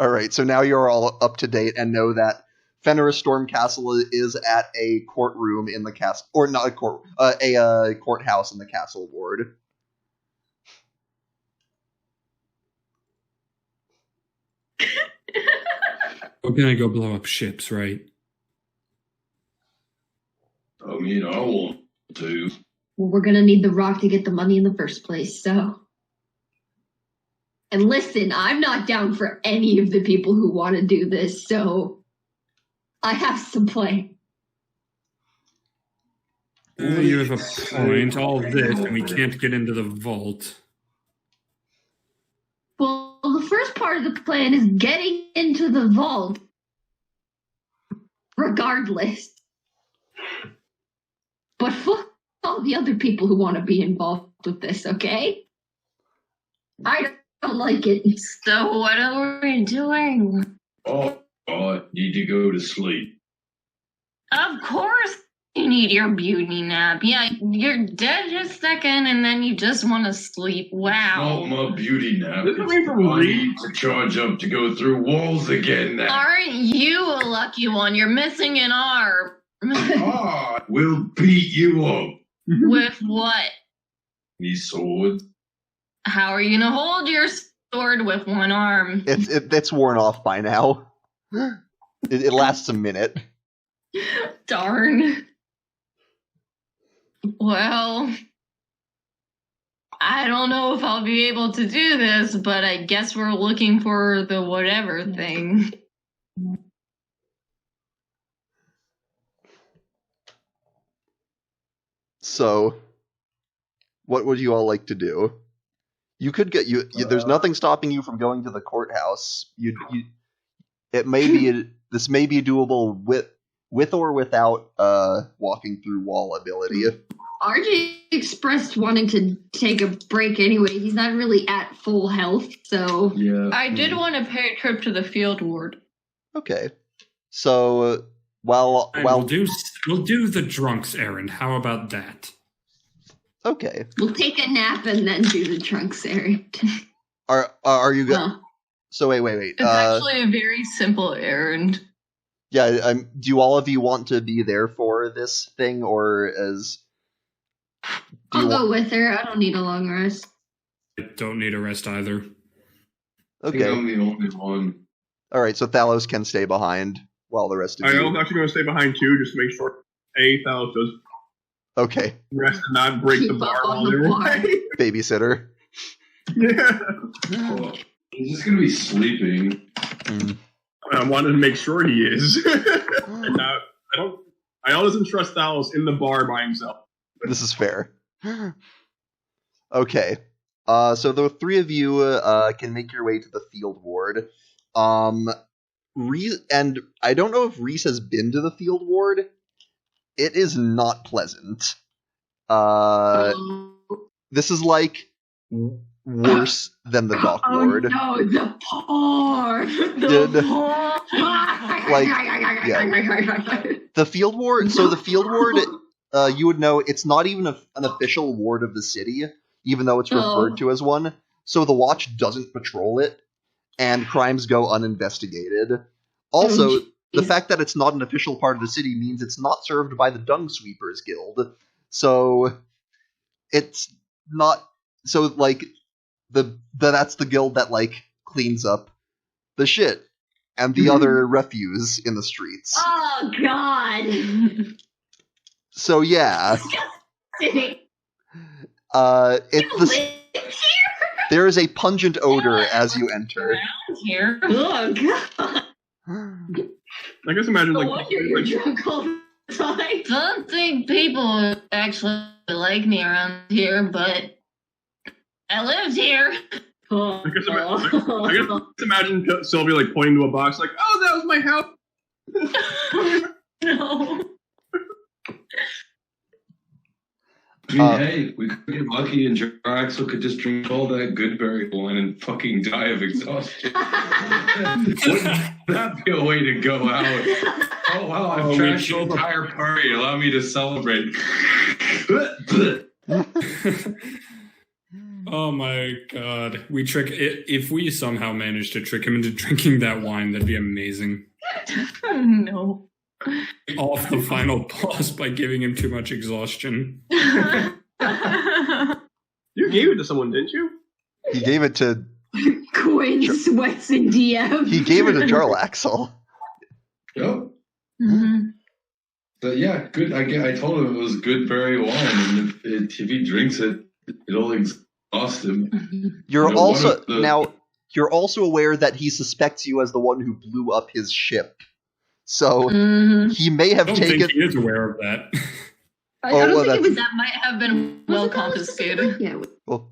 [SPEAKER 1] Alright, so now you're all up to date and know that Fenris Stormcastle is at a courtroom in the castle, or not a court, a courthouse in the castle ward.
[SPEAKER 4] We're gonna go blow up ships, right?
[SPEAKER 5] I mean, I want to.
[SPEAKER 8] Well, we're gonna need the rock to get the money in the first place, so... And listen, I'm not down for any of the people who want to do this, so... I have some play.
[SPEAKER 4] You have a point. All this, and we can't get into the vault.
[SPEAKER 8] Well, the first part of the plan is getting into the vault. Regardless. But fuck all the other people who want to be involved with this, okay? I don't like it.
[SPEAKER 6] So what are we doing?
[SPEAKER 5] Oh, I need to go to sleep.
[SPEAKER 6] Of course you need your beauty nap. Yeah, you're dead just a second and then you just want to sleep. Wow.
[SPEAKER 5] Not my beauty nap.
[SPEAKER 2] This is coming from
[SPEAKER 5] I
[SPEAKER 2] Reed.
[SPEAKER 5] need to charge up to go through walls again now.
[SPEAKER 6] Aren't you a lucky one? You're missing an arm.
[SPEAKER 5] I will beat you up.
[SPEAKER 6] With what?
[SPEAKER 5] These swords.
[SPEAKER 6] How are you gonna hold your sword with one arm?
[SPEAKER 1] It's worn off by now. It lasts a minute.
[SPEAKER 6] Darn. Well, I don't know if I'll be able to do this, but I guess we're looking for the whatever thing.
[SPEAKER 1] So, what would you all like to do? You could get there's nothing stopping you from going to the courthouse. This may be doable with or without walking through wall ability.
[SPEAKER 8] RJ expressed wanting to take a break anyway. He's not really at full health, so...
[SPEAKER 5] Yeah.
[SPEAKER 6] I did want to pay a trip to the field ward.
[SPEAKER 1] Okay, so while
[SPEAKER 4] We'll do the drunks errand. How about that?
[SPEAKER 1] okay,
[SPEAKER 8] We'll take a nap and then do the trunks errand.
[SPEAKER 1] are you good?
[SPEAKER 8] Huh.
[SPEAKER 1] So wait.
[SPEAKER 6] It's actually a very simple errand.
[SPEAKER 1] Yeah, do all of you want to be there for this thing, or
[SPEAKER 8] I'll go with her. I don't need a long rest.
[SPEAKER 4] I don't need a rest either.
[SPEAKER 5] I think
[SPEAKER 1] Okay,
[SPEAKER 5] I'm the only one.
[SPEAKER 1] all right. So Thalos can stay behind while the rest of
[SPEAKER 2] I
[SPEAKER 1] you.
[SPEAKER 2] was actually going to stay behind too, just to make sure Thalos does
[SPEAKER 1] Okay,
[SPEAKER 2] rest and not break the
[SPEAKER 8] Keep
[SPEAKER 2] bar
[SPEAKER 8] up
[SPEAKER 2] while
[SPEAKER 8] on
[SPEAKER 2] they're
[SPEAKER 8] the bar.
[SPEAKER 2] away.
[SPEAKER 1] babysitter.
[SPEAKER 2] Yeah.
[SPEAKER 5] Oh, he's just gonna be sleeping.
[SPEAKER 2] I wanted to make sure he is. And I doesn't trust Thalos in the bar by himself.
[SPEAKER 1] This is fair. Okay. So the three of you can make your way to the field ward. And I don't know if Reese has been to the field ward. It is not pleasant. This is like worse than the dock
[SPEAKER 8] Oh
[SPEAKER 1] ward.
[SPEAKER 8] no, the par!
[SPEAKER 1] Did-
[SPEAKER 8] The par!
[SPEAKER 1] The field ward. So the field ward, you would know it's not even an official ward of the city, even though it's referred to as one. So the watch doesn't patrol it, and crimes go uninvestigated. Also, the fact that it's not an official part of the city means it's not served by the Dung Sweepers Guild. So it's not. So like that's the guild that like cleans up the shit and the other refuse in the streets.
[SPEAKER 8] Oh god!
[SPEAKER 1] So yeah,
[SPEAKER 8] Sitting.
[SPEAKER 1] there is a pungent odor as you enter.
[SPEAKER 6] Around here.
[SPEAKER 8] Oh god.
[SPEAKER 2] I guess imagine
[SPEAKER 8] No
[SPEAKER 2] like
[SPEAKER 8] wonder you're drunk all the time.
[SPEAKER 6] Don't think people actually like me around here, but I lived here.
[SPEAKER 8] Oh.
[SPEAKER 2] I guess imagine Sylvia like pointing to a box like, oh, that was my house.
[SPEAKER 6] No.
[SPEAKER 5] I mean, hey, we could get lucky and Draxel could just drink all that Goodberry wine and fucking die of exhaustion. Wouldn't that be a way to go out? Oh, wow, I've trashed the entire party. Allow me to celebrate.
[SPEAKER 4] Oh my god. If we somehow managed to trick him into drinking that wine, that'd be amazing.
[SPEAKER 6] No.
[SPEAKER 4] Off the final boss by giving him too much exhaustion.
[SPEAKER 2] You gave it to someone, didn't you?
[SPEAKER 1] He gave it to
[SPEAKER 8] Quinn sweats in DM.
[SPEAKER 1] He gave it to Jarlaxle.
[SPEAKER 5] Yep.
[SPEAKER 6] Mhm.
[SPEAKER 5] But yeah, good. I told him it was Goodberry wine, and if he drinks it, it'll exhaust him.
[SPEAKER 1] You're
[SPEAKER 5] You know,
[SPEAKER 1] also
[SPEAKER 5] one of the-
[SPEAKER 1] now you're also aware that he suspects you as the one who blew up his ship. So
[SPEAKER 6] Mhm.
[SPEAKER 1] he may
[SPEAKER 4] I
[SPEAKER 1] have
[SPEAKER 4] don't
[SPEAKER 1] taken.
[SPEAKER 4] think he is aware of that.
[SPEAKER 8] I
[SPEAKER 1] Oh,
[SPEAKER 8] don't
[SPEAKER 1] well,
[SPEAKER 8] think it was
[SPEAKER 6] That might have been well confiscated.
[SPEAKER 8] Yeah.
[SPEAKER 1] Well,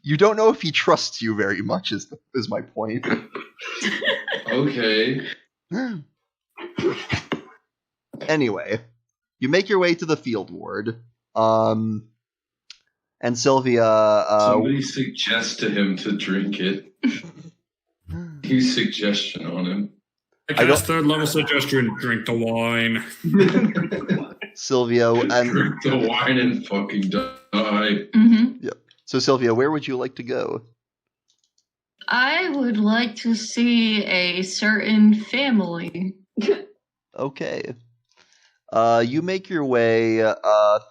[SPEAKER 1] you don't know if he trusts you very much. Is my point.
[SPEAKER 5] Okay.
[SPEAKER 1] Anyway, you make your way to the field ward. And Sylvia.
[SPEAKER 5] Somebody suggest to him to drink it. Use suggestion on him.
[SPEAKER 4] I
[SPEAKER 1] don't-
[SPEAKER 4] cast third level suggestion, drink the wine.
[SPEAKER 1] Sylvia and
[SPEAKER 5] Drink the wine and fucking die.
[SPEAKER 6] Mhm.
[SPEAKER 1] so Sylvia, where would you like to go?
[SPEAKER 6] I would like to see a certain family.
[SPEAKER 1] Okay. You make your way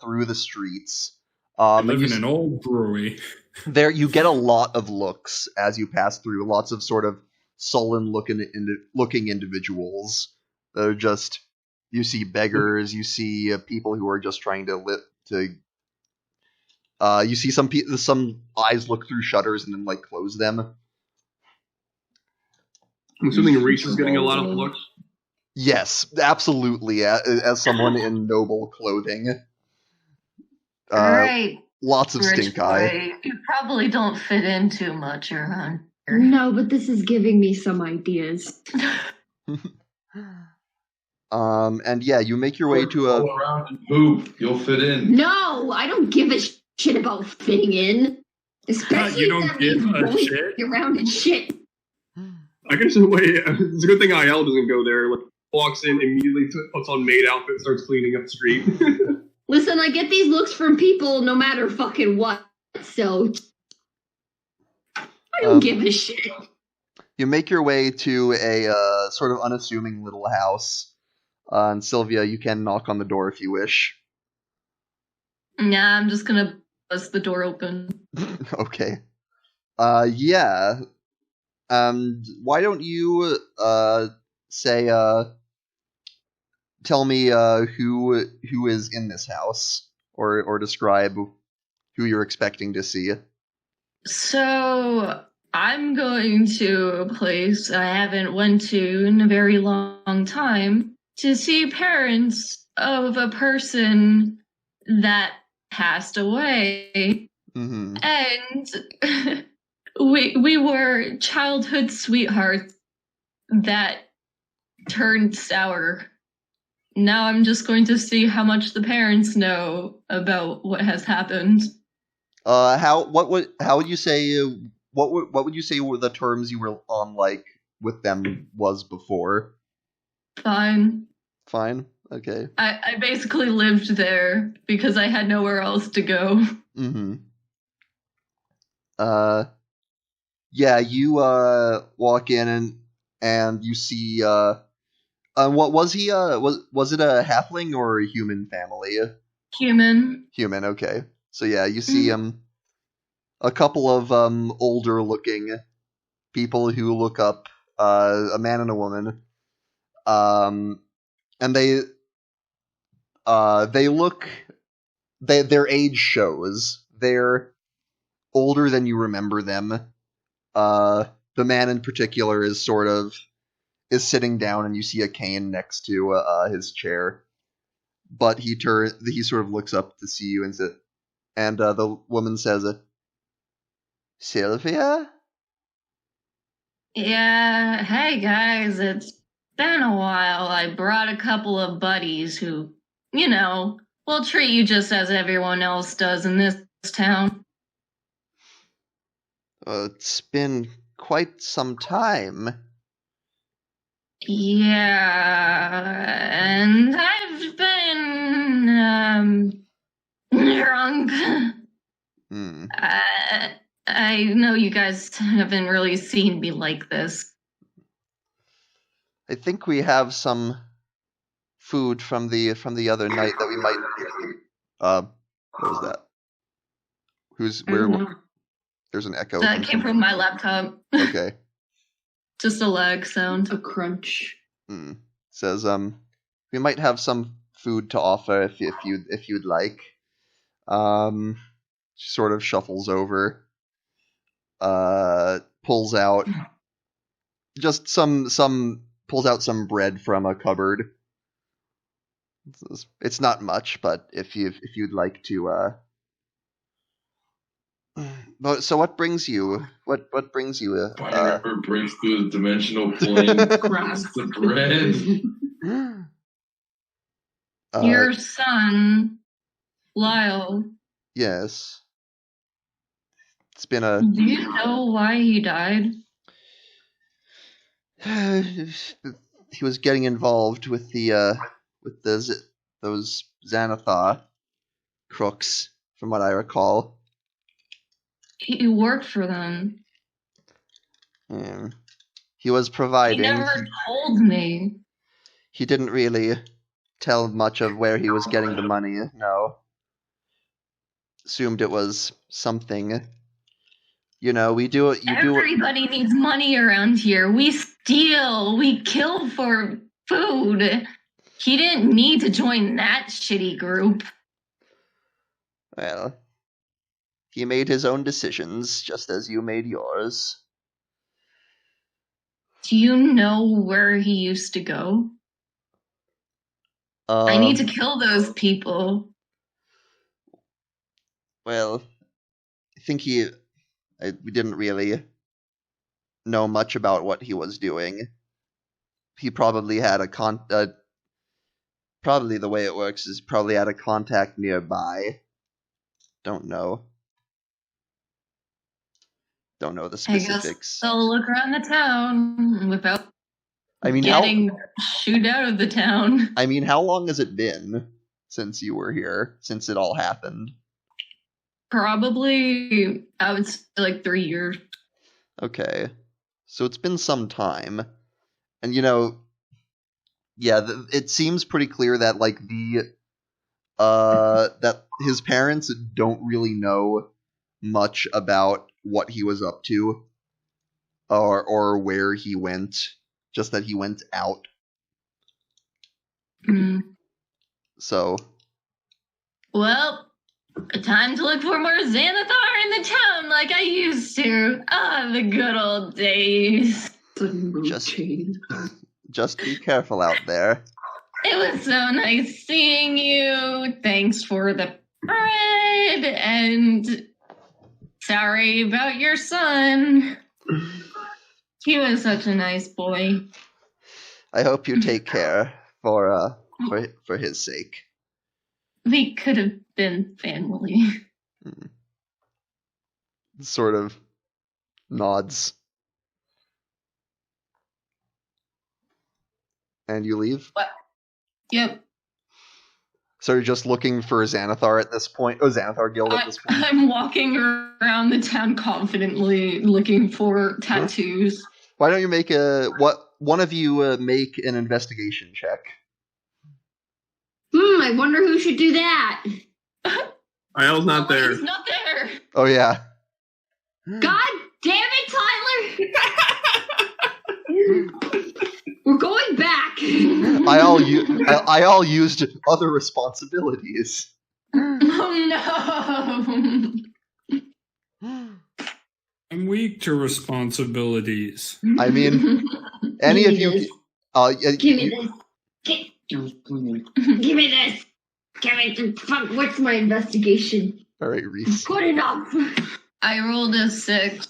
[SPEAKER 1] through the streets.
[SPEAKER 4] I
[SPEAKER 1] And
[SPEAKER 4] live
[SPEAKER 1] you
[SPEAKER 4] in an old brewery.
[SPEAKER 1] there you get a lot of looks as you pass through. Lots of sort of sullen looking individuals. They're just you see beggars. You see people who are just trying to you see some eyes look through shutters and then like close them.
[SPEAKER 2] I'm assuming Reese is getting a lot of looks.
[SPEAKER 1] Yes, absolutely. As someone in noble clothing,
[SPEAKER 6] Right,
[SPEAKER 1] lots of
[SPEAKER 6] rich
[SPEAKER 1] stink eye.
[SPEAKER 6] boy. You probably don't fit in too much around here.
[SPEAKER 8] No, but this is giving me some ideas.
[SPEAKER 1] And yeah, you make your way to
[SPEAKER 5] Go around and poop. You'll fit in.
[SPEAKER 8] No, I don't give a shit about fitting in. Especially
[SPEAKER 4] You don't
[SPEAKER 8] if that
[SPEAKER 4] give
[SPEAKER 8] means
[SPEAKER 4] a
[SPEAKER 8] rolling
[SPEAKER 4] shit?
[SPEAKER 8] around and shit.
[SPEAKER 2] I guess in a way, it's a good thing IL doesn't go there. Like, walks in, immediately puts on maid outfit, starts cleaning up the street.
[SPEAKER 8] Listen, I get these looks from people no matter fucking what, so I don't give a shit.
[SPEAKER 1] You make your way to a sort of unassuming little house. And Sylvia, you can knock on the door if you wish.
[SPEAKER 6] Nah, I'm just gonna bust the door open.
[SPEAKER 1] Okay. Yeah. Why don't you say tell me who is in this house, or describe who you're expecting to see.
[SPEAKER 6] So I'm going to a place I haven't went to in a very long time to see parents of a person that passed away.
[SPEAKER 1] Mm-hmm.
[SPEAKER 6] And we were childhood sweethearts that turned sour. Now I'm just going to see how much the parents know about what has happened.
[SPEAKER 1] How would you say what would you say were the terms you were on like with them was before?
[SPEAKER 6] Fine.
[SPEAKER 1] Fine. Okay.
[SPEAKER 6] I basically lived there because I had nowhere else to go.
[SPEAKER 1] Mm-hmm. Yeah, you walk in and you see what was he was it a halfling or a human family?
[SPEAKER 6] Human.
[SPEAKER 1] Human, okay. So yeah, you see a couple of older looking people who look up, a man and a woman. And They look... their age shows. They're older than you remember them. The man in particular is sitting down, and you see a cane next to his chair. But he sort of looks up to see you, and the woman says, Sylvia?
[SPEAKER 6] Yeah, hey guys, it's been a while. I brought a couple of buddies who, will treat you just as everyone else does in this town.
[SPEAKER 1] It's been quite some time.
[SPEAKER 6] Yeah, and I've been, drunk. I know you guys haven't really seen me like this.
[SPEAKER 1] I think we have some food from the other night that we might. What was that? Where? There's an echo.
[SPEAKER 6] That came from my laptop.
[SPEAKER 1] Okay.
[SPEAKER 6] Just a lag sound.
[SPEAKER 8] A crunch.
[SPEAKER 1] Says we might have some food to offer if you'd like. She sort of shuffles over. Pulls out just pulls out some bread from a cupboard. It's not much, but if you'd like to so what brings you
[SPEAKER 5] Pineapple brings to the dimensional plane across the bread.
[SPEAKER 6] Your son, Lyle.
[SPEAKER 1] Yes. It's been
[SPEAKER 6] Do you know why he died?
[SPEAKER 1] He was getting involved with those Xanathar crooks, from what I recall.
[SPEAKER 6] He worked for them.
[SPEAKER 1] Yeah. He was providing.
[SPEAKER 6] He never told me.
[SPEAKER 1] He didn't really tell much of where he was getting the money. No. Assumed it was something.
[SPEAKER 6] Everybody needs money around here. We steal. We kill for food. He didn't need to join that shitty group.
[SPEAKER 1] Well, he made his own decisions, just as you made yours.
[SPEAKER 6] Do you know where he used to go? I need to kill those people.
[SPEAKER 1] Well, I think we didn't really know much about what he was doing. He probably had probably the way it works is probably had a contact nearby. Don't know the specifics.
[SPEAKER 6] I guess I'll look around the town without getting shooed out of the town.
[SPEAKER 1] I mean, how long has it been since you were here? Since it all happened?
[SPEAKER 6] Probably, I would say, like 3 years.
[SPEAKER 1] Okay. So it's been some time. And, it seems pretty clear that, that his parents don't really know much about what he was up to or where he went. Just that he went out. So.
[SPEAKER 6] Well, time to look for more Xanathar in the town like I used to. The good old days.
[SPEAKER 1] Just be careful out there.
[SPEAKER 6] It was so nice seeing you. Thanks for the bread. And sorry about your son. He was such a nice boy.
[SPEAKER 1] I hope you take care for his sake.
[SPEAKER 6] We could have been family.
[SPEAKER 1] Sort of nods. And you leave?
[SPEAKER 6] What? Yep.
[SPEAKER 1] So you're just looking for Xanathar at this point? Oh, Xanathar Guild at this point?
[SPEAKER 6] I'm walking around the town confidently looking for tattoos.
[SPEAKER 1] Why don't you make one of you make an investigation check?
[SPEAKER 8] I wonder who should do that.
[SPEAKER 2] Isle's not there.
[SPEAKER 6] He's not there.
[SPEAKER 1] Oh, yeah.
[SPEAKER 8] God damn it, Tyler! We're going back.
[SPEAKER 1] I all used other responsibilities.
[SPEAKER 6] Oh no!
[SPEAKER 4] I'm weak to responsibilities.
[SPEAKER 1] I mean, any
[SPEAKER 8] Give
[SPEAKER 1] of
[SPEAKER 8] me
[SPEAKER 1] you.
[SPEAKER 8] this. Give me this. Give me this. Give me fuck. What's my investigation?
[SPEAKER 1] All right, Reese.
[SPEAKER 8] Good enough.
[SPEAKER 6] I rolled a 6.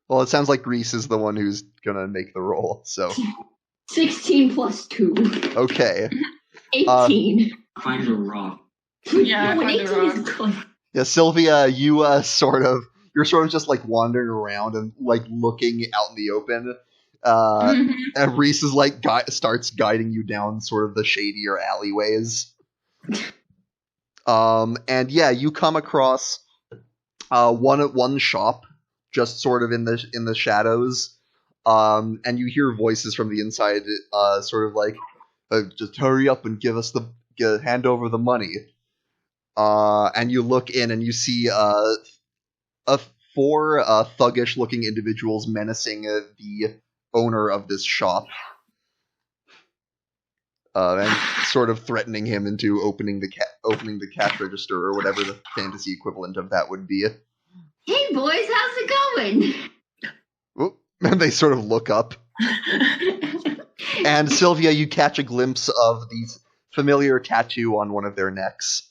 [SPEAKER 1] Well, it sounds like Reese is the one who's gonna make the roll. So
[SPEAKER 8] 16 plus 2.
[SPEAKER 1] okay.
[SPEAKER 8] 18.
[SPEAKER 7] Find a rock.
[SPEAKER 6] Yeah,
[SPEAKER 8] No,
[SPEAKER 6] I
[SPEAKER 8] an
[SPEAKER 6] found a
[SPEAKER 8] 18 is
[SPEAKER 6] rock.
[SPEAKER 8] good.
[SPEAKER 1] Yeah, Sylvia, you're sort of just like wandering around and like looking out in the open. And Reese is like starts guiding you down sort of the shadier alleyways. And yeah, you come across one shop just sort of in the shadows. And you hear voices from the inside, sort of like, just hurry up and give us hand over the money. And you look in and you see four thuggish-looking individuals menacing the owner of this shop, and sort of threatening him into opening the cash register or whatever the fantasy equivalent of that would be.
[SPEAKER 8] Hey boys, how's it going?
[SPEAKER 1] Oop. And they sort of look up. And Sylvia, you catch a glimpse of the familiar tattoo on one of their necks.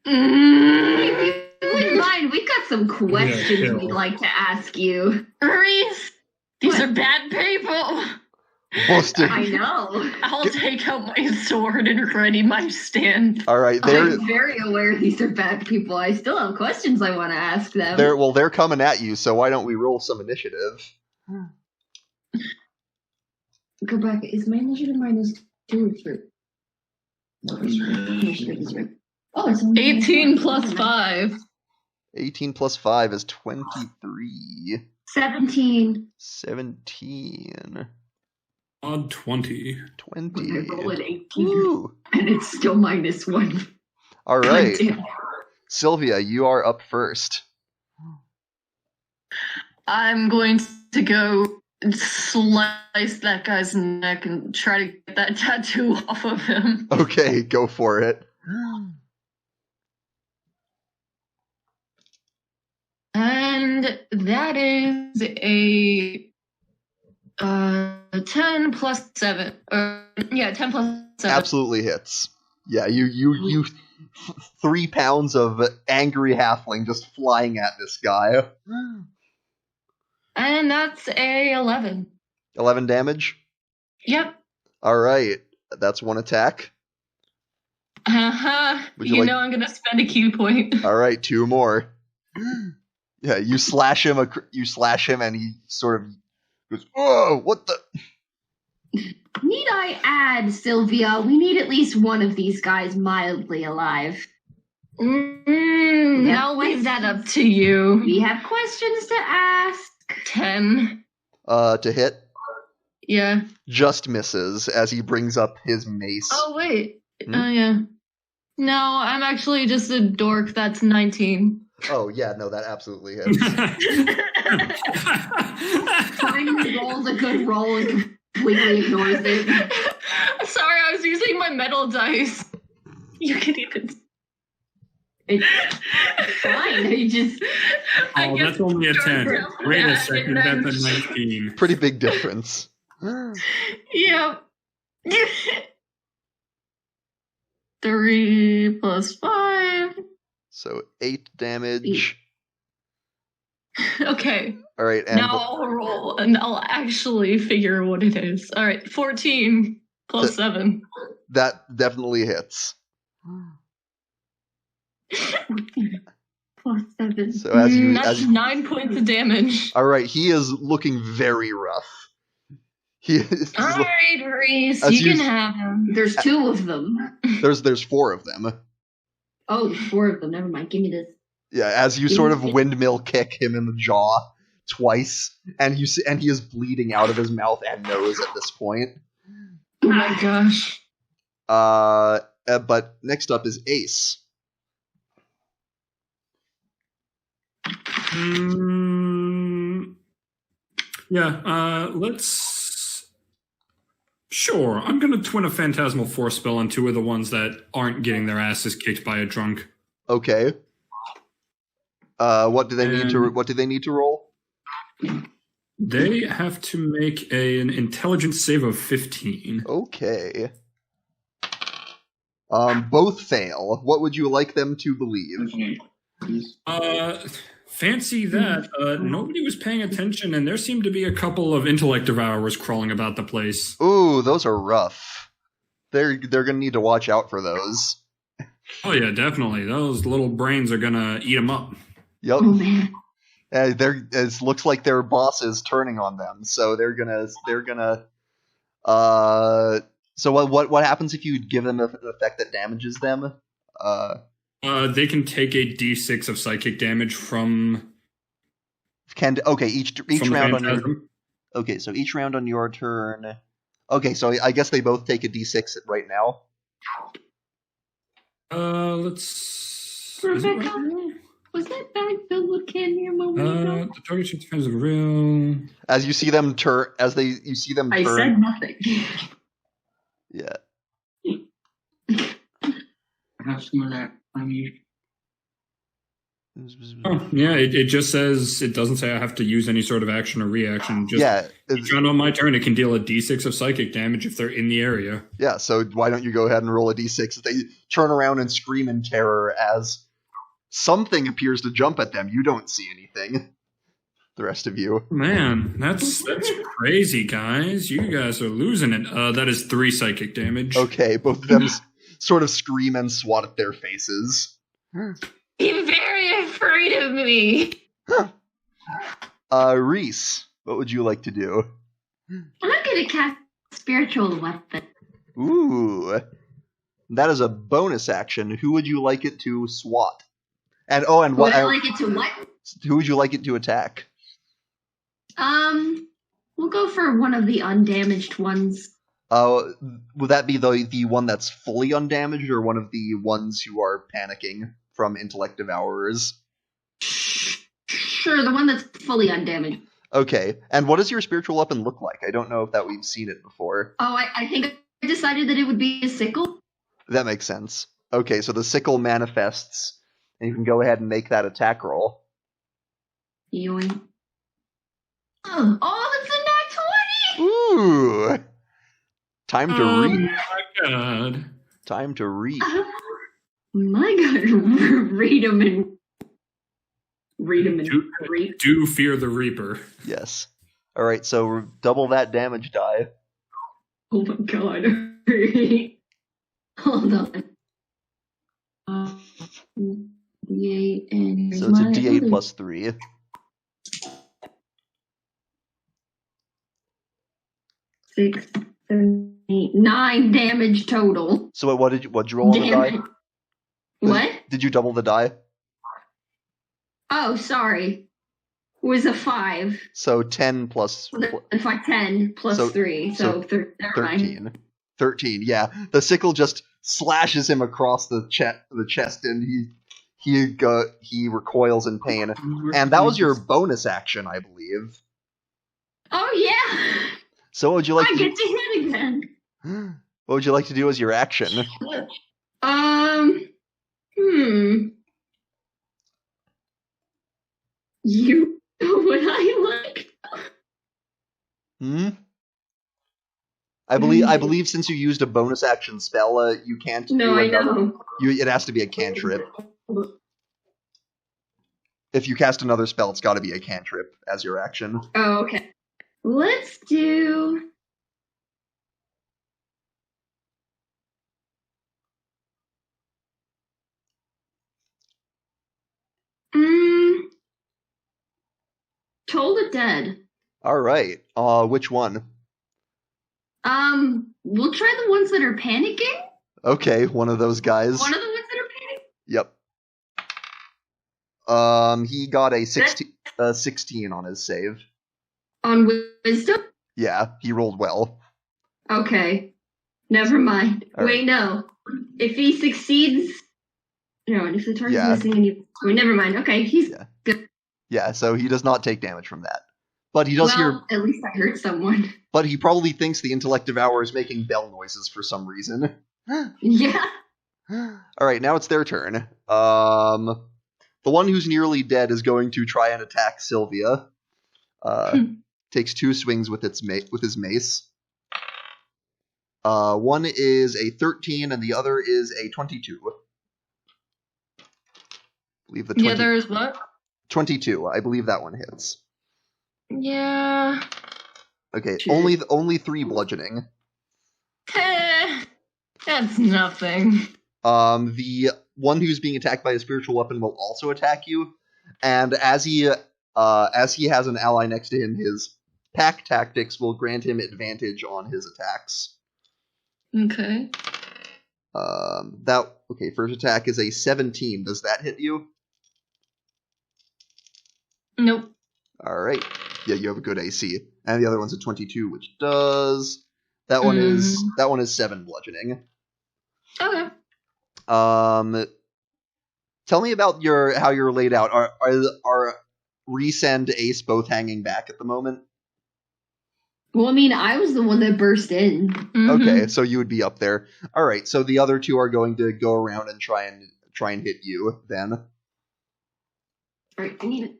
[SPEAKER 8] If you wouldn't mind, we got some questions
[SPEAKER 4] chill.
[SPEAKER 8] we'd like to ask you.
[SPEAKER 6] Reese, these
[SPEAKER 8] What?
[SPEAKER 6] are bad people.
[SPEAKER 8] I know.
[SPEAKER 6] I'll take out my sword and ready my stand.
[SPEAKER 1] All right,
[SPEAKER 8] I'm very aware these are bad people. I still have questions I want to ask them.
[SPEAKER 1] they're coming at you. So why don't we roll some initiative?
[SPEAKER 8] Go back. Is my initiative -2 or 3? Initiative is right. Oh, it's only
[SPEAKER 6] 18 plus 5.
[SPEAKER 1] 18 plus 5 is 23.
[SPEAKER 8] 17.
[SPEAKER 1] 17.
[SPEAKER 4] Odd 20.
[SPEAKER 1] 20.
[SPEAKER 8] I roll an 18,
[SPEAKER 1] Woo.
[SPEAKER 8] and it's still -1.
[SPEAKER 1] All right.
[SPEAKER 8] God damn.
[SPEAKER 1] Sylvia, you are up first.
[SPEAKER 6] I'm going to go slice that guy's neck and try to get that tattoo off of him.
[SPEAKER 1] Okay, go for it.
[SPEAKER 6] And that is a 10 plus 7. 10 plus 7.
[SPEAKER 1] Absolutely hits. Yeah, you 3 pounds of angry halfling just flying at this guy.
[SPEAKER 6] And that's a 11.
[SPEAKER 1] 11 damage.
[SPEAKER 6] Yep.
[SPEAKER 1] All right, that's one attack. Would you
[SPEAKER 6] You
[SPEAKER 1] like-
[SPEAKER 6] know I'm going to spend a key point.
[SPEAKER 1] All right, 2 more. Yeah, you slash him, and he sort of goes, "Whoa, what the?"
[SPEAKER 8] Need I add, Sylvia, we need at least one of these guys mildly alive.
[SPEAKER 6] I'll leave that up to you.
[SPEAKER 8] We have questions to ask.
[SPEAKER 6] 10.
[SPEAKER 1] To hit,
[SPEAKER 6] Yeah.
[SPEAKER 1] just misses as he brings up his mace.
[SPEAKER 6] Oh, wait.
[SPEAKER 1] Hmm?
[SPEAKER 6] Oh, yeah. No, I'm actually just a dork. That's 19.
[SPEAKER 1] Oh, yeah, no, that absolutely hits.
[SPEAKER 8] Finally rolls a good roll and completely ignores it.
[SPEAKER 6] Sorry, I was using my metal dice. You can even.
[SPEAKER 8] It's fine. I just
[SPEAKER 4] Oh, that's only a 10. Wait a second, that's a 19.
[SPEAKER 1] Pretty big difference.
[SPEAKER 6] Yep. 3 plus 5.
[SPEAKER 1] So 8 damage.
[SPEAKER 6] Okay.
[SPEAKER 1] All right, and
[SPEAKER 6] Now I'll roll and I'll actually figure what it is. All right, 14 plus 7.
[SPEAKER 1] that definitely hits.
[SPEAKER 8] plus 7.
[SPEAKER 1] So as you,
[SPEAKER 6] That's 9 points of damage.
[SPEAKER 1] all right, he is looking very rough. He is,
[SPEAKER 6] All right, Reese,
[SPEAKER 1] as
[SPEAKER 6] you
[SPEAKER 1] you-
[SPEAKER 6] can have him.
[SPEAKER 8] There's 2 of them.
[SPEAKER 1] there's 4 of them.
[SPEAKER 8] Oh, there's 4 of them. Never mind. Give me this.
[SPEAKER 1] Yeah, as you sort of windmill kick him in the jaw twice, and he is bleeding out of his mouth and nose at this point.
[SPEAKER 6] Oh my gosh.
[SPEAKER 1] But next up is Ace.
[SPEAKER 4] Yeah, let's Sure, I'm gonna twin a Phantasmal Force spell on two of the ones that aren't getting their asses kicked by a drunk.
[SPEAKER 1] Okay. What do they need to roll?
[SPEAKER 4] They have to make an intelligence save of 15.
[SPEAKER 1] Okay. Both fail. What would you like them to believe?
[SPEAKER 4] Fancy that. Nobody was paying attention, and there seemed to be a couple of intellect devourers crawling about the place.
[SPEAKER 1] Ooh, those are rough. They're gonna need to watch out for those.
[SPEAKER 4] Oh yeah, definitely. Those little brains are gonna eat them up.
[SPEAKER 1] Yep.
[SPEAKER 8] Oh man.
[SPEAKER 1] It looks like their boss is turning on them, so they're gonna. So what happens if you give them an effect that damages them?
[SPEAKER 4] They can take a d6 of psychic damage from.
[SPEAKER 1] Each round on your. Okay, so each round on your turn. Okay, so I guess they both take a d6 right now.
[SPEAKER 4] Let's.
[SPEAKER 8] Rebecca, was that bag filled with candy a moment ago?
[SPEAKER 4] The target shoots defense of real.
[SPEAKER 1] As you see them turn, I
[SPEAKER 8] said nothing.
[SPEAKER 1] Yeah.
[SPEAKER 7] I have some of that.
[SPEAKER 4] Oh, yeah, it just says, it doesn't say I have to use any sort of action or reaction. Just
[SPEAKER 1] Yeah.
[SPEAKER 4] each round on my turn, it can deal a d6 of psychic damage if they're in the area.
[SPEAKER 1] Yeah, so why don't you go ahead and roll a d6? They turn around and scream in terror as something appears to jump at them. You don't see anything. The rest of you.
[SPEAKER 4] Man, that's crazy, guys. You guys are losing it. That is 3 psychic damage.
[SPEAKER 1] Okay, both of them sort of scream and swat at their faces.
[SPEAKER 6] You're very afraid of me.
[SPEAKER 1] Reese, what would you like to do?
[SPEAKER 8] I'm gonna cast spiritual weapon.
[SPEAKER 1] Ooh. That is a bonus action. Who would you like it to swat? And what?
[SPEAKER 8] Would I like it to what?
[SPEAKER 1] Who would you like it to attack?
[SPEAKER 8] We'll go for one of the undamaged ones.
[SPEAKER 1] Would that be the one that's fully undamaged, or one of the ones who are panicking from intellect devourers?
[SPEAKER 8] Sure, the one that's fully undamaged.
[SPEAKER 1] Okay, and what does your spiritual weapon look like? I don't know if we've seen it before.
[SPEAKER 8] Oh, I think I decided that it would be a sickle.
[SPEAKER 1] That makes sense. Okay, so the sickle manifests, and you can go ahead and make that attack roll.
[SPEAKER 8] Yoink. Oh, that's a nat 20!
[SPEAKER 1] Ooh! Time to read.
[SPEAKER 4] My God.
[SPEAKER 1] Time to read.
[SPEAKER 8] My God, read them and read.
[SPEAKER 4] Do fear the Reaper.
[SPEAKER 1] Yes. All right, so double that damage die.
[SPEAKER 8] Oh my God. Hold on. D8 and
[SPEAKER 1] So it's a D8 plus 3.
[SPEAKER 8] Six, 7, 8, 9 damage total.
[SPEAKER 1] So what'd you roll on the die?
[SPEAKER 8] What?
[SPEAKER 1] Did you double the die?
[SPEAKER 8] Oh, sorry. It was a 5.
[SPEAKER 1] So 10 plus...
[SPEAKER 8] If I 10 plus 3, so
[SPEAKER 1] 13. 13, yeah. The sickle just slashes him across the chest, and he recoils in pain. And that was your bonus action, I believe.
[SPEAKER 8] Oh, yeah!
[SPEAKER 1] So what would you like
[SPEAKER 8] I get to hit again.
[SPEAKER 1] What would you like to do as your action?
[SPEAKER 8] You know what I like?
[SPEAKER 1] I believe since you used a bonus action spell, you can't.
[SPEAKER 8] No, I know.
[SPEAKER 1] It has to be a cantrip. If you cast another spell, it's got to be a cantrip as your action.
[SPEAKER 8] Oh, okay. Let's do. Toll the Dead.
[SPEAKER 1] All right. Which one?
[SPEAKER 8] We'll try the ones that are panicking.
[SPEAKER 1] Okay, one of those guys.
[SPEAKER 8] One of the ones that are panicking.
[SPEAKER 1] Yep. He got a 16 on his save.
[SPEAKER 8] On wisdom?
[SPEAKER 1] Yeah, he rolled well.
[SPEAKER 8] Okay. Never mind.
[SPEAKER 1] All
[SPEAKER 8] Wait,
[SPEAKER 1] right.
[SPEAKER 8] no. If he succeeds... No, and if the target's missing and you... Wait, never mind. Okay, he's good.
[SPEAKER 1] Yeah, so he does not take damage from that. But he does hear.
[SPEAKER 8] At least I hurt someone.
[SPEAKER 1] But he probably thinks the intellect devourer is making bell noises for some reason.
[SPEAKER 8] Yeah.
[SPEAKER 1] All right, now it's their turn. The one who's nearly dead is going to try and attack Sylvia. Takes 2 swings with his mace. One is a 13 and the other is a 22. I believe the
[SPEAKER 6] other is what?
[SPEAKER 1] 22. I believe that one hits.
[SPEAKER 6] Yeah.
[SPEAKER 1] Okay, only 3 bludgeoning.
[SPEAKER 6] That's nothing.
[SPEAKER 1] The one who's being attacked by a spiritual weapon will also attack you, and as he has an ally next to him, his pack tactics will grant him advantage on his attacks.
[SPEAKER 6] Okay.
[SPEAKER 1] First attack is a 17. Does that hit you?
[SPEAKER 6] Nope.
[SPEAKER 1] All right. Yeah, you have a good AC. And the other one's a 22, which does. That one is 7 bludgeoning.
[SPEAKER 6] Okay.
[SPEAKER 1] Tell me about how you're laid out. Are Reese and Ace both hanging back at the moment?
[SPEAKER 8] Well, I mean, I was the one that burst in.
[SPEAKER 6] Mm-hmm.
[SPEAKER 1] Okay, so you would be up there. All right, so the other 2 are going to go around and try and hit you then.
[SPEAKER 8] All right, I need it.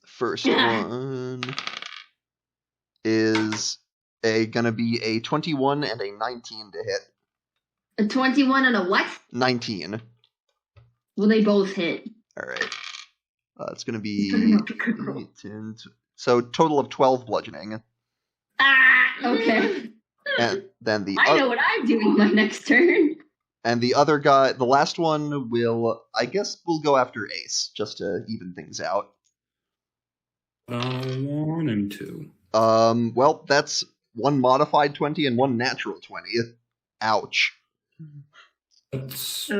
[SPEAKER 1] First one is gonna be a 21 and a 19 to hit.
[SPEAKER 8] A 21 and a what?
[SPEAKER 1] 19.
[SPEAKER 8] Well, they both hit.
[SPEAKER 1] All right. It's gonna be 10, so total of 12 bludgeoning.
[SPEAKER 8] Okay.
[SPEAKER 1] And then
[SPEAKER 8] I know what I'm doing my next turn.
[SPEAKER 1] And the other guy, the last one will go after Ace just to even things out.
[SPEAKER 4] 1 and 2.
[SPEAKER 1] Well, that's 1 modified 20 and 1 natural 20. Ouch.
[SPEAKER 4] That's...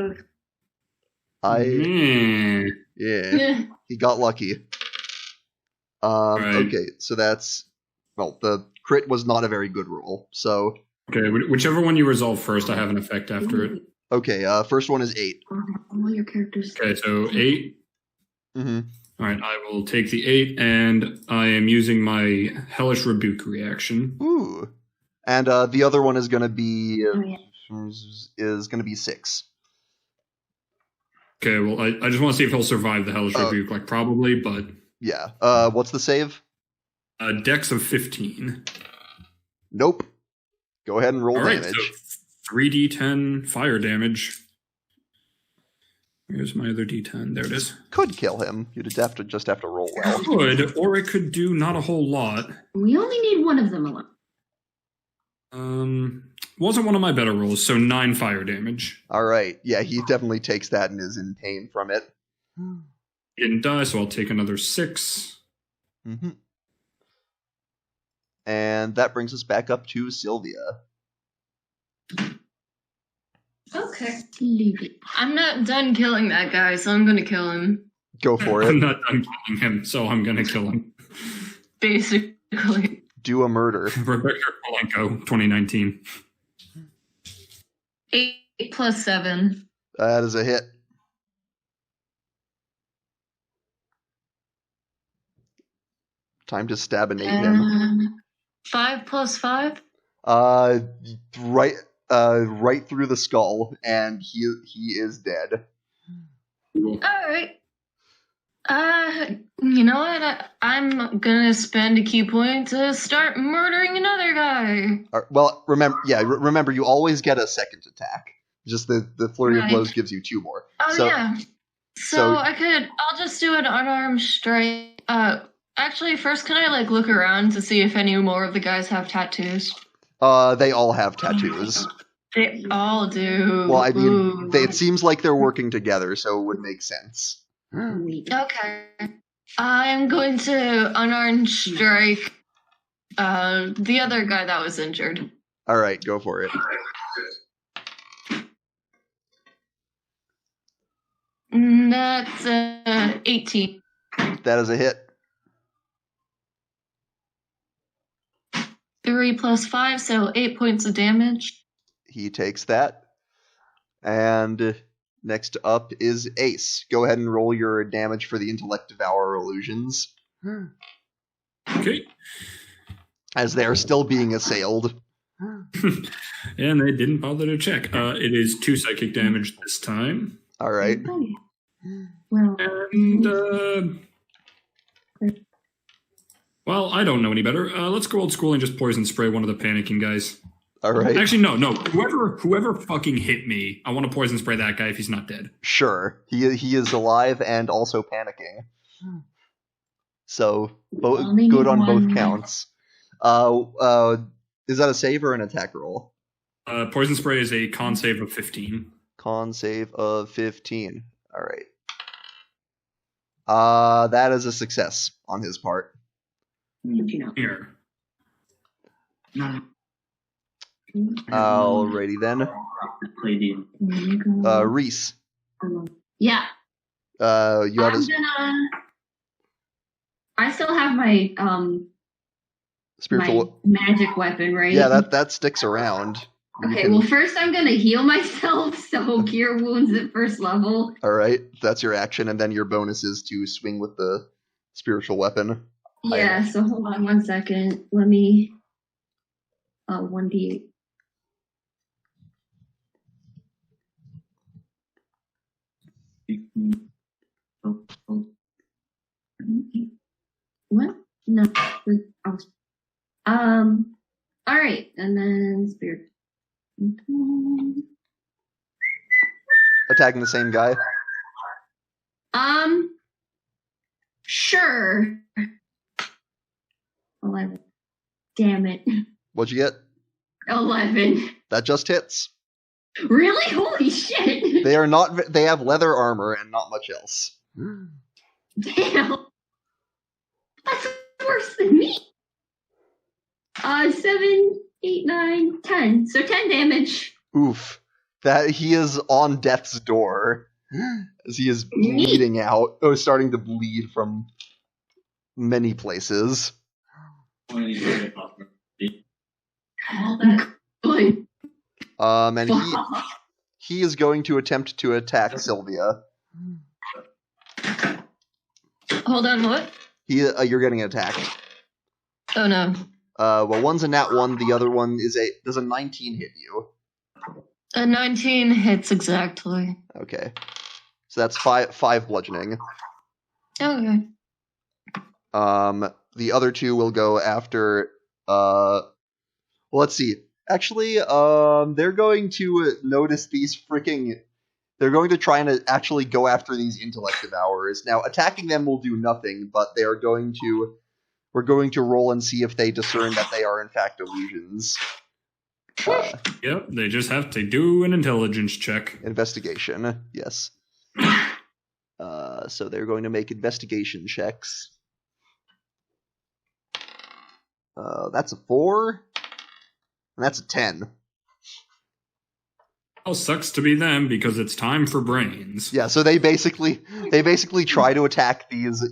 [SPEAKER 1] Yeah, he got lucky.
[SPEAKER 4] Right.
[SPEAKER 1] Okay, so that's, the crit was not a very good roll, so...
[SPEAKER 4] Okay, whichever one you resolve first, I have an effect after it.
[SPEAKER 1] Okay, first one is 8.
[SPEAKER 8] All your characters.
[SPEAKER 4] Okay, so 8.
[SPEAKER 1] Mm-hmm.
[SPEAKER 4] All right, I will take the 8, and I am using my Hellish Rebuke reaction.
[SPEAKER 1] Ooh. And the other one is going to be... is going to be 6.
[SPEAKER 4] Okay, well, I just want to see if he'll survive the Hellish Rebuke, probably, but...
[SPEAKER 1] Yeah. What's the save?
[SPEAKER 4] Dex of 15.
[SPEAKER 1] Nope. Go ahead and roll
[SPEAKER 4] damage.
[SPEAKER 1] Right,
[SPEAKER 4] so 3d10 fire damage. Here's my other d10. There it is.
[SPEAKER 1] Could kill him. You'd just have to roll well.
[SPEAKER 4] Could, or it could do not a whole lot.
[SPEAKER 8] We only need one of them alone.
[SPEAKER 4] Wasn't one of my better rolls, so 9 fire damage.
[SPEAKER 1] All right. Yeah, he definitely takes that and is in pain from it.
[SPEAKER 4] He didn't die, so I'll take another 6.
[SPEAKER 1] Mm-hmm. And that brings us back up to Sylvia.
[SPEAKER 6] Okay. I'm not done killing that guy, so I'm gonna kill him.
[SPEAKER 1] Go for it.
[SPEAKER 4] I'm not done killing him, so I'm gonna kill him.
[SPEAKER 6] Basically.
[SPEAKER 1] Do a murder.
[SPEAKER 4] Rebecca Polenko, 2019.
[SPEAKER 6] 8 plus 7.
[SPEAKER 1] That is a hit. Time to stab-inate him.
[SPEAKER 6] 5 plus 5?
[SPEAKER 1] Right through the skull, and he is dead.
[SPEAKER 6] Alright. You know what? I'm gonna spend a key point to start murdering another guy.
[SPEAKER 1] Well, remember, you always get a second attack. Just the flurry of blows gives you 2 more.
[SPEAKER 6] Oh, yeah. So I'll just do an unarmed strike. Actually, first, can I, look around to see if any more of the guys have tattoos?
[SPEAKER 1] They all have tattoos.
[SPEAKER 6] They all do.
[SPEAKER 1] Well, I mean, it seems like they're working together, so it would make sense.
[SPEAKER 6] Okay. I'm going to unarmed strike the other guy that was injured.
[SPEAKER 1] All right, go for it.
[SPEAKER 6] That's 18.
[SPEAKER 1] That is a hit.
[SPEAKER 6] 3 plus 5, so 8 points of damage.
[SPEAKER 1] He takes that. And next up is Ace. Go ahead and roll your damage for the Intellect Devour illusions.
[SPEAKER 4] Okay.
[SPEAKER 1] as they are still being assailed.
[SPEAKER 4] And they didn't bother to check. It is 2 psychic damage this time.
[SPEAKER 1] All right.
[SPEAKER 8] Well,
[SPEAKER 4] And, well, I don't know any better. Let's go old school and just poison spray one of the panicking guys.
[SPEAKER 1] All right.
[SPEAKER 4] Actually, no. Whoever fucking hit me, I want to poison spray that guy if he's not dead.
[SPEAKER 1] Sure. He is alive and also panicking. So
[SPEAKER 8] Only
[SPEAKER 1] good on
[SPEAKER 8] one.
[SPEAKER 1] both counts. Is that a save or an attack roll?
[SPEAKER 4] Poison spray is a con save of 15.
[SPEAKER 1] Con save of 15. All right. That is a success on his part.
[SPEAKER 4] Here.
[SPEAKER 1] Alrighty then. Reese.
[SPEAKER 8] Yeah.
[SPEAKER 1] You have
[SPEAKER 8] I still have my
[SPEAKER 1] spiritual.
[SPEAKER 8] my magic weapon, right?
[SPEAKER 1] Yeah, that sticks around.
[SPEAKER 8] Okay, well, first I'm gonna heal myself, so cure wounds at first level.
[SPEAKER 1] All right, that's your action, and then your bonus is to swing with the spiritual weapon.
[SPEAKER 8] Yeah, so hold on 1 second. Let me 1d8. What? No. All right, and then spirit.
[SPEAKER 1] Attacking the same guy.
[SPEAKER 8] Sure. 11. Damn it.
[SPEAKER 1] What'd you get?
[SPEAKER 8] 11.
[SPEAKER 1] That just hits.
[SPEAKER 8] Really? Holy shit.
[SPEAKER 1] They are not. They have leather armor and not much else.
[SPEAKER 8] Damn. That's worse than me. 7, 8, 9, 10. So 10 damage.
[SPEAKER 1] Oof. That he is on death's door as he is bleeding out. Oh, starting to bleed from many places.
[SPEAKER 8] Good.
[SPEAKER 1] And he is going to attempt to attack Sylvia.
[SPEAKER 6] Hold on, what?
[SPEAKER 1] You're getting attacked.
[SPEAKER 6] Oh no.
[SPEAKER 1] Well, one's a nat 1, the other one is does a 19 hit you?
[SPEAKER 6] A 19 hits exactly.
[SPEAKER 1] Okay. So that's five bludgeoning.
[SPEAKER 6] Okay.
[SPEAKER 1] The other two will go after, well, let's see. Actually, they're going to notice these they're going to try and actually go after these intellect devourers. Now, attacking them will do nothing, but we're going to roll and see if they discern that they are in fact illusions.
[SPEAKER 4] Yep, they just have to do an intelligence check.
[SPEAKER 1] Investigation, yes. So they're going to make investigation checks. That's a 4, and that's a 10.
[SPEAKER 4] Well, sucks to be them because it's time for brains.
[SPEAKER 1] Yeah, so they basically try to attack these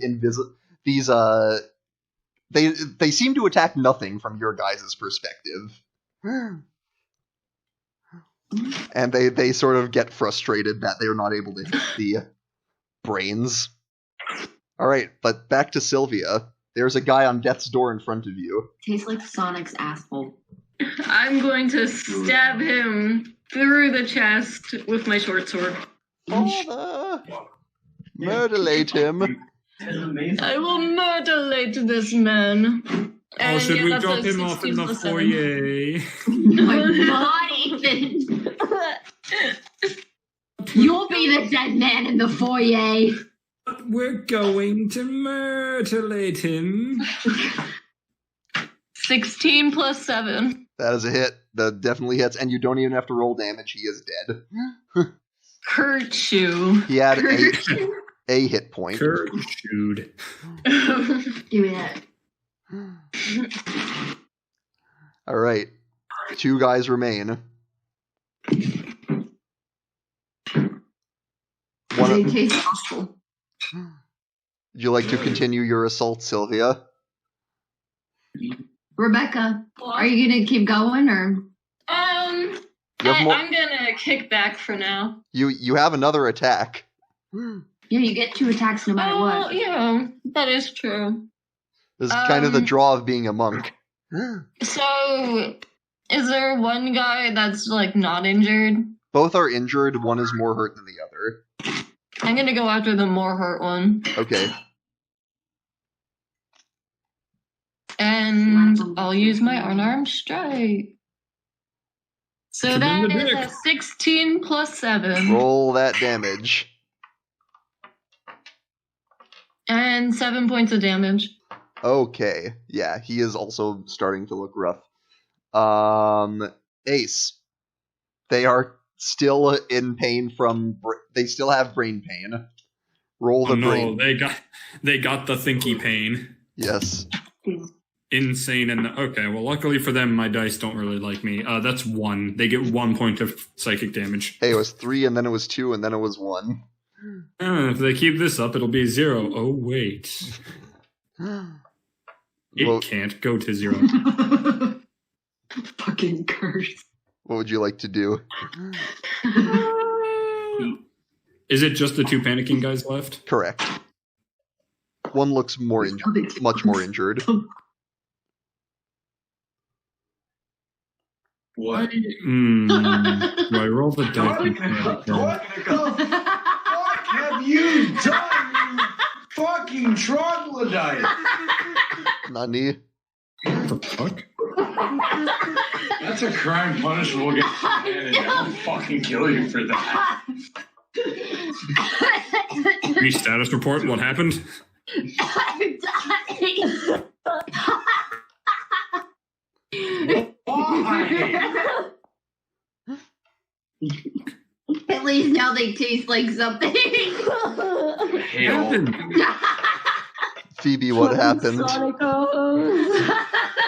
[SPEAKER 1] they seem to attack nothing from your guys' perspective. And they sort of get frustrated that they're not able to hit the brains. Alright, but back to Sylvia. There's a guy on death's door in front of you.
[SPEAKER 8] Tastes like Sonic's asshole.
[SPEAKER 6] I'm going to stab him through the chest with my short sword.
[SPEAKER 1] Father! Murderlate him.
[SPEAKER 6] I will murderate this man.
[SPEAKER 4] Oh, should we drop him off in the foyer?
[SPEAKER 8] Not even. You'll be the dead man in the foyer.
[SPEAKER 4] We're going to mutilate him.
[SPEAKER 6] 16 plus 7.
[SPEAKER 1] That is a hit. That definitely hits, and you don't even have to roll damage. He is dead.
[SPEAKER 6] Kerchoo.
[SPEAKER 1] He had a hit point.
[SPEAKER 4] Kerchooed.
[SPEAKER 8] Give me that.
[SPEAKER 1] Alright. 2 guys remain.
[SPEAKER 8] They taste awful.
[SPEAKER 1] Would you like to continue your assault, Sylvia?
[SPEAKER 8] Rebecca, are you gonna keep going or?
[SPEAKER 6] I'm gonna kick back for now.
[SPEAKER 1] You have another attack.
[SPEAKER 8] Yeah, you get 2 attacks no matter what.
[SPEAKER 6] Yeah, that is true.
[SPEAKER 1] This is kind of the draw of being a monk.
[SPEAKER 6] So, is there one guy that's, like, not injured?
[SPEAKER 1] Both are injured. One is more hurt than the other.
[SPEAKER 6] I'm gonna go after the more hurt one.
[SPEAKER 1] Okay.
[SPEAKER 6] And I'll use my unarmed strike. So
[SPEAKER 4] Shoot him in
[SPEAKER 6] that
[SPEAKER 4] the
[SPEAKER 6] is
[SPEAKER 4] dick.
[SPEAKER 6] a 16 plus 7.
[SPEAKER 1] Roll that damage.
[SPEAKER 6] And 7 points of damage.
[SPEAKER 1] Okay. Yeah, he is also starting to look rough. Ace. They are still in pain from... They still have brain pain. Roll the
[SPEAKER 4] Oh no,
[SPEAKER 1] brain.
[SPEAKER 4] they got the thinky pain.
[SPEAKER 1] Yes.
[SPEAKER 4] Insane and okay, well luckily for them my dice don't really like me. That's 1. They get 1 point of psychic damage.
[SPEAKER 1] Hey, it was 3, and then it was 2, and then it was 1.
[SPEAKER 4] If they keep this up it'll be 0. Oh wait. It
[SPEAKER 1] Well,
[SPEAKER 4] can't go to 0.
[SPEAKER 8] Fucking curse.
[SPEAKER 1] what would you like to do?
[SPEAKER 4] Is it just the 2 panicking guys left?
[SPEAKER 1] Correct. One looks more much more injured.
[SPEAKER 5] What?
[SPEAKER 4] Do I roll the dice?
[SPEAKER 5] What the fuck have you done, you fucking troglodyte?
[SPEAKER 1] Nani?
[SPEAKER 4] What the fuck?
[SPEAKER 5] That's a crime punishable against humanity. I'll fucking kill you for that.
[SPEAKER 4] Any status report? What happened?
[SPEAKER 5] Why?
[SPEAKER 8] At least now they taste like something.
[SPEAKER 5] Hell.
[SPEAKER 1] Phoebe, what happened?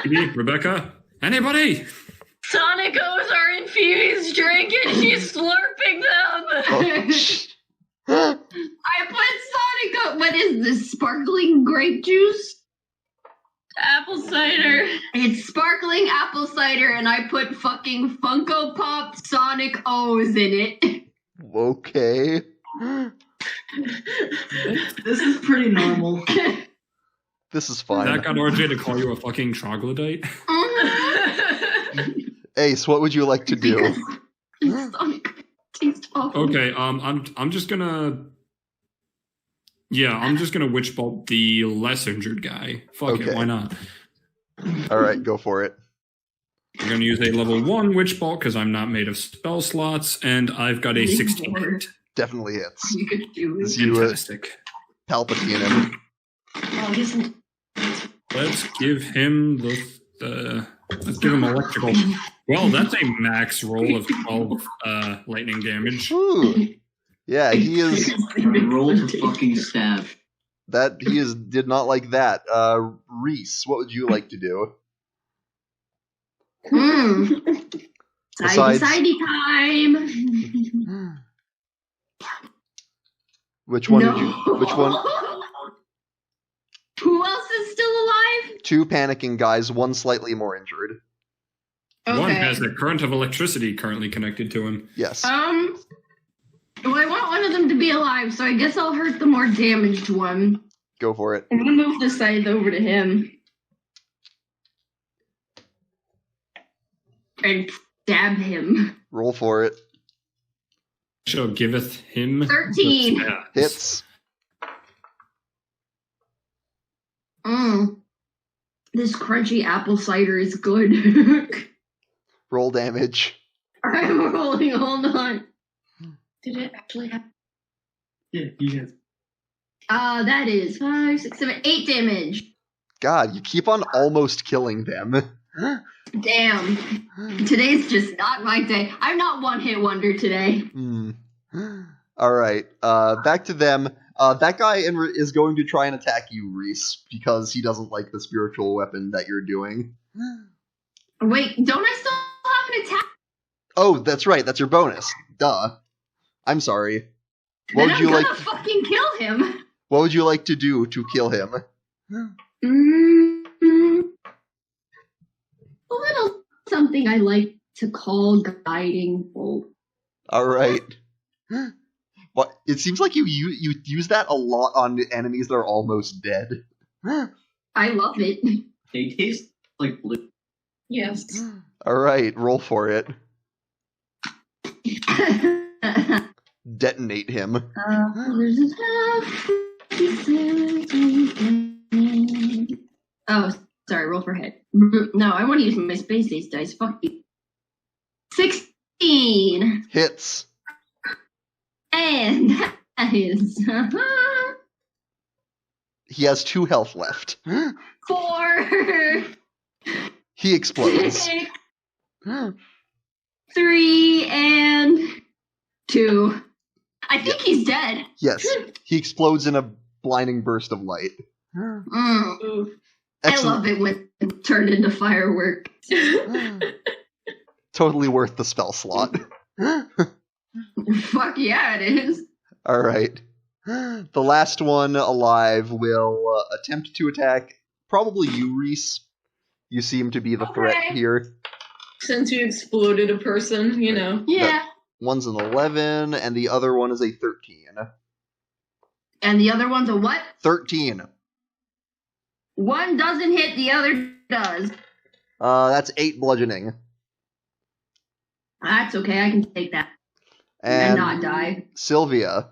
[SPEAKER 4] Phoebe, Rebecca? Anybody?
[SPEAKER 6] Sonicos are in Phoebe's drink and she's slurping them.
[SPEAKER 1] Oh.
[SPEAKER 8] I put Sonic. What is this? Sparkling grape juice?
[SPEAKER 6] Apple cider.
[SPEAKER 8] It's sparkling apple cider, and I put fucking Funko Pop Sonic O's in it.
[SPEAKER 1] Okay.
[SPEAKER 7] This is pretty normal.
[SPEAKER 1] This is fine.
[SPEAKER 4] That got RJ to call you a fucking troglodyte?
[SPEAKER 1] Ace, what would you like to do?
[SPEAKER 8] Sonic tastes awful.
[SPEAKER 4] Okay, I'm just gonna... Yeah, I'm just gonna witch bolt the less injured guy. Fuck
[SPEAKER 1] Okay.
[SPEAKER 4] it, why not?
[SPEAKER 1] Alright, go for it.
[SPEAKER 4] I'm gonna use a level 1 witch bolt because I'm not made of spell slots, and I've got a 16 hit.
[SPEAKER 1] Definitely hits.
[SPEAKER 8] You could do it.
[SPEAKER 1] As you
[SPEAKER 4] Fantastic.
[SPEAKER 1] Palpatine him.
[SPEAKER 8] Oh, isn't
[SPEAKER 4] Let's give him the let's give him electrical. Well, that's a max roll of 12 lightning damage.
[SPEAKER 1] Ooh. Yeah, he is...
[SPEAKER 7] Roll to fucking stab.
[SPEAKER 1] Did not like that. Reese, what would you like to do? Besides-
[SPEAKER 8] Sidey time.
[SPEAKER 1] Which one
[SPEAKER 8] No.
[SPEAKER 1] did you... Which one?
[SPEAKER 8] Who else is still alive?
[SPEAKER 1] 2 panicking guys, 1 slightly more injured.
[SPEAKER 4] One has a current of electricity currently connected to him.
[SPEAKER 1] Yes.
[SPEAKER 8] Well, I want one of them to be alive, so I guess I'll hurt the more damaged one.
[SPEAKER 1] Go for it.
[SPEAKER 8] I'm gonna move the scythe over to him. And stab him.
[SPEAKER 1] Roll for it.
[SPEAKER 4] Shall giveth him
[SPEAKER 8] 13.
[SPEAKER 4] the stabs.
[SPEAKER 1] Hits.
[SPEAKER 8] This crunchy apple cider is good.
[SPEAKER 1] Roll damage.
[SPEAKER 8] I'm rolling, hold on. Did it actually happen?
[SPEAKER 7] Yeah, you have.
[SPEAKER 8] That is 5, 6, 7, 8 damage.
[SPEAKER 1] God, you keep on almost killing them.
[SPEAKER 8] Damn. Today's just not my day. I'm not one hit wonder today.
[SPEAKER 1] Alright, back to them. That guy is going to try and attack you, Reese, because he doesn't like the spiritual weapon that you're doing.
[SPEAKER 8] Wait, don't I still have an attack?
[SPEAKER 1] Oh, that's right, that's your bonus. Duh. I'm sorry. What
[SPEAKER 8] Then
[SPEAKER 1] would
[SPEAKER 8] I'm
[SPEAKER 1] you
[SPEAKER 8] gonna
[SPEAKER 1] like?
[SPEAKER 8] fucking kill him.
[SPEAKER 1] What would you like to do to kill him?
[SPEAKER 8] A little something I like to call guiding bolt.
[SPEAKER 1] Alright. What? It seems like you use that a lot on enemies that are almost dead.
[SPEAKER 8] I love it.
[SPEAKER 7] They taste like blue.
[SPEAKER 6] Yes.
[SPEAKER 1] All right, roll for it. Detonate him.
[SPEAKER 8] Oh, sorry, roll for head. No, I want to use my space ace dice. Fuck you. 16.
[SPEAKER 1] Hits.
[SPEAKER 8] And that is
[SPEAKER 1] He has 2 health left.
[SPEAKER 8] 4,
[SPEAKER 1] He explodes.
[SPEAKER 8] 6, 3, and 2. I think he's dead.
[SPEAKER 1] Yes, he explodes in a blinding burst of light.
[SPEAKER 8] Mm. I
[SPEAKER 1] Excellent.
[SPEAKER 8] love it when it turned into fireworks.
[SPEAKER 1] Totally worth the spell slot.
[SPEAKER 8] Fuck yeah, it is.
[SPEAKER 1] All right. The last one alive will attempt to attack probably you, Reese. You seem to be the threat
[SPEAKER 6] Okay.
[SPEAKER 1] here.
[SPEAKER 6] Since you exploded a person, you know.
[SPEAKER 8] Yeah.
[SPEAKER 1] One's an 11, and the other one is a 13.
[SPEAKER 8] And the other one's a what?
[SPEAKER 1] 13.
[SPEAKER 8] One doesn't hit, the other does.
[SPEAKER 1] That's 8 bludgeoning.
[SPEAKER 8] That's okay, I can take that. And
[SPEAKER 1] And
[SPEAKER 8] not die.
[SPEAKER 1] Sylvia.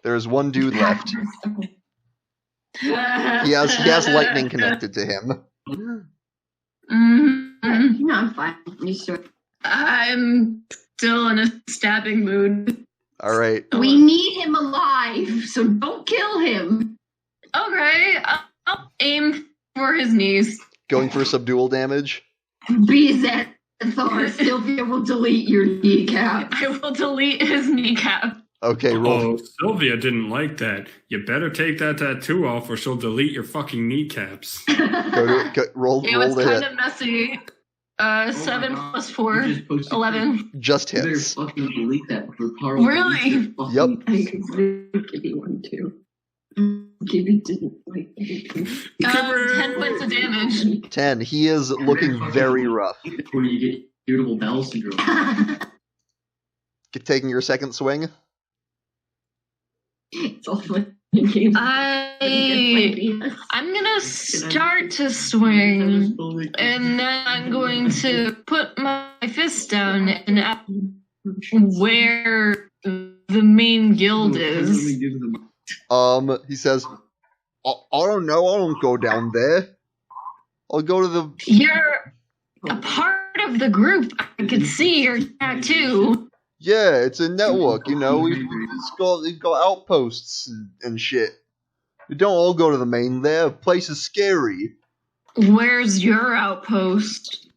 [SPEAKER 1] There's one dude left. He has lightning connected to him.
[SPEAKER 6] Mm-hmm.
[SPEAKER 8] No, I'm fine. You sure?
[SPEAKER 6] I'm still in a stabbing mood.
[SPEAKER 1] All right.
[SPEAKER 8] We need him alive, so don't kill him.
[SPEAKER 6] Okay, I'll aim for his knees.
[SPEAKER 1] Going for subdual damage.
[SPEAKER 8] Be that Thor, Sylvia will delete your kneecap.
[SPEAKER 6] I will delete his kneecap.
[SPEAKER 1] Okay, roll.
[SPEAKER 4] Oh, Sylvia didn't like that. You better take that tattoo off or she'll delete your fucking kneecaps.
[SPEAKER 1] Roll
[SPEAKER 6] It was
[SPEAKER 1] the
[SPEAKER 6] kind
[SPEAKER 1] hit.
[SPEAKER 6] of messy.
[SPEAKER 7] Oh
[SPEAKER 6] 7
[SPEAKER 7] my God.
[SPEAKER 6] plus 4,
[SPEAKER 7] You just posted
[SPEAKER 6] 11.
[SPEAKER 1] Just
[SPEAKER 7] You better
[SPEAKER 1] hits.
[SPEAKER 7] fucking delete that before Carl
[SPEAKER 6] Really?
[SPEAKER 7] deletes your fucking-
[SPEAKER 8] I could give you one too. Gibby didn't like it.
[SPEAKER 6] 10 points of damage.
[SPEAKER 1] 10. He is looking very rough.
[SPEAKER 7] Before you get irritable bowel syndrome.
[SPEAKER 1] Taking your second swing.
[SPEAKER 8] It's all fun and games.
[SPEAKER 6] I'm gonna start to swing, and then I'm going to put my fist down and ask where the main guild is.
[SPEAKER 1] He says, I don't know. I don't go down there. I'll go to the...
[SPEAKER 6] You're a part of the group. I can see your tattoo.
[SPEAKER 1] Yeah, it's a network, you know. We've got outposts and shit. We don't all go to the main there. The place is scary.
[SPEAKER 6] Where's your outpost?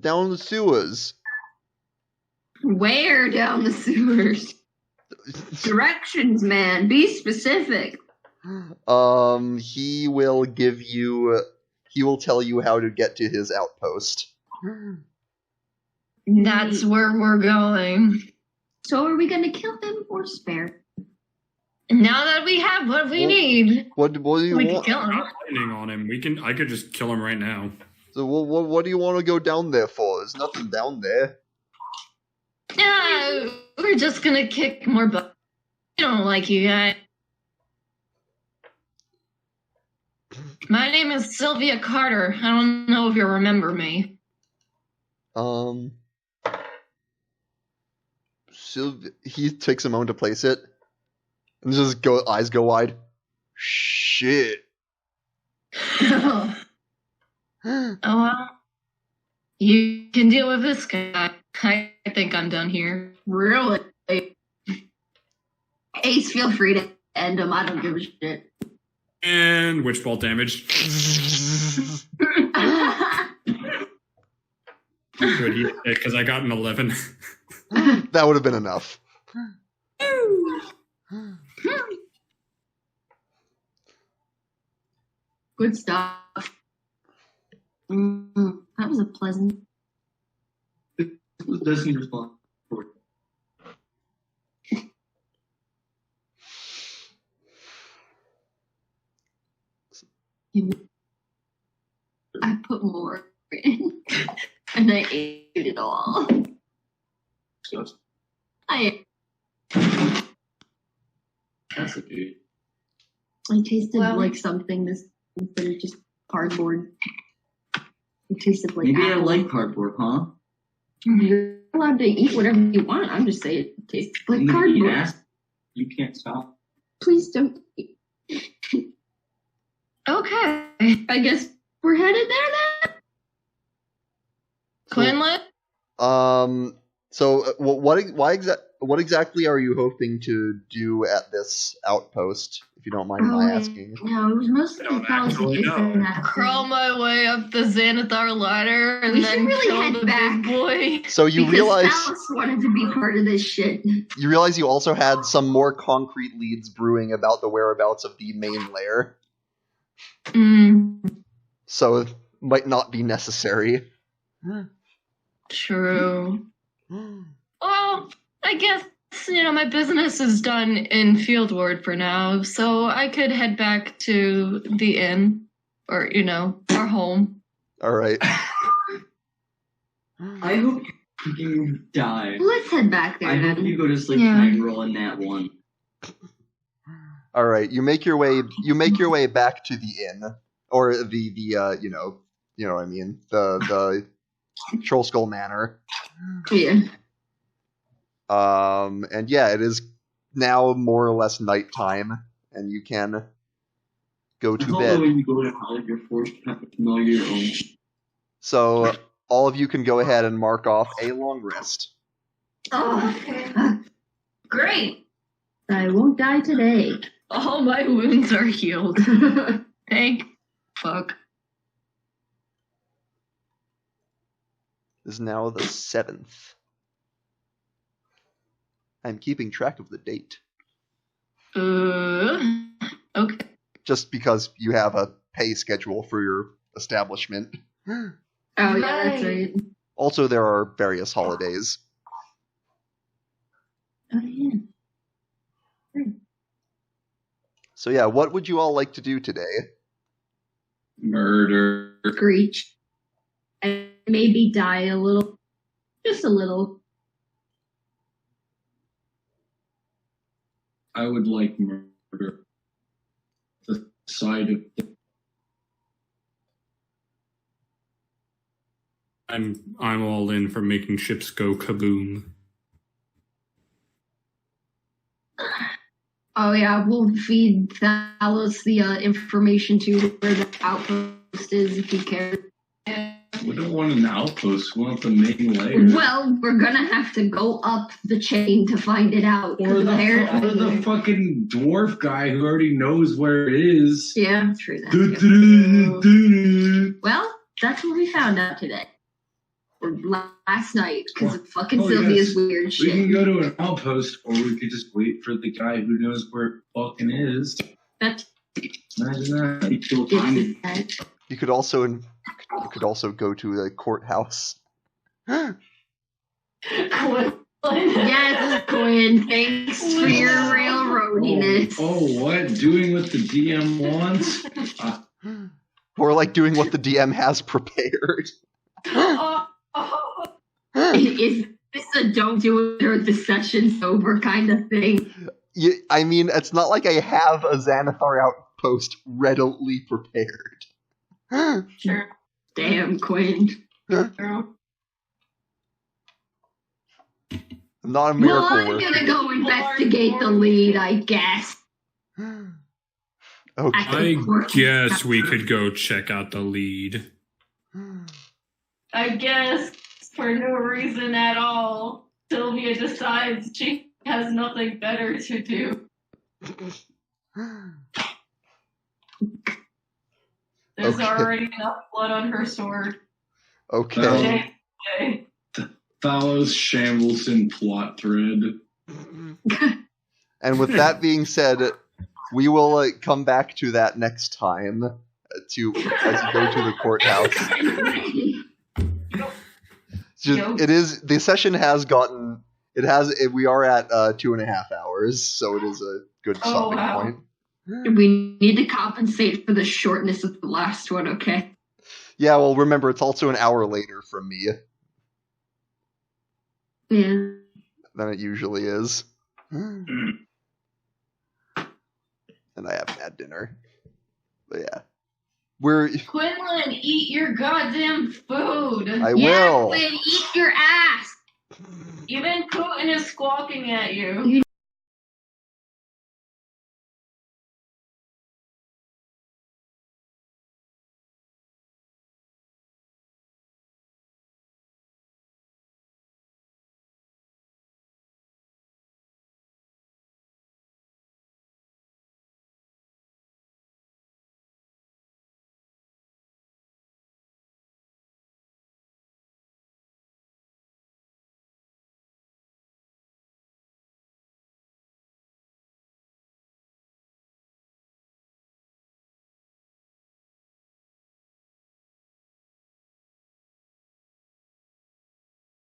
[SPEAKER 1] Down the sewers.
[SPEAKER 8] Where down the sewers? Directions, man. Be specific.
[SPEAKER 1] He will give you... He will tell you how to get to his outpost.
[SPEAKER 6] That's where we're going.
[SPEAKER 8] So are we gonna kill him or spare?
[SPEAKER 6] Now that we have what we need,
[SPEAKER 1] What do you
[SPEAKER 6] we can
[SPEAKER 1] want?
[SPEAKER 6] kill him.
[SPEAKER 4] Lightning on him. I could just kill him right now.
[SPEAKER 1] So what do you want to go down there for? There's nothing down there.
[SPEAKER 6] Yeah, we're just gonna kick more butt. I don't like you guys. My name is Sylvia Carter. I don't know if you remember me.
[SPEAKER 1] He takes a moment to place it, and just eyes go wide. Shit.
[SPEAKER 6] Oh well. You can deal with this guy. I think I'm done here.
[SPEAKER 8] Really? Ace, feel free to end him. I don't give a shit.
[SPEAKER 4] And witch bolt damage. Good, because I got an 11.
[SPEAKER 1] That would have been enough.
[SPEAKER 8] Good stuff. That was a pleasant.
[SPEAKER 7] Doesn't respond.
[SPEAKER 8] I put more in, and I ate it all.
[SPEAKER 7] That's okay.
[SPEAKER 8] I tasted
[SPEAKER 6] Well-
[SPEAKER 8] like something this instead of just cardboard. It tasted like
[SPEAKER 7] Maybe I
[SPEAKER 8] apple.
[SPEAKER 7] like cardboard, huh?
[SPEAKER 8] You're allowed to eat whatever you want. I'm just saying it tastes like
[SPEAKER 7] I'm gonna eat
[SPEAKER 8] cardboard.
[SPEAKER 7] ass. You can't stop.
[SPEAKER 8] Please don't.
[SPEAKER 6] Okay.
[SPEAKER 8] I guess we're headed there then.
[SPEAKER 6] Quinlan?
[SPEAKER 1] So what exactly are you hoping to do at this outpost, if you don't mind my asking?
[SPEAKER 8] No, it was mostly
[SPEAKER 2] I don't
[SPEAKER 8] because
[SPEAKER 2] actually know.
[SPEAKER 6] Crawl my way up the Xanathar ladder and
[SPEAKER 8] We should
[SPEAKER 6] then
[SPEAKER 8] really
[SPEAKER 6] kill
[SPEAKER 8] head
[SPEAKER 6] the
[SPEAKER 8] back.
[SPEAKER 6] big boy.
[SPEAKER 1] So you
[SPEAKER 8] because
[SPEAKER 1] realize
[SPEAKER 8] Alice wanted to be part of this shit.
[SPEAKER 1] you also had some more concrete leads brewing about the whereabouts of the main lair, so it might not be necessary.
[SPEAKER 6] True. Well, I guess, my business is done in Field Ward for now, so I could head back to the inn, or, our home.
[SPEAKER 1] All right.
[SPEAKER 7] I hope you die.
[SPEAKER 8] Let's head back there
[SPEAKER 7] I hope
[SPEAKER 8] then.
[SPEAKER 7] you go to sleep
[SPEAKER 6] Yeah.
[SPEAKER 7] tonight and roll in that one.
[SPEAKER 1] All right. You make your way back to the inn, or the you know what I mean, the Troll Skull Manor.
[SPEAKER 8] Yeah.
[SPEAKER 1] And yeah, it is now more or less nighttime, and you can go to bed.
[SPEAKER 7] When you go to college, you're forced to have to know your own.
[SPEAKER 1] So all of you can go ahead and mark off a long rest.
[SPEAKER 8] Oh,
[SPEAKER 6] Great!
[SPEAKER 8] I won't die today.
[SPEAKER 6] All my wounds are healed. Thank fuck.
[SPEAKER 1] This is now the 7th. I'm keeping track of the date.
[SPEAKER 6] Okay.
[SPEAKER 1] Just because you have a pay schedule for your establishment.
[SPEAKER 8] Oh, yeah, that's right.
[SPEAKER 1] Also, there are various holidays.
[SPEAKER 8] Oh, yeah.
[SPEAKER 1] So yeah, what would you all like to do today?
[SPEAKER 5] Murder.
[SPEAKER 8] Screech. And maybe die a little. Just a little.
[SPEAKER 5] I would like murder. The side of
[SPEAKER 4] I'm all in for making ships go kaboom.
[SPEAKER 8] Oh, yeah, we'll feed Thalos the information to where the outpost is if he cares.
[SPEAKER 5] we don't want an outpost. We want the main layer.
[SPEAKER 8] Well, we're gonna have to go up the chain to find it out.
[SPEAKER 5] Or the fucking dwarf guy who already knows where it is.
[SPEAKER 8] Yeah, true that. Well, that's what we found out today. Or last night, because of fucking Sylvia's weird
[SPEAKER 5] We
[SPEAKER 8] shit.
[SPEAKER 5] can go to an outpost, or we could just wait for the guy who knows where it fucking is.
[SPEAKER 8] That's
[SPEAKER 5] Imagine that.
[SPEAKER 7] You kill time.
[SPEAKER 1] You could also go to the courthouse.
[SPEAKER 8] Yes, Quinn. Thanks for your railroadiness.
[SPEAKER 5] Oh, what? Doing what the DM wants?
[SPEAKER 1] Or like doing what the DM has prepared.
[SPEAKER 8] Is this a don't do it or the session's over kind of thing?
[SPEAKER 1] I mean, it's not like I have a Xanathar outpost readily prepared.
[SPEAKER 6] Sure.
[SPEAKER 8] Damn, Quinn.
[SPEAKER 1] I'm not a miracle
[SPEAKER 8] Well, I'm
[SPEAKER 1] worker.
[SPEAKER 8] gonna go investigate the lead, I guess.
[SPEAKER 1] Okay.
[SPEAKER 4] I guess we could go check out the lead.
[SPEAKER 6] I guess for no reason at all, Sylvia decides she has nothing better to do. There's
[SPEAKER 1] Okay.
[SPEAKER 6] already enough blood on her sword.
[SPEAKER 1] Okay.
[SPEAKER 6] Okay.
[SPEAKER 5] Thalos Shambleson plot thread.
[SPEAKER 1] And with that being said, we will come back to that next time as you go to the courthouse. The session has gotten. We are at 2.5 hours, so it is a good stopping point.
[SPEAKER 8] We need to compensate for the shortness of the last one, okay?
[SPEAKER 1] Yeah, well, remember, it's also an hour later from me
[SPEAKER 8] Yeah.
[SPEAKER 1] than it usually is. And I haven't had dinner. But yeah.
[SPEAKER 6] Quinlan, eat your goddamn food.
[SPEAKER 1] I
[SPEAKER 8] Yeah,
[SPEAKER 1] will.
[SPEAKER 8] Quinn, eat your ass.
[SPEAKER 6] Even Putin is squawking at you.